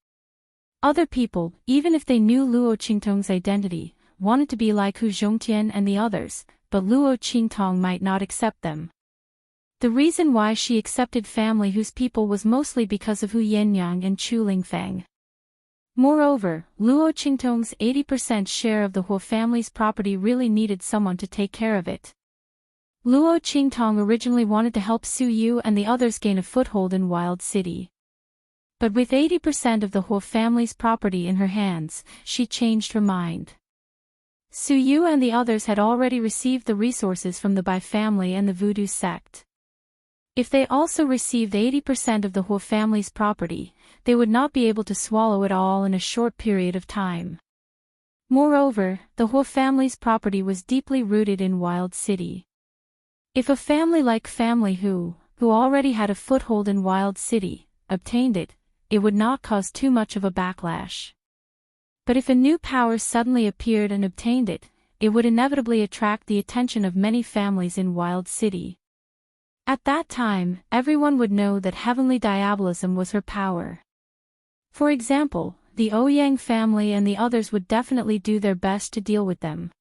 Other people, even if they knew Luo Qingtong's identity, wanted to be like Hu Zhongtian and the others, but Luo Qingtong might not accept them. The reason why she accepted family whose people was mostly because of Hu Yannyang and Chu Lingfeng. Moreover, Luo Qingtong's 80% share of the Huo family's property really needed someone to take care of it. Luo Qingtong originally wanted to help Su Yu and the others gain a foothold in Wild City. But with 80% of the Huo family's property in her hands, she changed her mind. Su Yu and the others had already received the resources from the Bai family and the Voodoo sect. If they also received 80% of the Huo family's property, they would not be able to swallow it all in a short period of time. Moreover, the Huo family's property was deeply rooted in Wild City. If a family like Family who already had a foothold in Wild City, obtained it, it would not cause too much of a backlash. But if a new power suddenly appeared and obtained it, it would inevitably attract the attention of many families in Wild City. At that time, everyone would know that heavenly diabolism was her power. For example, the Ouyang family and the others would definitely do their best to deal with them.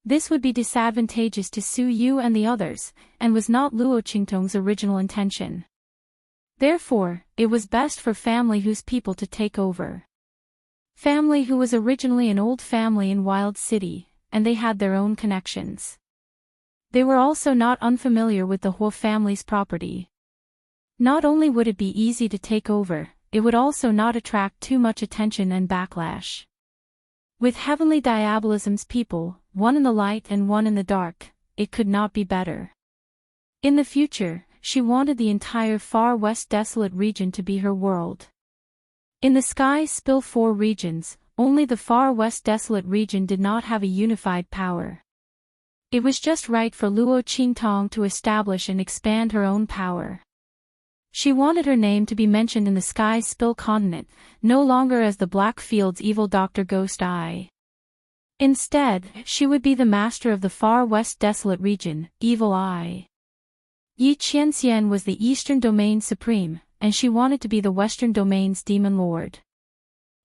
This would be disadvantageous to Su Yu and the others, and was not Luo Qingtong's original intention. Therefore, it was best for Family Who's people to take over. Family Who was originally an old family in Wild City, and they had their own connections. They were also not unfamiliar with the Huo family's property. Not only would it be easy to take over, it would also not attract too much attention and backlash. With heavenly diabolism's people, one in the light and one in the dark, it could not be better. In the future, she wanted the entire Far West Desolate region to be her world. In the Sky Spill 4 regions, only the Far West Desolate region did not have a unified power. It was just right for Luo Qingtong to establish and expand her own power. She wanted her name to be mentioned in the Sky Spill continent, no longer as the Blackfield's evil Dr. Ghost Eye. Instead, she would be the master of the Far West Desolate region, Evil Eye. Yi Qianxian was the Eastern Domain Supreme, and she wanted to be the Western Domain's Demon Lord.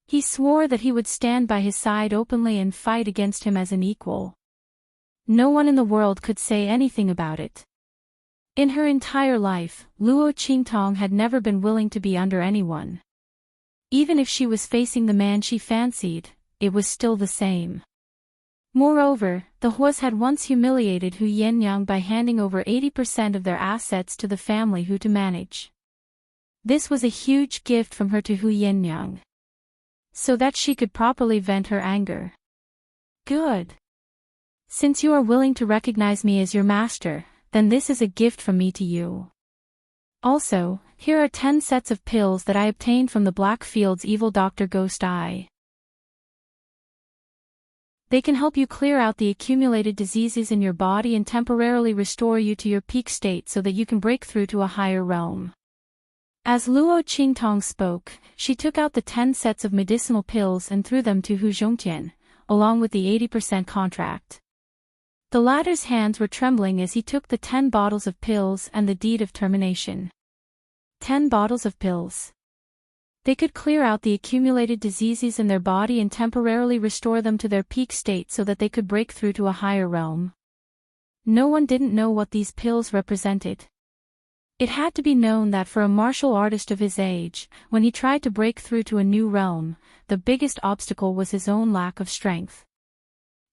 He swore that he would stand by his side openly and fight against him as an equal. No one in the world could say anything about it. In her entire life, Luo Qingtong had never been willing to be under anyone. Even if she was facing the man she fancied, it was still the same. Moreover, the Huos had once humiliated Hu Yannyang by handing over 80% of their assets to the family Hu to manage. This was a huge gift from her to Hu Yannyang, so that she could properly vent her anger. Good. Since you are willing to recognize me as your master, then this is a gift from me to you. Also, here are 10 sets of pills that I obtained from the Blackfield's evil Dr. Ghost Eye. They can help you clear out the accumulated diseases in your body and temporarily restore you to your peak state so that you can break through to a higher realm. As Luo Qingtong spoke, she took out the 10 sets of medicinal pills and threw them to Hu Zhongtian, along with the 80% contract. The latter's hands were trembling as he took the 10 bottles of pills and the deed of termination. 10 bottles of pills. They could clear out the accumulated diseases in their body and temporarily restore them to their peak state so that they could break through to a higher realm. No one didn't know what these pills represented. It had to be known that for a martial artist of his age, when he tried to break through to a new realm, the biggest obstacle was his own lack of strength.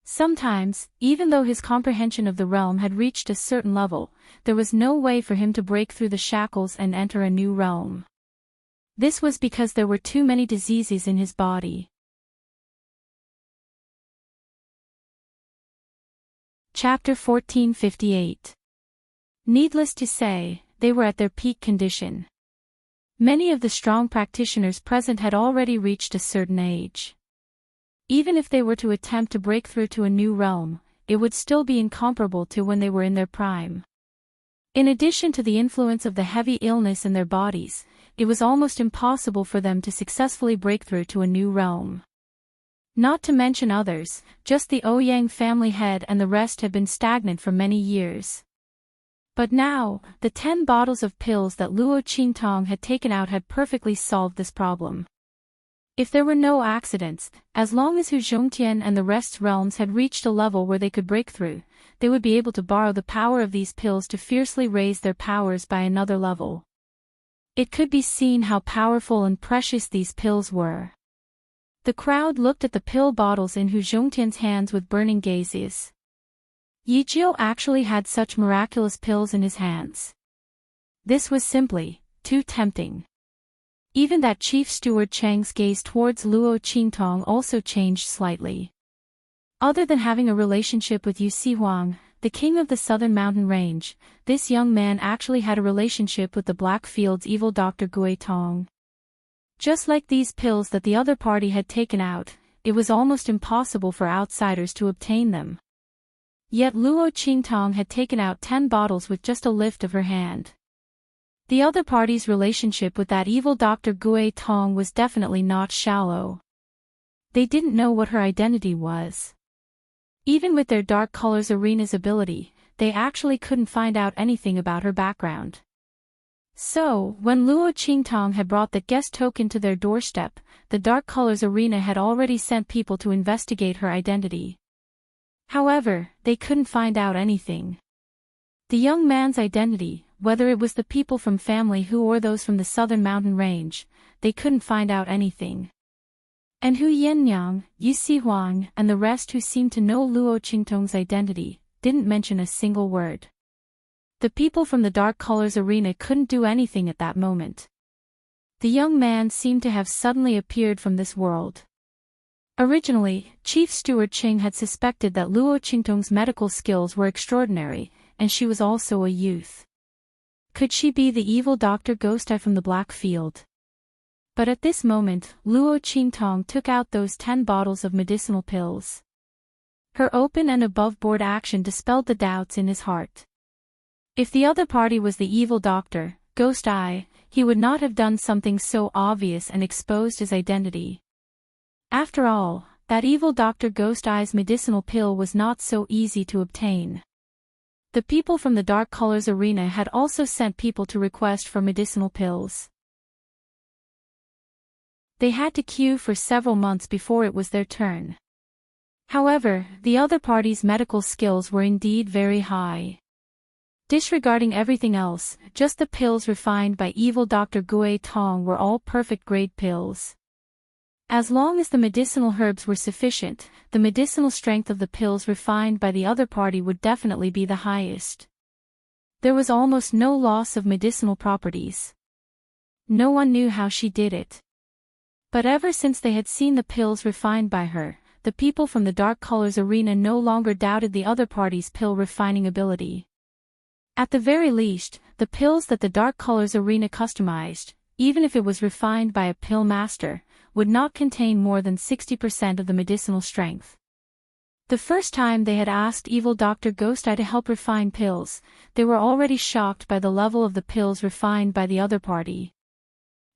Sometimes, even though his comprehension of the realm had reached a certain level, there was no way for him to break through the shackles and enter a new realm. This was because there were too many diseases in his body. Chapter 1458. Needless to say, they were at their peak condition. Many of the strong practitioners present had already reached a certain age. Even if they were to attempt to break through to a new realm, it would still be incomparable to when they were in their prime. In addition to the influence of the heavy illness in their bodies, it was almost impossible for them to successfully break through to a new realm. Not to mention others, just the Ouyang family head and the rest had been stagnant for many years. But now, the 10 bottles of pills that Luo Qingtong had taken out had perfectly solved this problem. If there were no accidents, as long as Hu Zhongtian and the rest's realms had reached a level where they could break through, they would be able to borrow the power of these pills to fiercely raise their powers by another level. It could be seen how powerful and precious these pills were. The crowd looked at the pill bottles in Hu Zhongtian's hands with burning gazes. Yi Jiu actually had such miraculous pills in his hands. This was simply too tempting. Even that Chief Steward Cheng's gaze towards Luo Qingtong also changed slightly. Other than having a relationship with Yu Sihuang, the king of the southern mountain range, this young man actually had a relationship with the Blackfield's evil Dr. Gui Tong. Just like these pills that the other party had taken out, it was almost impossible for outsiders to obtain them. Yet Luo Qingtong had taken out 10 bottles with just a lift of her hand. The other party's relationship with that evil Dr. Gui Tong was definitely not shallow. They didn't know what her identity was. Even with their Dark Colors Arena's ability, they actually couldn't find out anything about her background. So, when Luo Qingtong had brought the guest token to their doorstep, the Dark Colors Arena had already sent people to investigate her identity. However, they couldn't find out anything. The young man's identity, whether it was the people from family Hu or those from the southern mountain range, they couldn't find out anything. And Hu Yannyang, Yu Sihuang, and the rest who seemed to know Luo Qingtong's identity, didn't mention a single word. The people from the Dark Colors Arena couldn't do anything at that moment. The young man seemed to have suddenly appeared from this world. Originally, Chief Steward Qing had suspected that Luo Qingtong's medical skills were extraordinary, and she was also a youth. Could she be the evil Dr. Ghostai from the Black Field? But at this moment, Luo Qingtong took out those 10 bottles of medicinal pills. Her open and above-board action dispelled the doubts in his heart. If the other party was the evil Dr. Ghostai, he would not have done something so obvious and exposed his identity. After all, that evil Dr. Ghostai's medicinal pill was not so easy to obtain. The people from the Dark Colors Arena had also sent people to request for medicinal pills. They had to queue for several months before it was their turn. However, the other party's medical skills were indeed very high. Disregarding everything else, just the pills refined by evil Dr. Gui Tong were all perfect grade pills. As long as the medicinal herbs were sufficient, the medicinal strength of the pills refined by the other party would definitely be the highest. There was almost no loss of medicinal properties. No one knew how she did it. But ever since they had seen the pills refined by her, the people from the Dark Colors Arena no longer doubted the other party's pill refining ability. At the very least, the pills that the Dark Colors Arena customized, even if it was refined by a pill master, would not contain more than 60% of the medicinal strength. The first time they had asked evil Dr. Ghostai to help refine pills, they were already shocked by the level of the pills refined by the other party.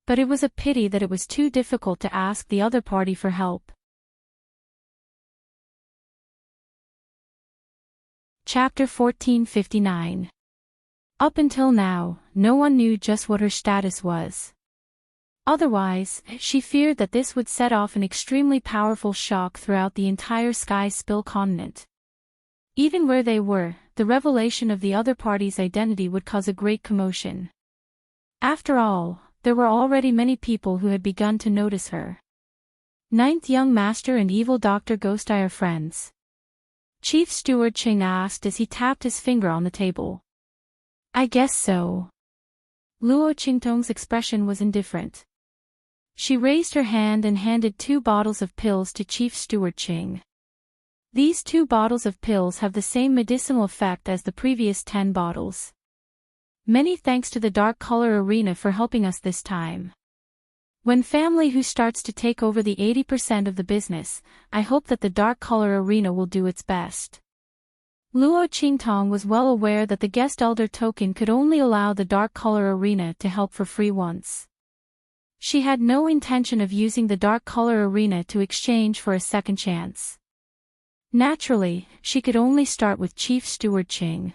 But it was a pity that it was too difficult to ask the other party for help. Chapter 1459. Up until now, no one knew just what her status was. Otherwise, she feared that this would set off an extremely powerful shock throughout the entire Sky Spill continent. Even where they were, the revelation of the other party's identity would cause a great commotion. After all, there were already many people who had begun to notice her. Ninth Young Master and evil Dr. Ghostai are friends. Chief Steward Qing asked as he tapped his finger on the table. I guess so. Luo Qingtong's expression was indifferent. She raised her hand and handed 2 bottles of pills to Chief Steward Qing. These 2 bottles of pills have the same medicinal effect as the previous 10 bottles. Many thanks to the Dark Color Arena for helping us this time. When family Hu starts to take over the 80% of the business, I hope that the Dark Color Arena will do its best. Luo Qingtong was well aware that the guest elder token could only allow the Dark Color Arena to help for free once. She had no intention of using the Dark Color Arena to exchange for a second chance. Naturally, she could only start with Chief Steward Qing.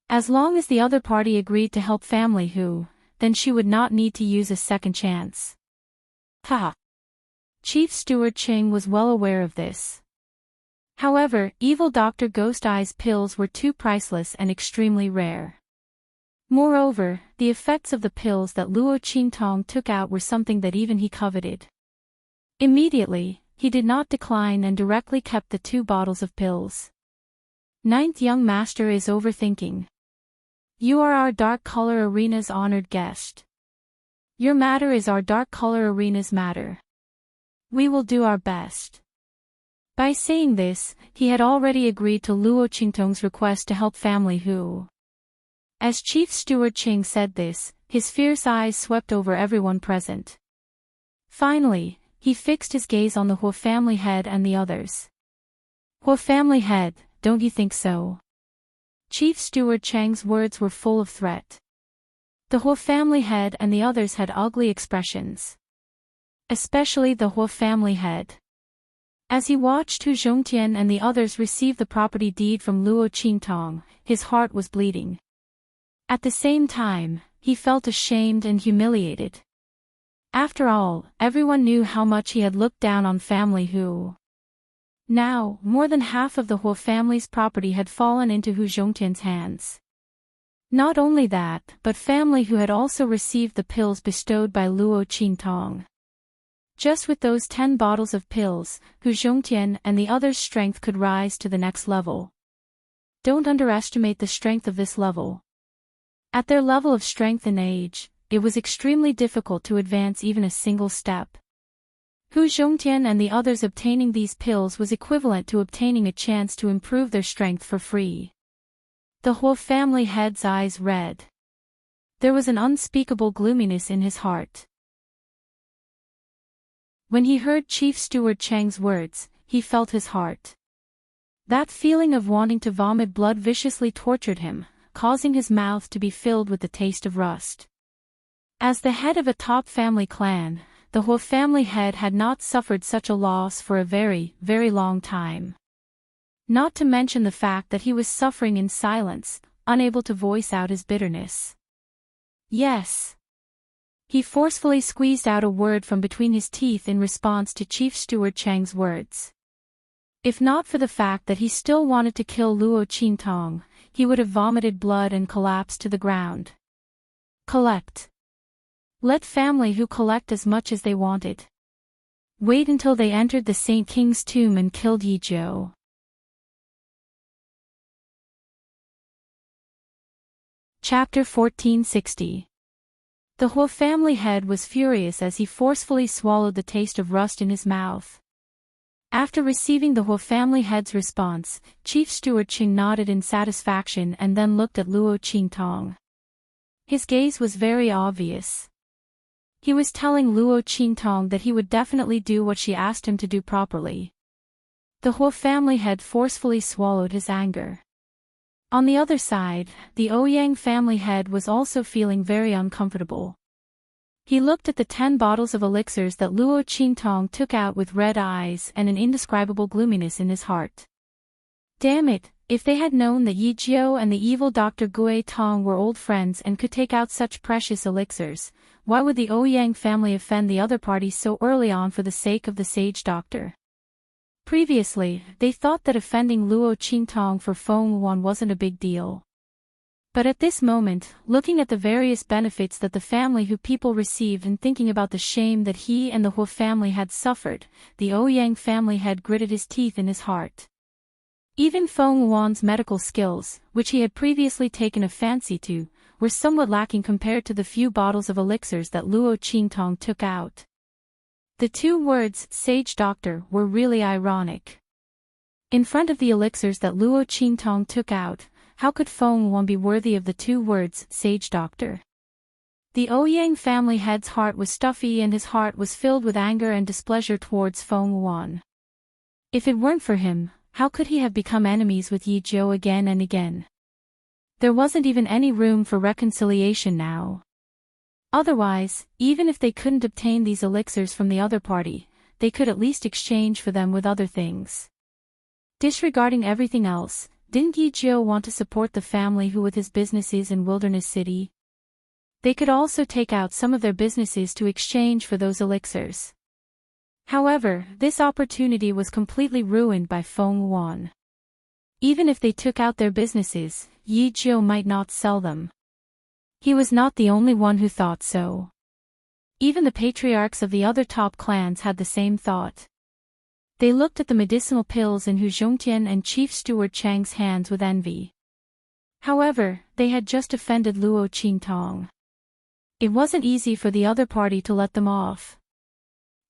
As long as the other party agreed to help family Hu, then she would not need to use a second chance. Haha. Chief Steward Qing was well aware of this. However, Evil Dr. Ghost Eye's pills were too priceless and extremely rare. Moreover, the effects of the pills that Luo Qingtong took out were something that even he coveted. Immediately, he did not decline and directly kept the 2 bottles of pills. Ninth young master is overthinking. You are our Dark Color Arena's honored guest. Your matter is our Dark Color Arena's matter. We will do our best. By saying this, he had already agreed to Luo Qingtong's request to help family Hu. As Chief Steward Qing said this, his fierce eyes swept over everyone present. Finally, he fixed his gaze on the Huo family head and the others. Huo family head, don't you think so? Chief Steward Chang's words were full of threat. The Huo family head and the others had ugly expressions. Especially the Huo family head. As he watched Hu Zhongtian and the others receive the property deed from Luo Qingtong, his heart was bleeding. At the same time, he felt ashamed and humiliated. After all, everyone knew how much he had looked down on family Hu. Now, more than half of the Huo family's property had fallen into Hu Zhongtian's hands. Not only that, but family Hu had also received the pills bestowed by Luo Qingtong. Just with those 10 bottles of pills, Hu Zhongtian and the others' strength could rise to the next level. Don't underestimate the strength of this level. At their level of strength and age, it was extremely difficult to advance even a single step. Hu Zhongtian and the others obtaining these pills was equivalent to obtaining a chance to improve their strength for free. The Huo family head's eyes read. There was an unspeakable gloominess in his heart. When he heard Chief Steward Chang's words, he felt his heart. That feeling of wanting to vomit blood viciously tortured him, causing his mouth to be filled with the taste of rust. As the head of a top family clan, the Huo family head had not suffered such a loss for a very, very long time. Not to mention the fact that he was suffering in silence, unable to voice out his bitterness. Yes. He forcefully squeezed out a word from between his teeth in response to Chief Steward Chang's words. If not for the fact that he still wanted to kill Luo Qingtong, he would have vomited blood and collapsed to the ground. Collect. Let family Hu collect as much as they wanted. Wait until they entered the Saint King's tomb and killed Yi Zhou. Chapter 1460. The Huo family head was furious as he forcefully swallowed the taste of rust in his mouth. After receiving the Huo family head's response, Chief Steward Qing nodded in satisfaction and then looked at Luo Qingtong. His gaze was very obvious. He was telling Luo Qingtong that he would definitely do what she asked him to do properly. The Huo family head forcefully swallowed his anger. On the other side, the Ouyang family head was also feeling very uncomfortable. He looked at the 10 bottles of elixirs that Luo Qingtong took out with red eyes and an indescribable gloominess in his heart. Damn it, if they had known that Yi Zhou and the evil Dr. Gui Tong were old friends and could take out such precious elixirs, why would the Ouyang family offend the other party so early on for the sake of the sage doctor? Previously, they thought that offending Luo Qingtong for Feng Wuan wasn't a big deal. But at this moment, looking at the various benefits that the family Hu people received and thinking about the shame that he and the Huo family had suffered, the Ouyang family head gritted his teeth in his heart. Even Feng Wuan's medical skills, which he had previously taken a fancy to, were somewhat lacking compared to the few bottles of elixirs that Luo Qingtong took out. The 2 words, sage doctor, were really ironic. In front of the elixirs that Luo Qingtong took out, how could Feng Wuan be worthy of the 2 words, sage doctor? The Ouyang family head's heart was stuffy and his heart was filled with anger and displeasure towards Feng Wuan. If it weren't for him, how could he have become enemies with Yi Zhou again and again? There wasn't even any room for reconciliation now. Otherwise, even if they couldn't obtain these elixirs from the other party, they could at least exchange for them with other things. Disregarding everything else, didn't Yi Zhou want to support the family Hu with his businesses in Wilderness City? They could also take out some of their businesses to exchange for those elixirs. However, this opportunity was completely ruined by Feng Yuan. Even if they took out their businesses, Yi Jiu might not sell them. He was not the only one who thought so. Even the patriarchs of the other top clans had the same thought. They looked at the medicinal pills in Hu Zhongtian and Chief Steward Chang's hands with envy. However, they had just offended Luo Qingtong. It wasn't easy for the other party to let them off.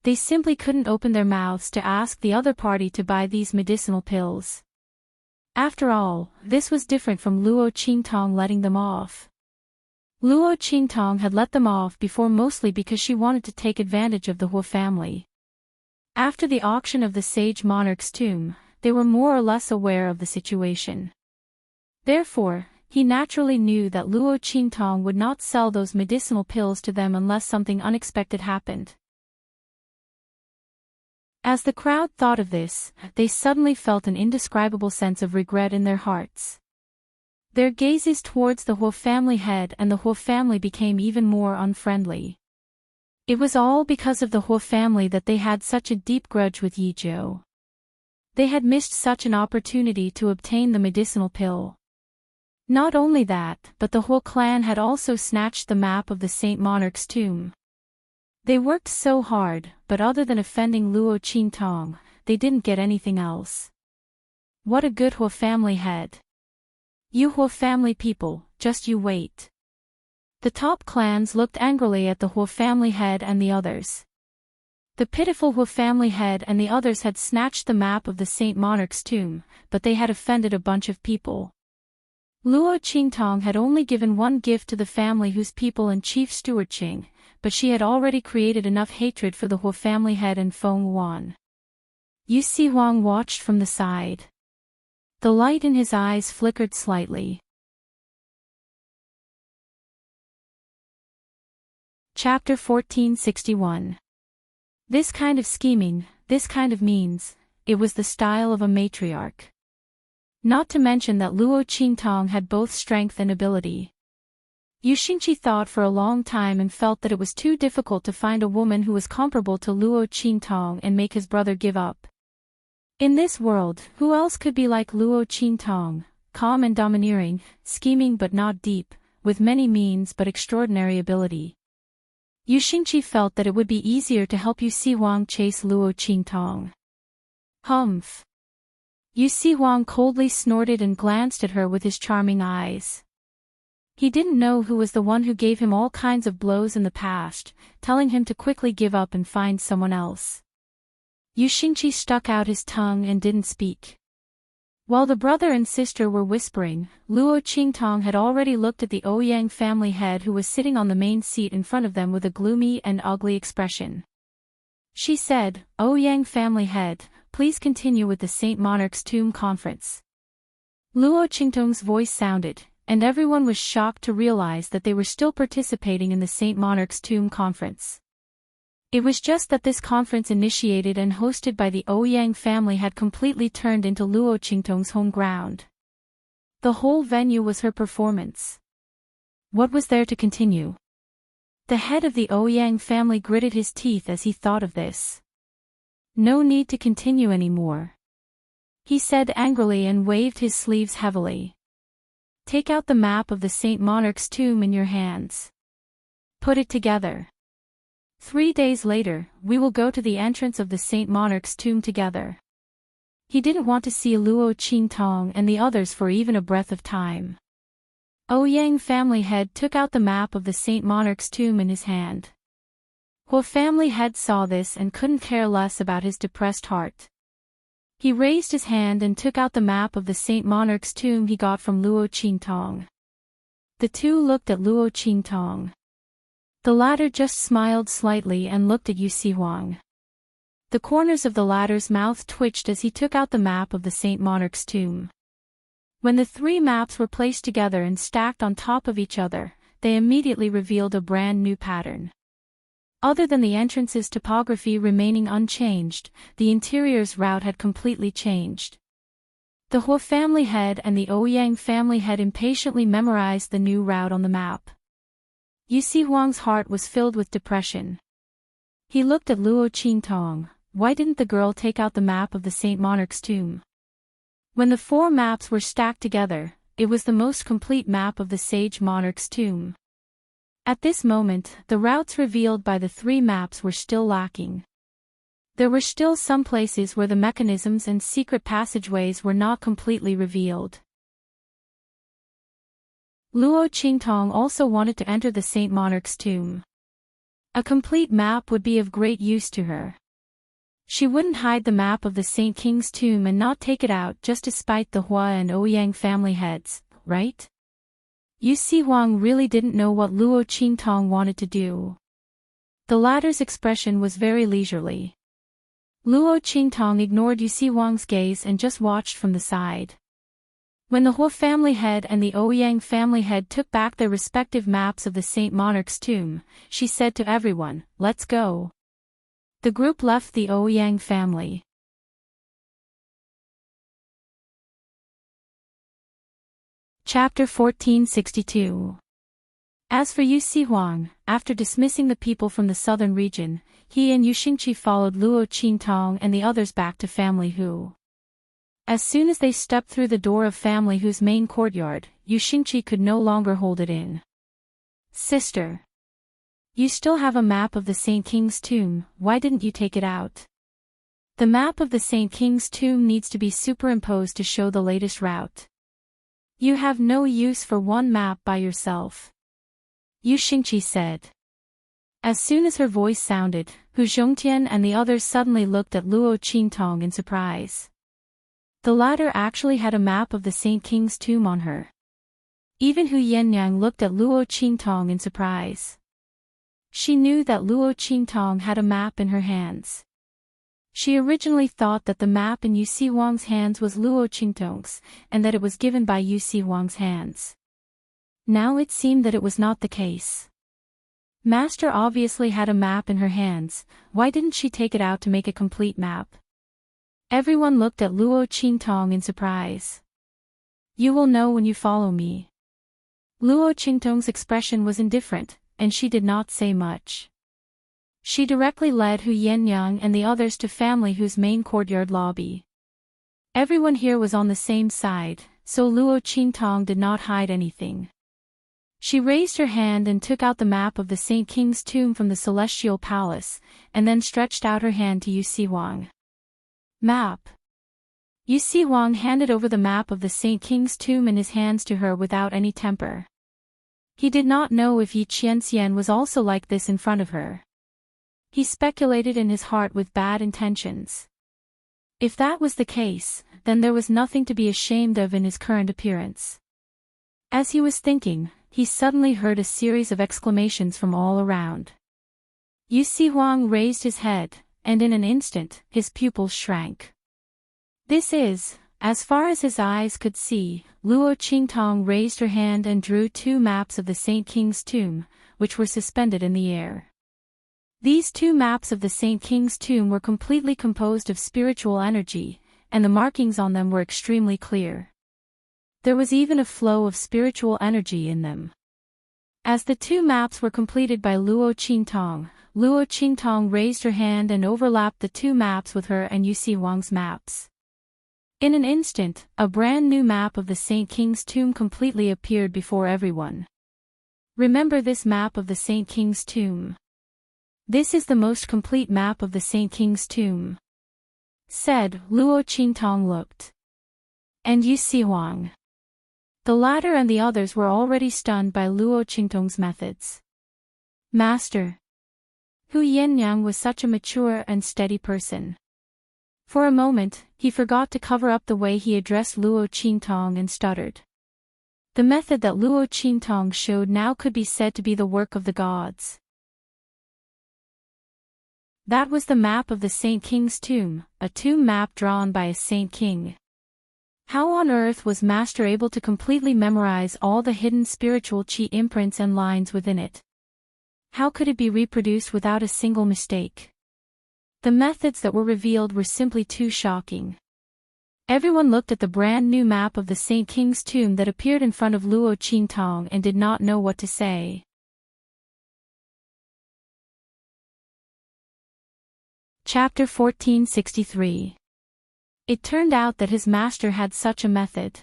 They simply couldn't open their mouths to ask the other party to buy these medicinal pills. After all, this was different from Luo Qingtong letting them off. Luo Qingtong had let them off before mostly because she wanted to take advantage of the Huo family. After the auction of the sage monarch's tomb, they were more or less aware of the situation. Therefore, he naturally knew that Luo Qingtong would not sell those medicinal pills to them unless something unexpected happened. As the crowd thought of this, they suddenly felt an indescribable sense of regret in their hearts. Their gazes towards the Huo family head and the Huo family became even more unfriendly. It was all because of the Huo family that they had such a deep grudge with Yi Jiu. They had missed such an opportunity to obtain the medicinal pill. Not only that, but the Huo clan had also snatched the map of the Saint Monarch's tomb. They worked so hard, but other than offending Luo Qingtong, they didn't get anything else. What a good Huo family head. You Huo family people, just you wait. The top clans looked angrily at the Huo family head and the others. The pitiful Huo family head and the others had snatched the map of the Saint Monarch's tomb, but they had offended a bunch of people. Luo Qingtong had only given one gift to the family whose people and Chief Steward Qing, but she had already created enough hatred for the Huo family head and Feng Yuan. Yu Sihuang watched from the side. The light in his eyes flickered slightly. Chapter 1461. This kind of scheming, this kind of means, it was the style of a matriarch. Not to mention that Luo Qingtong had both strength and ability. Yu Xingqi thought for a long time and felt that it was too difficult to find a woman who was comparable to Luo Qingtong and make his brother give up. In this world, who else could be like Luo Qingtong, calm and domineering, scheming but not deep, with many means but extraordinary ability. Yu Xingqi felt that it would be easier to help Yu Sihuang chase Luo Qingtong. Humph. Yu Sihuang coldly snorted and glanced at her with his charming eyes. He didn't know who was the one who gave him all kinds of blows in the past, telling him to quickly give up and find someone else. Yu Xingqi stuck out his tongue and didn't speak. While the brother and sister were whispering, Luo Qingtong had already looked at the Ouyang family head who was sitting on the main seat in front of them with a gloomy and ugly expression. She said, "Ouyang family head, please continue with the Saint Monarch's tomb conference." Luo Qingtong's voice sounded, and everyone was shocked to realize that they were still participating in the Saint Monarch's tomb conference. It was just that this conference initiated and hosted by the Ouyang family had completely turned into Luo Qingtong's home ground. The whole venue was her performance. What was there to continue? The head of the Ouyang family gritted his teeth as he thought of this. No need to continue anymore, he said angrily and waved his sleeves heavily. Take out the map of the Saint Monarch's tomb in your hands. Put it together. 3 days later, we will go to the entrance of the Saint Monarch's tomb together. He didn't want to see Luo Qingtong and the others for even a breath of time. Ouyang family head took out the map of the Saint Monarch's tomb in his hand. Huo family head saw this and couldn't care less about his depressed heart. He raised his hand and took out the map of the Saint Monarch's tomb he got from Luo Qingtong. The two looked at Luo Qingtong. The latter just smiled slightly and looked at Yu Sihuang. The corners of the latter's mouth twitched as he took out the map of the Saint Monarch's tomb. When the three maps were placed together and stacked on top of each other, they immediately revealed a brand new pattern. Other than the entrance's topography remaining unchanged, the interior's route had completely changed. The Huo family head and the Ouyang family head impatiently memorized the new route on the map. Yu Sihuang's heart was filled with depression. He looked at Luo Qingtong, why didn't the girl take out the map of the Saint Monarch's tomb? When the 4 maps were stacked together, it was the most complete map of the Sage Monarch's tomb. At this moment, the routes revealed by the 3 maps were still lacking. There were still some places where the mechanisms and secret passageways were not completely revealed. Luo Qingtong also wanted to enter the Saint Monarch's tomb. A complete map would be of great use to her. She wouldn't hide the map of the Saint King's tomb and not take it out just to spite the Hua and Ouyang family heads, right? Yu Huang really didn't know what Luo Qingtong wanted to do. The latter's expression was very leisurely. Luo Qingtong ignored Yu Huang's gaze and just watched from the side. When the Hua family head and the Ouyang family head took back their respective maps of the Saint Monarch's tomb, she said to everyone, "Let's go." The group left the Ouyang family. Chapter 1462. As for Yu Huang, after dismissing the people from the southern region, he and Yu Xingqi followed Luo Qingtong and the others back to Family Hu. As soon as they stepped through the door of Family Hu's main courtyard, Yu Xingqi could no longer hold it in. "Sister, you still have a map of the Saint King's tomb, why didn't you take it out? The map of the Saint King's tomb needs to be superimposed to show the latest route. You have no use for one map by yourself," Yu Xingqi said. As soon as her voice sounded, Hu Zhongtian and the others suddenly looked at Luo Qingtong in surprise. The latter actually had a map of the Saint King's tomb on her. Even Hu Yenyang looked at Luo Qingtong in surprise. She knew that Luo Qingtong had a map in her hands. She originally thought that the map in Yu Huang's hands was Luo Qingtong's, and that it was given by Yu Huang's hands. Now it seemed that it was not the case. Master obviously had a map in her hands, why didn't she take it out to make a complete map? Everyone looked at Luo Qingtong in surprise. "You will know when you follow me." Luo Qingtong's expression was indifferent, and she did not say much. She directly led Hu Yenyang and the others to Family Hu's main courtyard lobby. Everyone here was on the same side, so Luo Qingtong did not hide anything. She raised her hand and took out the map of the Saint King's tomb from the Celestial Palace, and then stretched out her hand to Yu Huang. "Map." Yu Huang handed over the map of the Saint King's tomb in his hands to her without any temper. He did not know if Yi Qianxian was also like this in front of her. He speculated in his heart with bad intentions. If that was the case, then there was nothing to be ashamed of in his current appearance. As he was thinking, he suddenly heard a series of exclamations from all around. Yu Huang raised his head, and in an instant, his pupils shrank. This is, as far as his eyes could see, Luo Qingtong raised her hand and drew 2 maps of the Saint King's tomb, which were suspended in the air. These 2 maps of the Saint King's tomb were completely composed of spiritual energy, and the markings on them were extremely clear. There was even a flow of spiritual energy in them. As the 2 maps were completed by Luo Qingtong raised her hand and overlapped the 2 maps with her and Yu Huang's maps. In an instant, a brand new map of the Saint King's tomb completely appeared before everyone. "Remember this map of the Saint King's tomb. This is the most complete map of the Saint King's tomb," said Luo Qingtong looked. And Yu Huang. The latter and the others were already stunned by Luo Qingtong's methods. "Master." Hu Yenyang was such a mature and steady person. For a moment, he forgot to cover up the way he addressed Luo Qingtong and stuttered. The method that Luo Qingtong showed now could be said to be the work of the gods. That was the map of the Saint King's tomb, a tomb map drawn by a Saint King. How on earth was Master able to completely memorize all the hidden spiritual qi imprints and lines within it? How could it be reproduced without a single mistake? The methods that were revealed were simply too shocking. Everyone looked at the brand new map of the Saint King's tomb that appeared in front of Luo Qingtong and did not know what to say. Chapter 1463. It turned out that his master had such a method.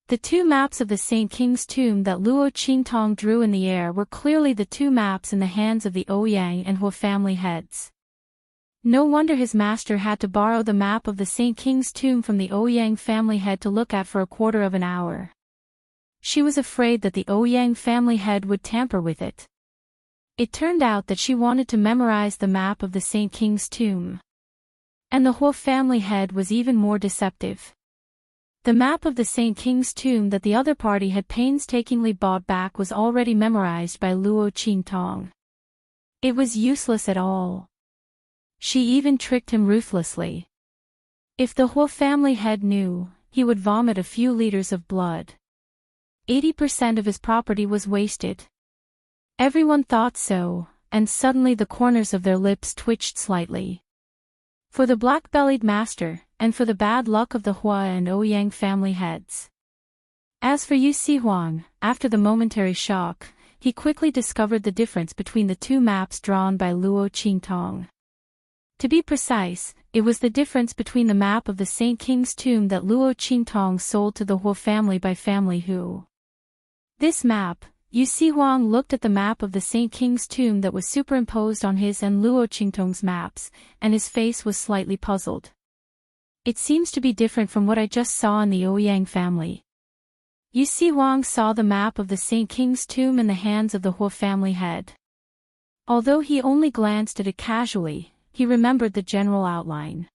The two maps of the Saint King's tomb that Luo Qingtong drew in the air were clearly the two maps in the hands of the Ouyang and Huo family heads. No wonder his master had to borrow the map of the Saint King's tomb from the Ouyang family head to look at for a quarter of an hour. She was afraid that the Ouyang family head would tamper with it. It turned out that she wanted to memorize the map of the Saint King's tomb. And the Huo family head was even more deceptive. The map of the Saint King's tomb that the other party had painstakingly bought back was already memorized by Luo Qingtong. It was useless at all. She even tricked him ruthlessly. If the Huo family head knew, he would vomit a few liters of blood. 80% of his property was wasted. Everyone thought so, and suddenly the corners of their lips twitched slightly. For the black-bellied master, and for the bad luck of the Hua and Ouyang family heads. As for Yu Sihuang, after the momentary shock, he quickly discovered the difference between the two maps drawn by Luo Qingtong. To be precise, it was the difference between the map of the Saint King's tomb that Luo Qingtong sold to the Huo family by family Hu. This map, Yu Sihuang looked at the map of the Saint King's tomb that was superimposed on his and Luo Qingtong's maps, and his face was slightly puzzled. It seems to be different from what I just saw in the Ouyang family. Yu Sihuang saw the map of the Saint King's tomb in the hands of the Huo family head. Although he only glanced at it casually, he remembered the general outline.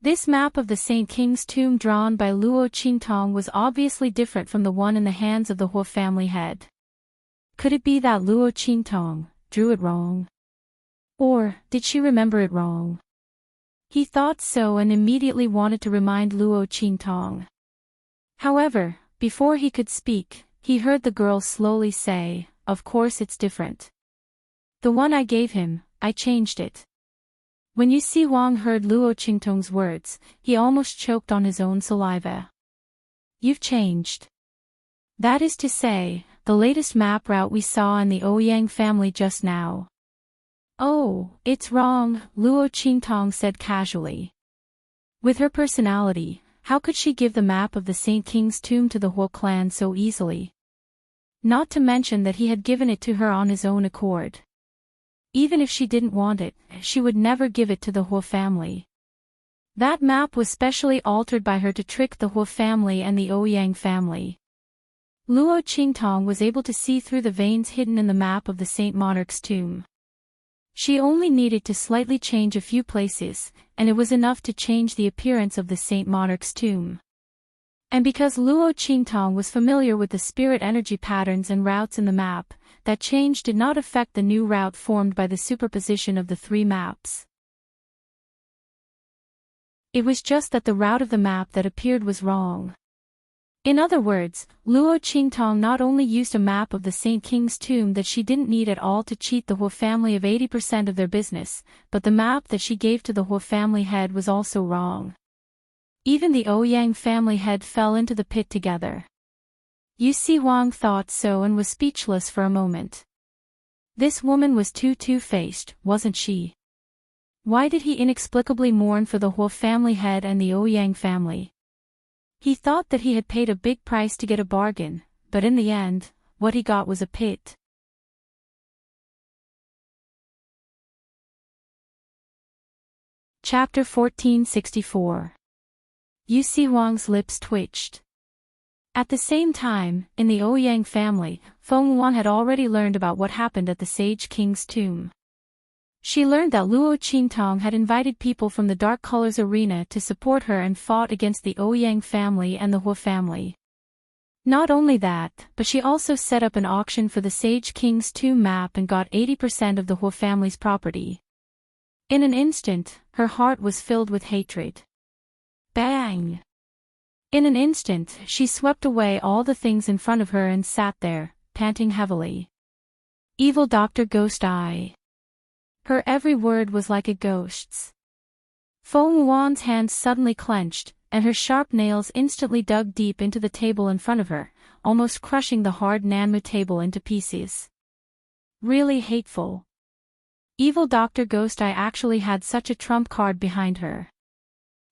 This map of the Saint King's tomb drawn by Luo Qingtong was obviously different from the one in the hands of the Huo family head. Could it be that Luo Qingtong drew it wrong? Or, did she remember it wrong? He thought so and immediately wanted to remind Luo Qingtong. However, before he could speak, he heard the girl slowly say, "Of course it's different. The one I gave him, I changed it." When Yu Sihuang heard Luo Qingtong's words, he almost choked on his own saliva. "You've changed. That is to say, the latest map route we saw in the Ouyang family just now." "Oh, it's wrong," Luo Qingtong said casually. With her personality, how could she give the map of the Saint King's tomb to the Huo clan so easily? Not to mention that he had given it to her on his own accord. Even if she didn't want it, she would never give it to the Huo family. That map was specially altered by her to trick the Huo family and the Ouyang family. Luo Qingtong was able to see through the veins hidden in the map of the Saint Monarch's tomb. She only needed to slightly change a few places, and it was enough to change the appearance of the Saint Monarch's tomb. And because Luo Qingtong was familiar with the spirit energy patterns and routes in the map, that change did not affect the new route formed by the superposition of the three maps. It was just that the route of the map that appeared was wrong. In other words, Luo Qingtong not only used a map of the Saint King's tomb that she didn't need at all to cheat the Huo family of 80% of their business, but the map that she gave to the Huo family head was also wrong. Even the Ouyang family head fell into the pit together. Yu Sihuang thought so and was speechless for a moment. This woman was too two-faced, wasn't she? Why did he inexplicably mourn for the Huo family head and the Ouyang family? He thought that he had paid a big price to get a bargain, but in the end, what he got was a pit. Chapter 1464. Yu Sihuang's lips twitched. At the same time, in the Ouyang family, Feng Wan had already learned about what happened at the Sage King's tomb. She learned that Luo Qingtong had invited people from the Dark Colors arena to support her and fought against the Ouyang family and the Huo family. Not only that, but she also set up an auction for the Sage King's tomb map and got 80% of the Huo family's property. In an instant, her heart was filled with hatred. Bang! In an instant, she swept away all the things in front of her and sat there, panting heavily. Evil Dr. Ghost Eye. Her every word was like a ghost's. Feng Wan's hands suddenly clenched, and her sharp nails instantly dug deep into the table in front of her, almost crushing the hard Nanmu table into pieces. Really hateful. Evil Dr. Ghost Eye actually had such a trump card behind her.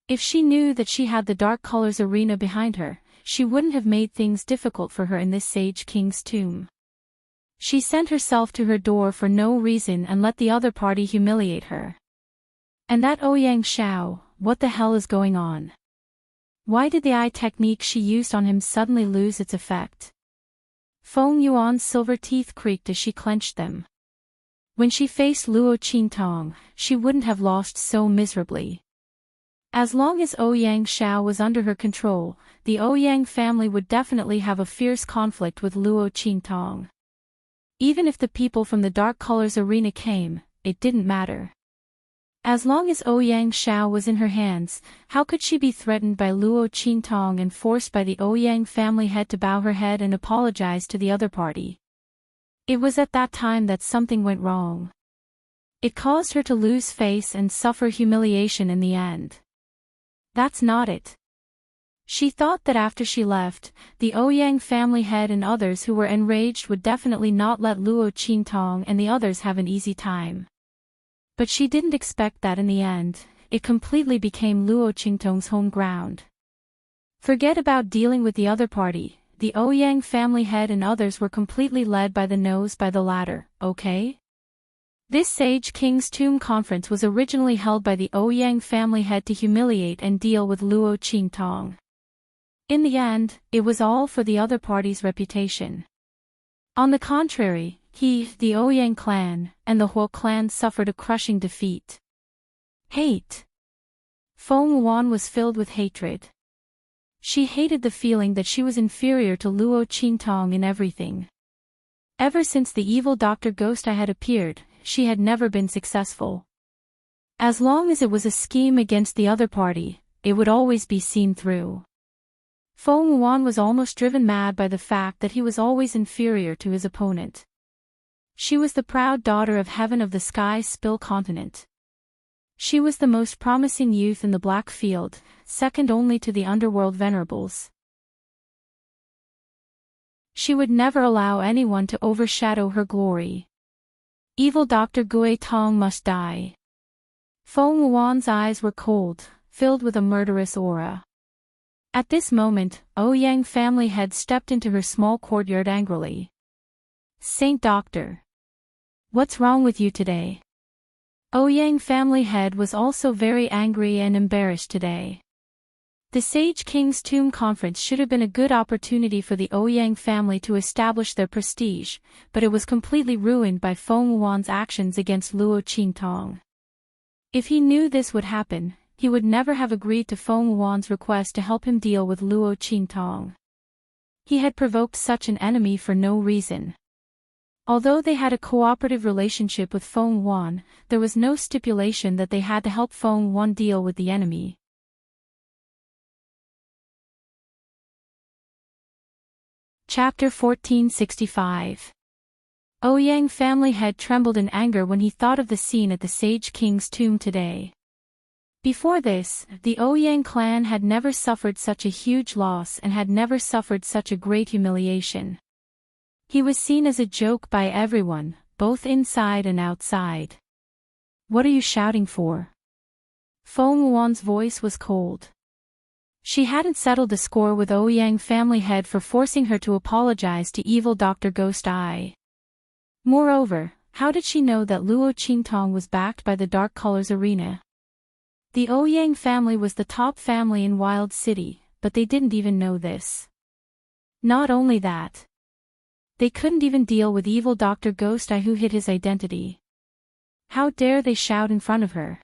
If she knew that she had the Dark Colors arena behind her, she wouldn't have made things difficult for her in this Sage King's tomb. She sent herself to her door for no reason and let the other party humiliate her. And that Ouyang Xiao, what the hell is going on? Why did the eye technique she used on him suddenly lose its effect? Feng Yuan's silver teeth creaked as she clenched them. When she faced Luo Qintong, she wouldn't have lost so miserably. As long as Ouyang Xiao was under her control, the Ouyang family would definitely have a fierce conflict with Luo Qintong. Even if the people from the Dark Colors arena came, it didn't matter. As long as Ouyang Xiao was in her hands, how could she be threatened by Luo Qintong and forced by the Ouyang family head to bow her head and apologize to the other party? It was at that time that something went wrong. It caused her to lose face and suffer humiliation in the end. That's not it. She thought that after she left, the Ouyang family head and others who were enraged would definitely not let Luo Qintong and the others have an easy time. But she didn't expect that in the end, it completely became Luo Qintong's home ground. Forget about dealing with the other party. The Ouyang family head and others were completely led by the nose by the latter, okay? This Sage King's Tomb conference was originally held by the Ouyang family head to humiliate and deal with Luo Qintong. In the end, it was all for the other party's reputation. On the contrary, the Ouyang clan, and the Huo clan suffered a crushing defeat. Hate. Feng Yuan was filled with hatred. She hated the feeling that she was inferior to Luo Qintong in everything. Ever since the evil Dr. Ghost Eye had appeared, she had never been successful. As long as it was a scheme against the other party, it would always be seen through. Feng Yuan was almost driven mad by the fact that he was always inferior to his opponent. She was the proud daughter of Heaven of the Sky Spill Continent. She was the most promising youth in the Black Field, second only to the Underworld Venerables. She would never allow anyone to overshadow her glory. Evil Dr. Gui Tong must die. Feng Yuan's eyes were cold, filled with a murderous aura. At this moment, Ouyang family head stepped into her small courtyard angrily. Saint Doctor. What's wrong with you today? Ouyang family head was also very angry and embarrassed today. The Sage King's Tomb conference should have been a good opportunity for the Ouyang family to establish their prestige, but it was completely ruined by Feng Yuan's actions against Luo Qintong. If he knew this would happen, he would never have agreed to Feng Yuan's request to help him deal with Luo Qintong. He had provoked such an enemy for no reason. Although they had a cooperative relationship with Feng Yuan, there was no stipulation that they had to help Feng Yuan deal with the enemy. Chapter 1465. Ouyang family head trembled in anger when he thought of the scene at the Sage King's tomb today. Before this, the Ouyang clan had never suffered such a huge loss and had never suffered such a great humiliation. He was seen as a joke by everyone, both inside and outside. What are you shouting for? Feng Yuan's voice was cold. She hadn't settled the score with Ouyang family head for forcing her to apologize to evil Dr. Ghost Eye. Moreover, how did she know that Luo Qintong was backed by the Dark Colors arena? The Ouyang family was the top family in Wild City, but they didn't even know this. Not only that, they couldn't even deal with evil Dr. Ghost Eye who hid his identity. How dare they shout in front of her?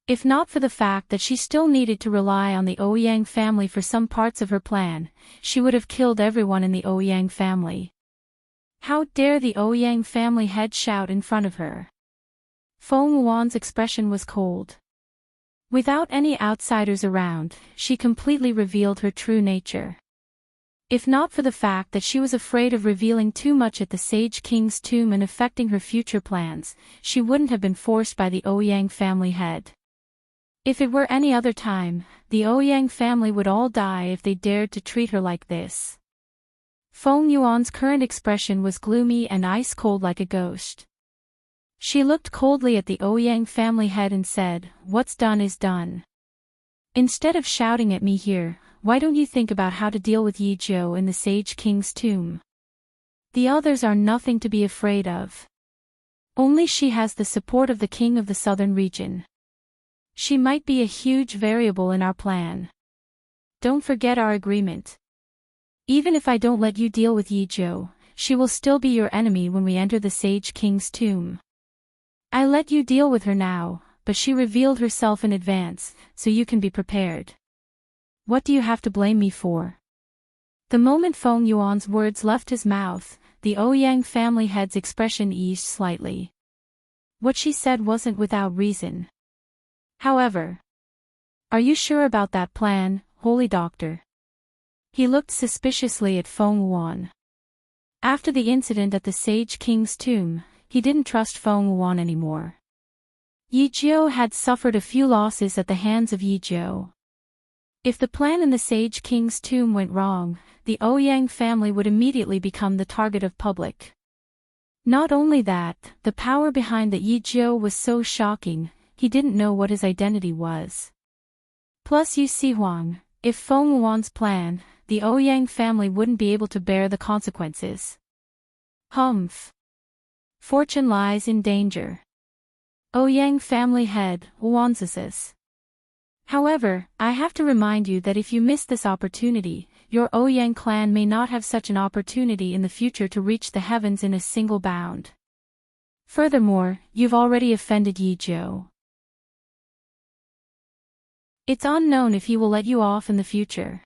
If not for the fact that she still needed to rely on the Ouyang family for some parts of her plan, she would have killed everyone in the Ouyang family. How dare the Ouyang family head shout in front of her? Feng Yuan's expression was cold. Without any outsiders around, she completely revealed her true nature. If not for the fact that she was afraid of revealing too much at the Sage King's tomb and affecting her future plans, she wouldn't have been forced by the Ouyang family head. If it were any other time, the Ouyang family would all die if they dared to treat her like this. Feng Yuan's current expression was gloomy and ice-cold like a ghost. She looked coldly at the Ouyang family head and said, "What's done is done. Instead of shouting at me here, why don't you think about how to deal with Yi Zhou in the Sage King's tomb? The others are nothing to be afraid of. Only she has the support of the king of the southern region. She might be a huge variable in our plan. Don't forget our agreement. Even if I don't let you deal with Yi Zhou, she will still be your enemy when we enter the Sage King's tomb. I let you deal with her now, but she revealed herself in advance, so you can be prepared. What do you have to blame me for?" The moment Feng Yuan's words left his mouth, the Ouyang family head's expression eased slightly. What she said wasn't without reason. However, "Are you sure about that plan, Holy Doctor?" He looked suspiciously at Feng Yuan. After the incident at the Sage King's tomb, he didn't trust Feng Yuan anymore. Yi Zhou had suffered a few losses at the hands of Yi Zhou. If the plan in the Sage King's tomb went wrong, the Ouyang family would immediately become the target of public. Not only that, the power behind the Yi Zhou was so shocking, he didn't know what his identity was. Plus Yu Sihuang, if Feng Yuan's plan, the Ouyang family wouldn't be able to bear the consequences. Humph. Fortune lies in danger. Ouyang family head, Wanzes. However, I have to remind you that if you miss this opportunity, your Ouyang clan may not have such an opportunity in the future to reach the heavens in a single bound. Furthermore, you've already offended Yi Zhou. It's unknown if he will let you off in the future.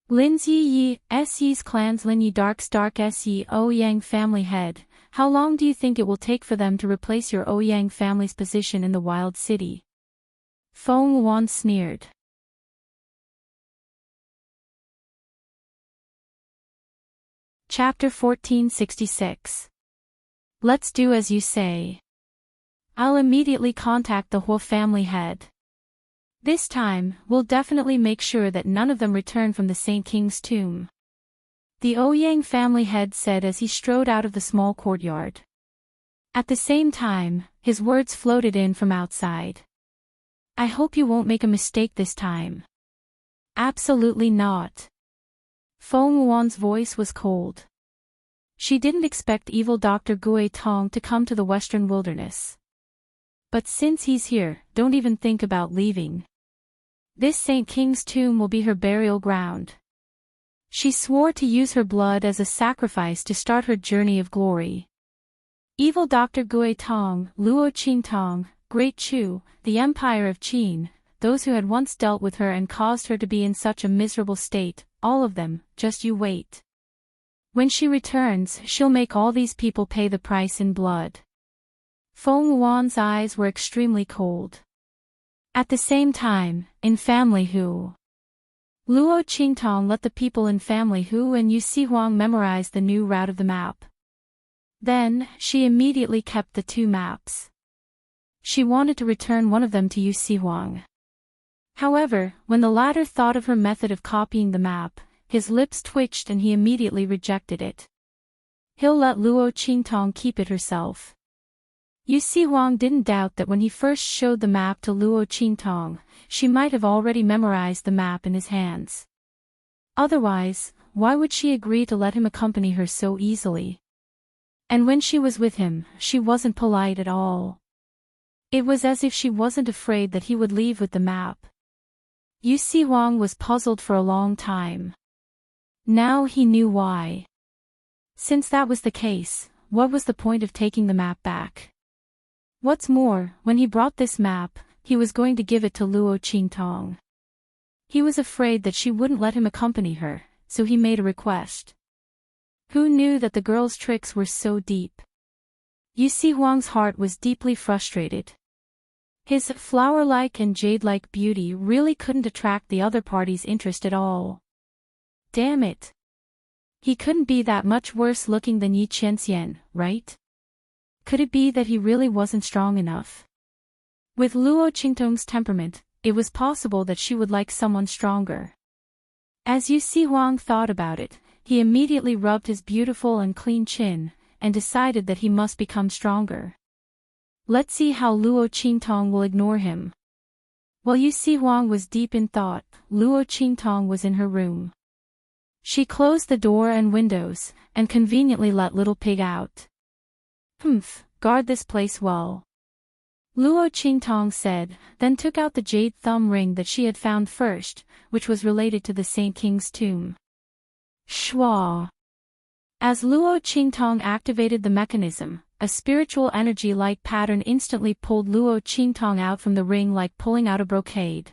Lin's Yi Se's clan's Lin Yi Dark's Dark Se Ouyang family head, how long do you think it will take for them to replace your Ouyang family's position in the wild city? Feng Yuan sneered. Chapter 1466. Let's do as you say. I'll immediately contact the Huo family head. This time, we'll definitely make sure that none of them return from the Saint King's tomb. The Ouyang family head said as he strode out of the small courtyard. At the same time, his words floated in from outside. I hope you won't make a mistake this time. Absolutely not. Feng Yuan's voice was cold. She didn't expect evil Dr. Gui Tong to come to the western wilderness. But since he's here, don't even think about leaving. This Saint King's tomb will be her burial ground. She swore to use her blood as a sacrifice to start her journey of glory. Evil Dr. Gui Tong, Luo Qingtong, Great Chu, the Empire of Qin, those who had once dealt with her and caused her to be in such a miserable state, all of them, just you wait. When she returns, she'll make all these people pay the price in blood. Feng Yuan's eyes were extremely cold. At the same time, in Family Hu, Luo Qingtong let the people in Family Hu and Yu Sihuang memorize the new route of the map. Then, she immediately kept the two maps. She wanted to return one of them to Yu Sihuang. However, when the latter thought of her method of copying the map, his lips twitched and he immediately rejected it. He'll let Luo Qingtong keep it herself. Yu Sihuang didn't doubt that when he first showed the map to Luo Qingtong, she might have already memorized the map in his hands. Otherwise, why would she agree to let him accompany her so easily? And when she was with him, she wasn't polite at all. It was as if she wasn't afraid that he would leave with the map. Yu Sihuang was puzzled for a long time. Now he knew why. Since that was the case, what was the point of taking the map back? What's more, when he brought this map, he was going to give it to Luo Qingtong. He was afraid that she wouldn't let him accompany her, so he made a request. Who knew that the girl's tricks were so deep? Yu Sihuang's heart was deeply frustrated. His flower-like and jade-like beauty really couldn't attract the other party's interest at all. Damn it. He couldn't be that much worse looking than Yi Qianxian, right? Could it be that he really wasn't strong enough? With Luo Qingtong's temperament, it was possible that she would like someone stronger. As Yu Sihuang thought about it, he immediately rubbed his beautiful and clean chin, and decided that he must become stronger. Let's see how Luo Qingtong will ignore him. While Yu Si Huang was deep in thought, Luo Qingtong was in her room. She closed the door and windows, and conveniently let Little Pig out. "Humph, guard this place well," Luo Qingtong said, then took out the jade thumb ring that she had found first, which was related to the Saint King's tomb. Shwa! As Luo Qingtong activated the mechanism, a spiritual energy light pattern instantly pulled Luo Qingtong out from the ring like pulling out a brocade.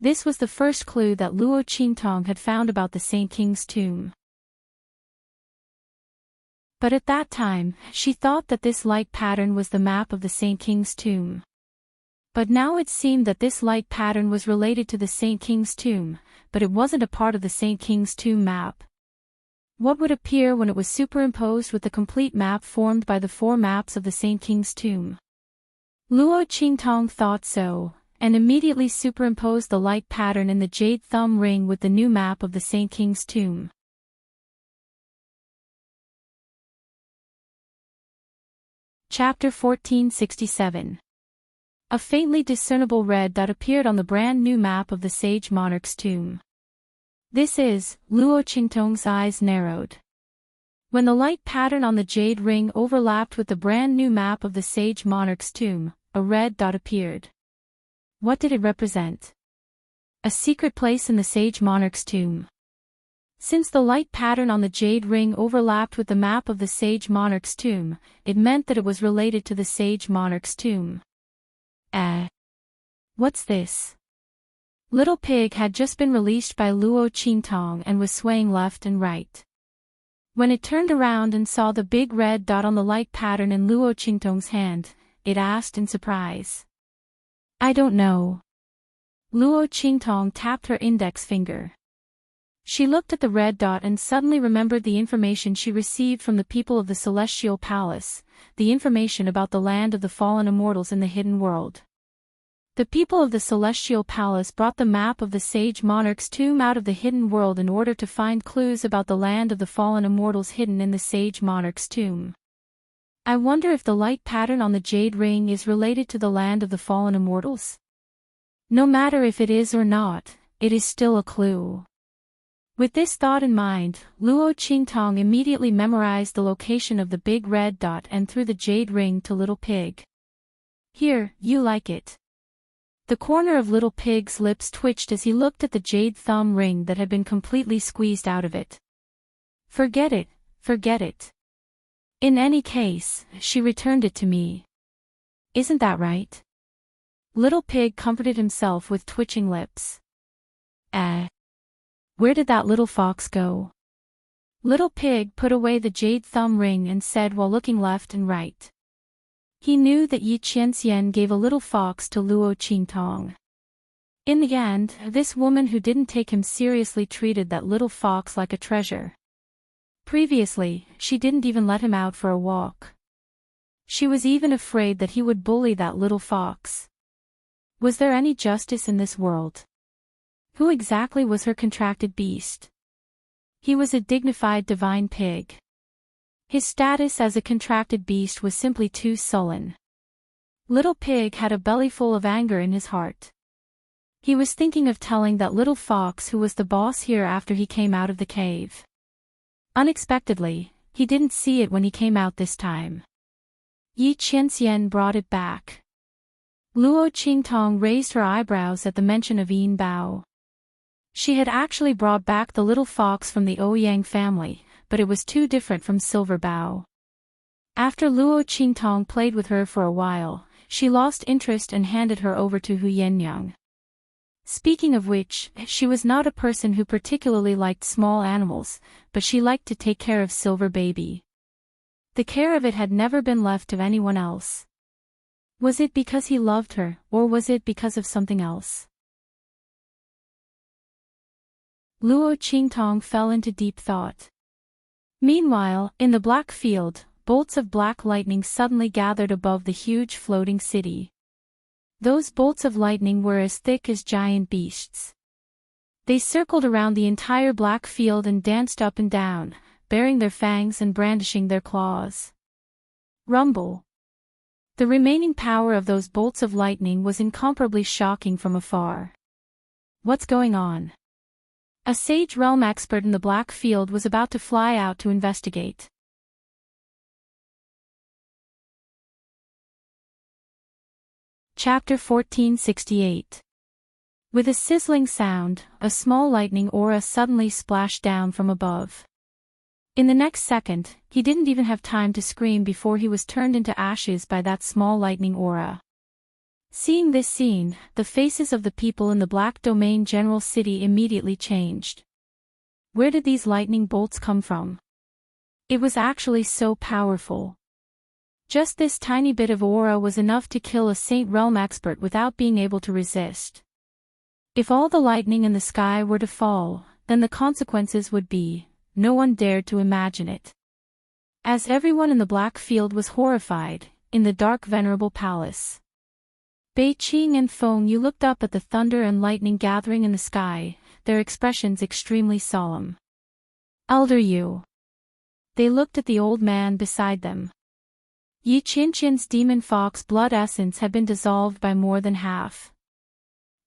This was the first clue that Luo Qingtong had found about the Saint King's tomb. But at that time, she thought that this light pattern was the map of the Saint King's tomb. But now it seemed that this light pattern was related to the Saint King's tomb, but it wasn't a part of the Saint King's tomb map. What would appear when it was superimposed with the complete map formed by the 4 maps of the Saint King's tomb? Luo Qingtong thought so, and immediately superimposed the light pattern in the jade thumb ring with the new map of the Saint King's tomb. Chapter 1467. A faintly discernible red dot appeared on the brand new map of the sage monarch's tomb. This is, Luo Qingtong's eyes narrowed. When the light pattern on the jade ring overlapped with the brand new map of the sage monarch's tomb, a red dot appeared. What did it represent? A secret place in the sage monarch's tomb. Since the light pattern on the jade ring overlapped with the map of the sage monarch's tomb, it meant that it was related to the sage monarch's tomb. What's this? Little Pig had just been released by Luo Qingtong and was swaying left and right. When it turned around and saw the big red dot on the light pattern in Luo Qingtong's hand, it asked in surprise. "I don't know." Luo Qingtong tapped her index finger. She looked at the red dot and suddenly remembered the information she received from the people of the Celestial Palace, the information about the land of the fallen immortals in the hidden world. The people of the Celestial Palace brought the map of the sage monarch's tomb out of the hidden world in order to find clues about the land of the fallen immortals hidden in the sage monarch's tomb. I wonder if the light pattern on the jade ring is related to the land of the fallen immortals? No matter if it is or not, it is still a clue. With this thought in mind, Luo Qingtong immediately memorized the location of the big red dot and threw the jade ring to Little Pig. "Here, you like it." The corner of Little Pig's lips twitched as he looked at the jade thumb ring that had been completely squeezed out of it. Forget it, forget it. In any case, she returned it to me. Isn't that right?" Little Pig comforted himself with twitching lips. Where did that little fox go?" Little Pig put away the jade thumb ring and said while looking left and right. He knew that Yi Qianxian gave a little fox to Luo Qingtong. In the end, this woman who didn't take him seriously treated that little fox like a treasure. Previously, she didn't even let him out for a walk. She was even afraid that he would bully that little fox. Was there any justice in this world? Who exactly was her contracted beast? He was a dignified divine pig. His status as a contracted beast was simply too sullen. Little Pig had a bellyful of anger in his heart. He was thinking of telling that little fox who was the boss here after he came out of the cave. Unexpectedly, he didn't see it when he came out this time. Yi Qianxian brought it back. Luo Qingtong raised her eyebrows at the mention of Yin Bao. She had actually brought back the little fox from the Ouyang family, but it was too different from Silver Bao. After Luo Qingtong played with her for a while, she lost interest and handed her over to Hu Yenyang. Speaking of which, she was not a person who particularly liked small animals, but she liked to take care of Silver Baby. The care of it had never been left to anyone else. Was it because he loved her, or was it because of something else? Luo Qingtong fell into deep thought. Meanwhile, in the black field, bolts of black lightning suddenly gathered above the huge floating city. Those bolts of lightning were as thick as giant beasts. They circled around the entire black field and danced up and down, baring their fangs and brandishing their claws. Rumble. The remaining power of those bolts of lightning was incomparably shocking from afar. What's going on? A sage realm expert in the Black Field was about to fly out to investigate. Chapter 1468. With a sizzling sound, a small lightning aura suddenly splashed down from above. In the next second, he didn't even have time to scream before he was turned into ashes by that small lightning aura. Seeing this scene, the faces of the people in the Black Domain General City immediately changed. Where did these lightning bolts come from? It was actually so powerful. Just this tiny bit of aura was enough to kill a Saint Realm expert without being able to resist. If all the lightning in the sky were to fall, then the consequences would be, no one dared to imagine it. As everyone in the Black Field was horrified, in the dark venerable palace, Bei Qing and Feng Yu looked up at the thunder and lightning gathering in the sky, their expressions extremely solemn. Elder Yu. They looked at the old man beside them. Yi Qianqian's demon fox blood essence had been dissolved by more than half.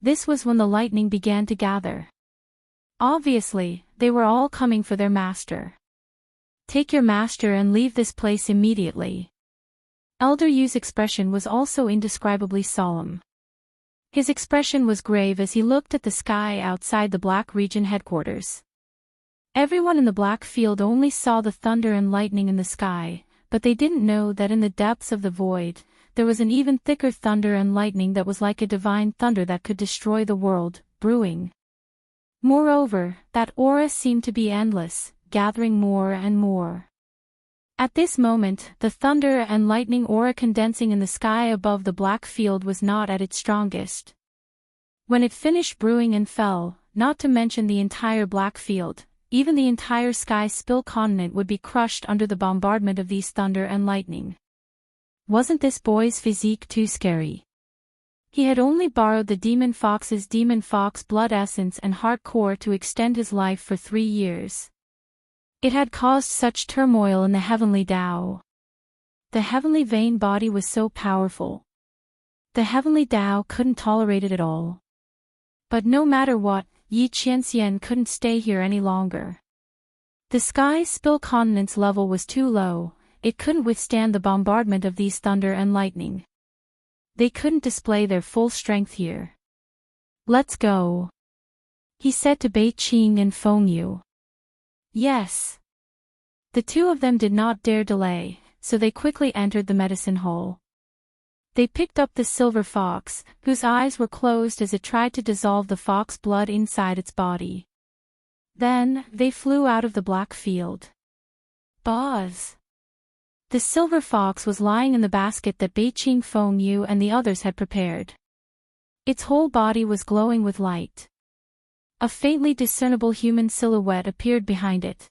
This was when the lightning began to gather. Obviously, they were all coming for their master. Take your master and leave this place immediately. Elder Yu's expression was also indescribably solemn. His expression was grave as he looked at the sky outside the Black Region headquarters. Everyone in the Black Field only saw the thunder and lightning in the sky, but they didn't know that in the depths of the void, there was an even thicker thunder and lightning that was like a divine thunder that could destroy the world, brewing. Moreover, that aura seemed to be endless, gathering more and more. At this moment, the thunder and lightning aura condensing in the sky above the Black Field was not at its strongest. When it finished brewing and fell, not to mention the entire Black Field, even the entire Sky Spill continent would be crushed under the bombardment of these thunder and lightning. Wasn't this boy's physique too scary? He had only borrowed the demon fox's demon fox blood essence and heart core to extend his life for 3 years. It had caused such turmoil in the heavenly Tao. The heavenly vein body was so powerful. The heavenly Tao couldn't tolerate it at all. But no matter what, Yi Qianxian couldn't stay here any longer. The Sky Spill continent's level was too low, it couldn't withstand the bombardment of these thunder and lightning. They couldn't display their full strength here. Let's go, he said to Bei Qing and Feng Yu. Yes. The two of them did not dare delay, so they quickly entered the medicine hall. They picked up the silver fox, whose eyes were closed as it tried to dissolve the fox blood inside its body. Then, they flew out of the Black Field. Buzz! The silver fox was lying in the basket that Bei Qing, Feng Yu and the others had prepared. Its whole body was glowing with light. A faintly discernible human silhouette appeared behind it.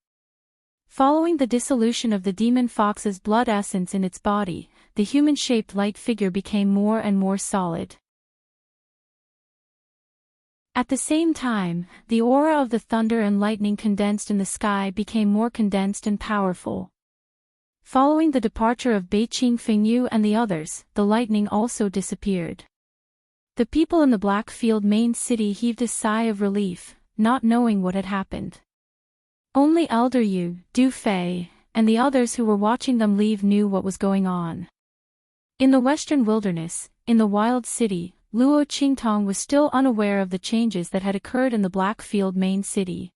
Following the dissolution of the demon fox's blood essence in its body, the human-shaped light figure became more and more solid. At the same time, the aura of the thunder and lightning condensed in the sky became more condensed and powerful. Following the departure of Bei Qing, Feng Yu and the others, the lightning also disappeared. The people in the Black Field main city heaved a sigh of relief, not knowing what had happened. Only Elder Yu, Du Fei, and the others who were watching them leave knew what was going on. In the western wilderness, in the wild city, Luo Qingtong was still unaware of the changes that had occurred in the Black Field main city.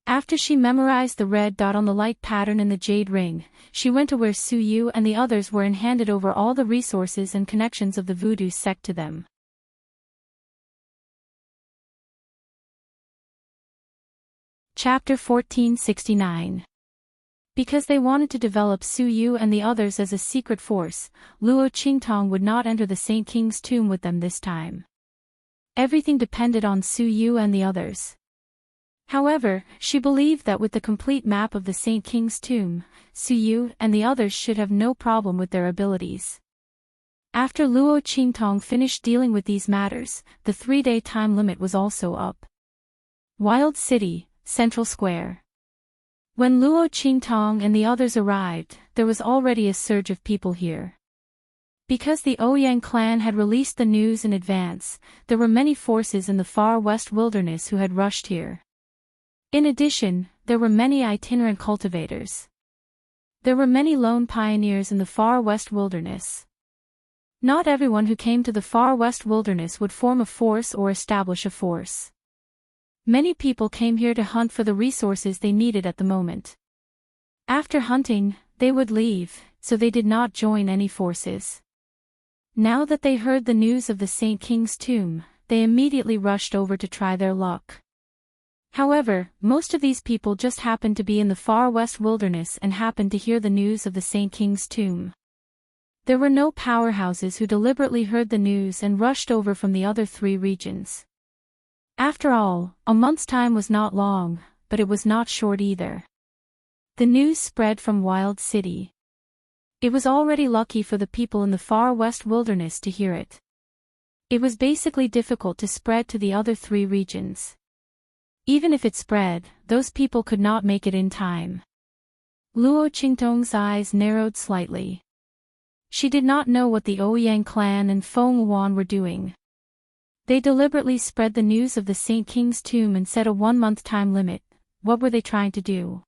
After she memorized the red dot on the light pattern in the jade ring, she went to where Su Yu and the others were and handed over all the resources and connections of the voodoo sect to them. Chapter 1469. Because they wanted to develop Su Yu and the others as a secret force, Luo Qingtong would not enter the Saint King's tomb with them this time. Everything depended on Su Yu and the others. However, she believed that with the complete map of the Saint King's tomb, Su Yu and the others should have no problem with their abilities. After Luo Qingtong finished dealing with these matters, the 3-day time limit was also up. Wild City, Central Square. When Luo Qingtong and the others arrived, there was already a surge of people here. Because the Ouyang clan had released the news in advance, there were many forces in the far west wilderness who had rushed here. In addition, there were many itinerant cultivators. There were many lone pioneers in the far west wilderness. Not everyone who came to the far west wilderness would form a force or establish a force. Many people came here to hunt for the resources they needed at the moment. After hunting, they would leave, so they did not join any forces. Now that they heard the news of the Saint King's tomb, they immediately rushed over to try their luck. However, most of these people just happened to be in the far west wilderness and happened to hear the news of the Saint King's tomb. There were no powerhouses who deliberately heard the news and rushed over from the other 3 regions. After all, a month's time was not long, but it was not short either. The news spread from Wild City. It was already lucky for the people in the far west wilderness to hear it. It was basically difficult to spread to the other 3 regions. Even if it spread, those people could not make it in time. Luo Qingtong's eyes narrowed slightly. She did not know what the Ouyang clan and Feng Wan were doing. They deliberately spread the news of the Saint King's tomb and set a 1-month time limit. What were they trying to do?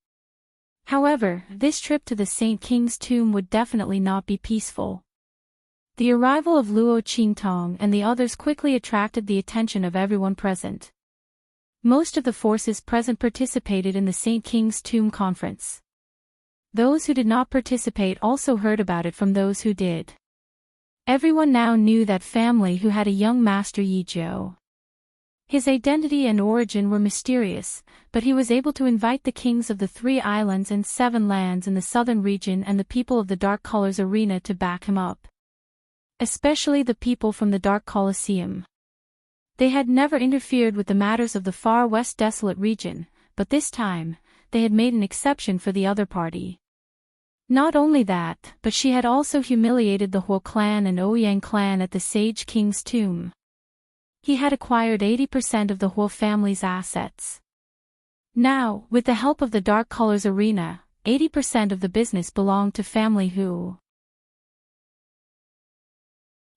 However, this trip to the Saint King's tomb would definitely not be peaceful. The arrival of Luo Qingtong and the others quickly attracted the attention of everyone present. Most of the forces present participated in the Saint King's tomb conference. Those who did not participate also heard about it from those who did. Everyone now knew that family who had a young master Yijiu. His identity and origin were mysterious, but he was able to invite the kings of the 3 islands and 7 lands in the southern region and the people of the Dark Colors Arena to back him up. Especially the people from the Dark Colosseum. They had never interfered with the matters of the far west desolate region, but this time, they had made an exception for the other party. Not only that, but she had also humiliated the Huo clan and Ouyang clan at the Sage King's tomb. He had acquired 80% of the Huo family's assets. Now, with the help of the Dark Colors Arena, 80% of the business belonged to family Hu.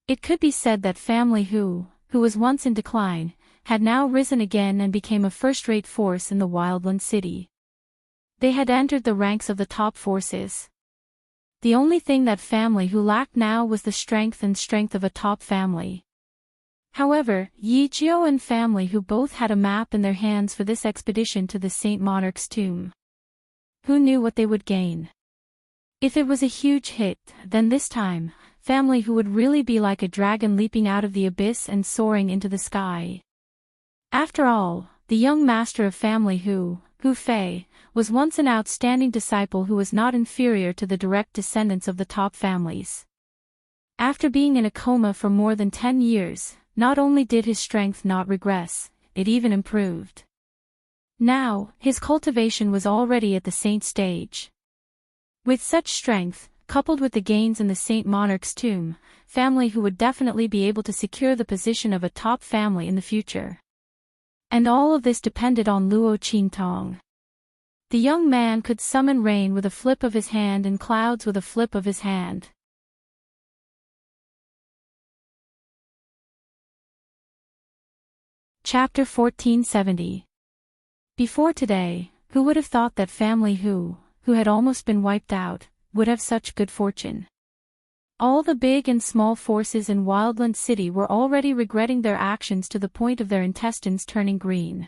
It could be said that family Hu was once in decline, had now risen again and became a first-rate force in the Wildland City. They had entered the ranks of the top forces. The only thing that family Hu lacked now was the strength of a top family. However, Yijiu and family Hu both had a map in their hands for this expedition to the Saint Monarch's tomb. Who knew what they would gain? If it was a huge hit, then this time, family Hu would really be like a dragon leaping out of the abyss and soaring into the sky. After all, the young master of family Hu Fei, was once an outstanding disciple who was not inferior to the direct descendants of the top families. After being in a coma for more than 10 years, not only did his strength not regress, it even improved. Now, his cultivation was already at the saint stage. With such strength, coupled with the gains in the Saint Monarch's tomb, family Hu would definitely be able to secure the position of a top family in the future. And all of this depended on Luo Qingtong. The young man could summon rain with a flip of his hand and clouds with a flip of his hand. Chapter 1470. Before today, who would have thought that family Hu had almost been wiped out, would have such good fortune? All the big and small forces in Wildland City were already regretting their actions to the point of their intestines turning green.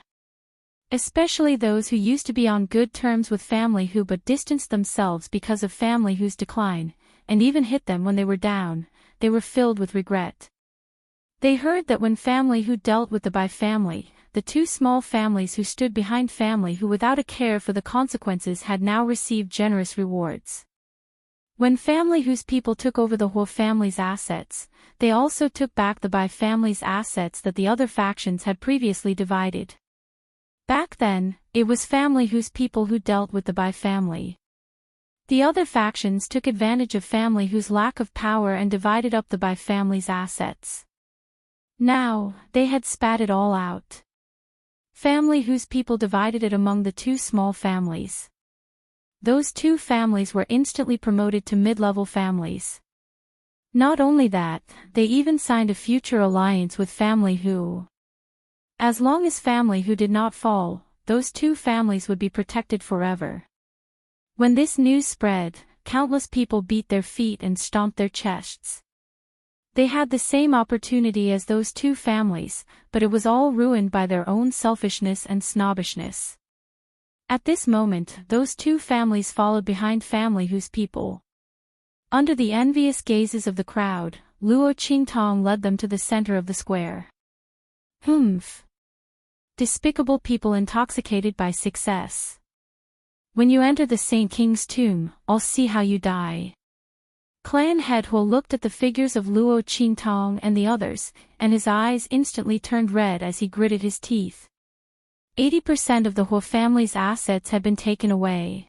Especially those who used to be on good terms with family Hu but distanced themselves because of family Hu's decline, and even hit them when they were down, they were filled with regret. They heard that when family Hu dealt with the Bai family, the 2 small families who stood behind family Hu without a care for the consequences had now received generous rewards. When family Hu's people took over the Huo family's assets, they also took back the Bai family's assets that the other factions had previously divided. Back then, it was family Hu's people who dealt with the Bai family. The other factions took advantage of family Hu's lack of power and divided up the Bai family's assets. Now, they had spat it all out. Family Hu's people divided it among the 2 small families. Those 2 families were instantly promoted to mid-level families. Not only that, they even signed a future alliance with family who, as long as family who did not fall, those two families would be protected forever. When this news spread, countless people beat their feet and stomped their chests. They had the same opportunity as those two families, but it was all ruined by their own selfishness and snobbishness. At this moment, those two families followed behind family whose people. Under the envious gazes of the crowd, Luo Qingtong led them to the center of the square. Humph. Despicable people intoxicated by success. When you enter the Saint King's tomb, I'll see how you die. Clan head Huo looked at the figures of Luo Qingtong and the others, and his eyes instantly turned red as he gritted his teeth. 80% of the Huo family's assets had been taken away.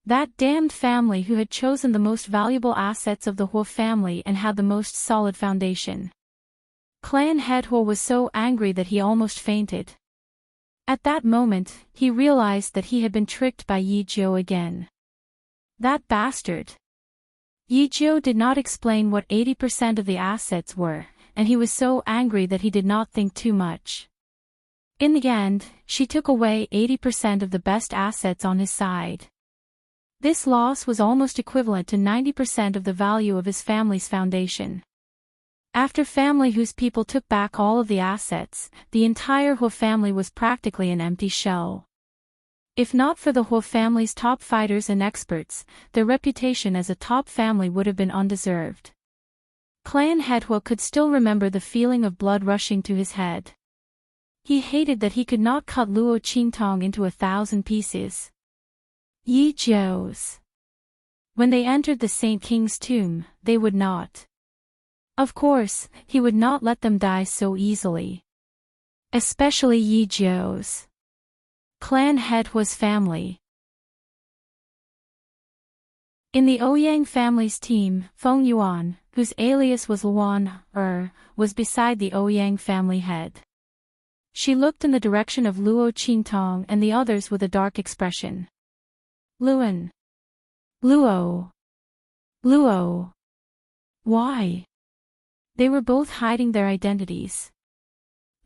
That damned family who had chosen the most valuable assets of the Huo family and had the most solid foundation. Clan head Huo was so angry that he almost fainted. At that moment, he realized that he had been tricked by Yi Jiu again. That bastard. Yi Jiu did not explain what 80% of the assets were, and he was so angry that he did not think too much. In the end, she took away 80% of the best assets on his side. This loss was almost equivalent to 90% of the value of his family's foundation. After family whose people took back all of the assets, the entire Huo family was practically an empty shell. If not for the Huo family's top fighters and experts, their reputation as a top family would have been undeserved. Clan head Huo could still remember the feeling of blood rushing to his head. He hated that he could not cut Luo Qingtong into 1,000 pieces. Yi Jiu's. When they entered the Saint King's tomb, they would not. Of course, he would not let them die so easily. Especially Yi Jiu's. Clan head Huo's family. In the Ouyang family's team, Feng Yuan, whose alias was Luan, was beside the Ouyang family head. She looked in the direction of Luo Qingtong and the others with a dark expression. Luan. Luo. Luo. Why? They were both hiding their identities.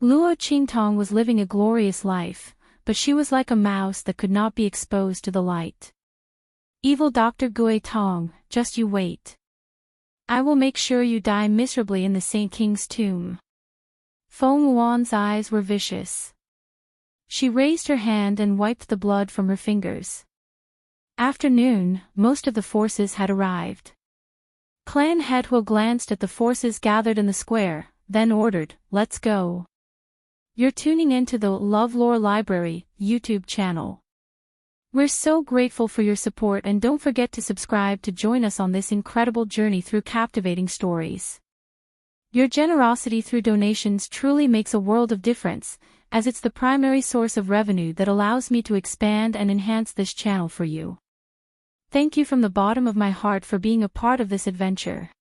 Luo Qingtong was living a glorious life, but she was like a mouse that could not be exposed to the light. Evil Dr. Gui Tong, just you wait. I will make sure you die miserably in the Saint King's tomb. Feng Yuan's eyes were vicious. She raised her hand and wiped the blood from her fingers. After noon, most of the forces had arrived. Clan head Huo glanced at the forces gathered in the square, then ordered, "Let's go." You're tuning into the LoveLore Library YouTube channel. We're so grateful for your support, and don't forget to subscribe to join us on this incredible journey through captivating stories. Your generosity through donations truly makes a world of difference, as it's the primary source of revenue that allows me to expand and enhance this channel for you. Thank you from the bottom of my heart for being a part of this adventure.